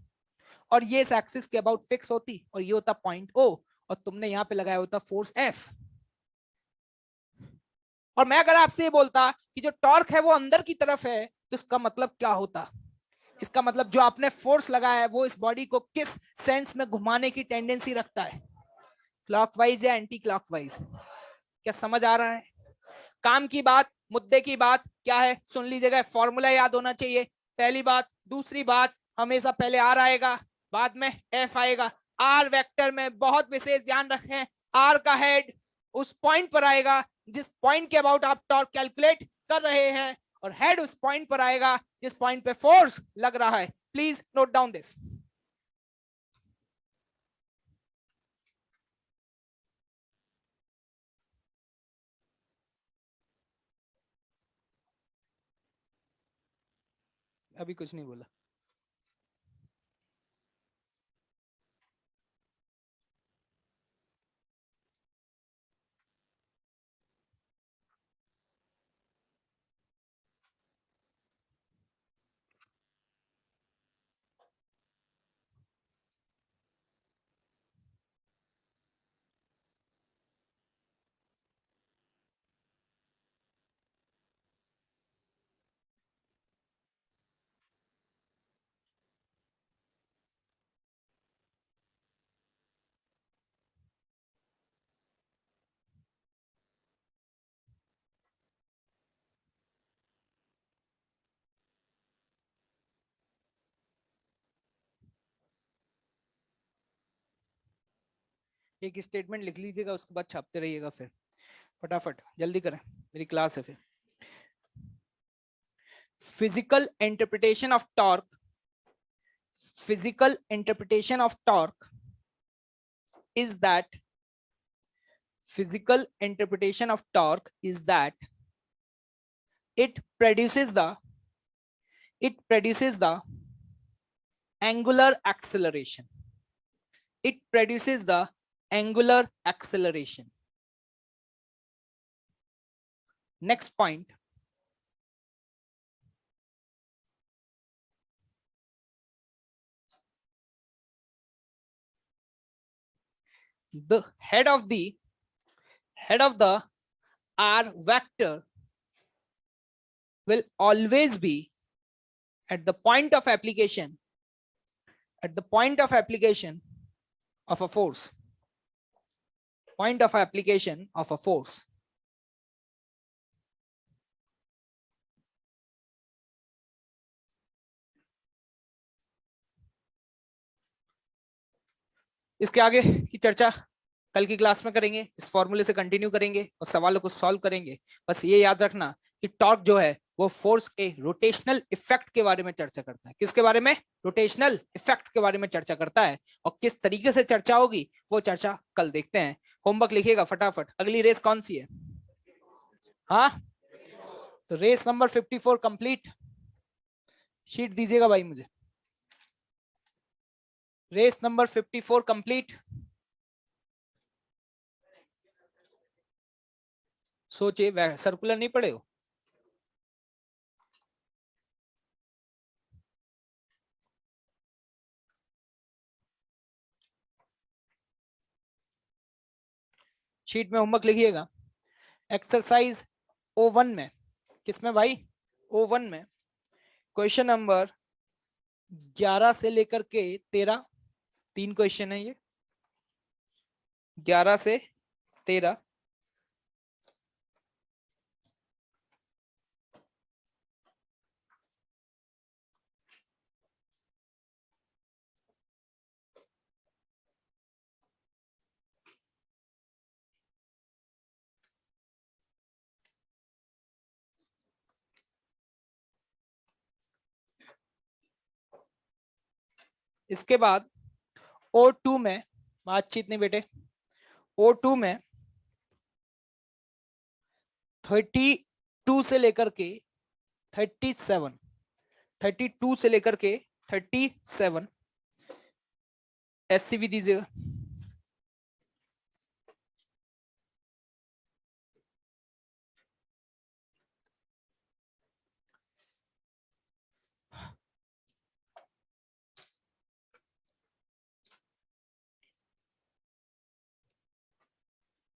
और ये इस एक्सिस के अबाउट फिक्स होती और ये होता पॉइंट ओ, और तुमने यहां पे लगाया होता फोर्स एफ, और मैं अगर आपसे ये बोलता कि जो टॉर्क है वो अंदर की तरफ है, तो इसका मतलब क्या होता? इसका मतलब जो आपने फोर्स लगाया है वो इस बॉडी को किस सेंस में घुमाने की टेंडेंसी रखता है, क्लॉकवाइज या एंटी क्लॉकवाइज? क्या समझ आ रहा है? काम की बात, मुद्दे की बात क्या है, सुन लीजिएगा। फॉर्मूला याद होना चाहिए, पहली बात। दूसरी बात, हमेशा पहले आर आएगा बाद में एफ आएगा। आर वेक्टर में बहुत विशेष ध्यान रखें, आर का हेड उस पॉइंट पर आएगा जिस पॉइंट के अबाउट आप टॉर्क कैलकुलेट कर रहे हैं, और हेड उस पॉइंट पर आएगा जिस पॉइंट पे फोर्स लग रहा है। Please note down this. अभी कुछ नहीं बोला। एक स्टेटमेंट लिख लीजिएगा, उसके बाद छापते रहिएगा, फिर फटाफट जल्दी करें, मेरी क्लास है फिर। Physical interpretation of torque, physical interpretation of torque is that, physical interpretation of torque is that it produces the angular acceleration. It produces the angular acceleration. Next point, the head of the r vector will always be at the point of application of a force, point of application of a force. इसके आगे की चर्चा कल की क्लास में करेंगे, इस फॉर्मूले से कंटिन्यू करेंगे और सवालों को सॉल्व करेंगे। बस ये याद रखना कि टॉर्क जो है वो फोर्स के रोटेशनल इफेक्ट के बारे में चर्चा करता है। किसके बारे में? रोटेशनल इफेक्ट के बारे में चर्चा करता है। और किस तरीके से चर्चा होगी वो चर्चा कल देखते हैं। होमवर्क लिखिएगा फटाफट। अगली रेस कौन सी है? हाँ, तो रेस नंबर 54 कंप्लीट। शीट दीजिएगा भाई मुझे। Race number 54 complete. सोचिए, सर्कुलर नहीं पढ़े हो? शीट में होमवर्क लिखिएगा। एक्सरसाइज O1 में, किसमें भाई? O1 में क्वेश्चन नंबर 11 से लेकर के 13, 3 क्वेश्चन है ये, 11 से 13। इसके बाद O2 में बातचीत नहीं बेटे, O2 में 32 से लेकर के 37, 32 से लेकर के 37 SCV दीजिएगा।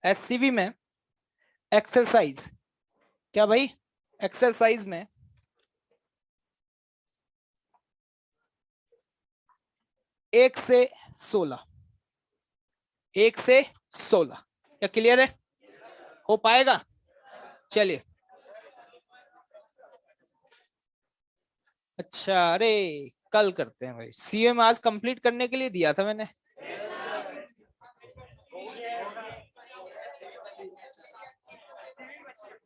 SCV में एक्सरसाइज, क्या भाई? एक्सरसाइज में 1 से 16, 1 से 16, क्या क्लियर है? हो पाएगा? चलिए। अच्छा, अरे कल करते हैं भाई, CM आज कंप्लीट करने के लिए दिया था मैंने।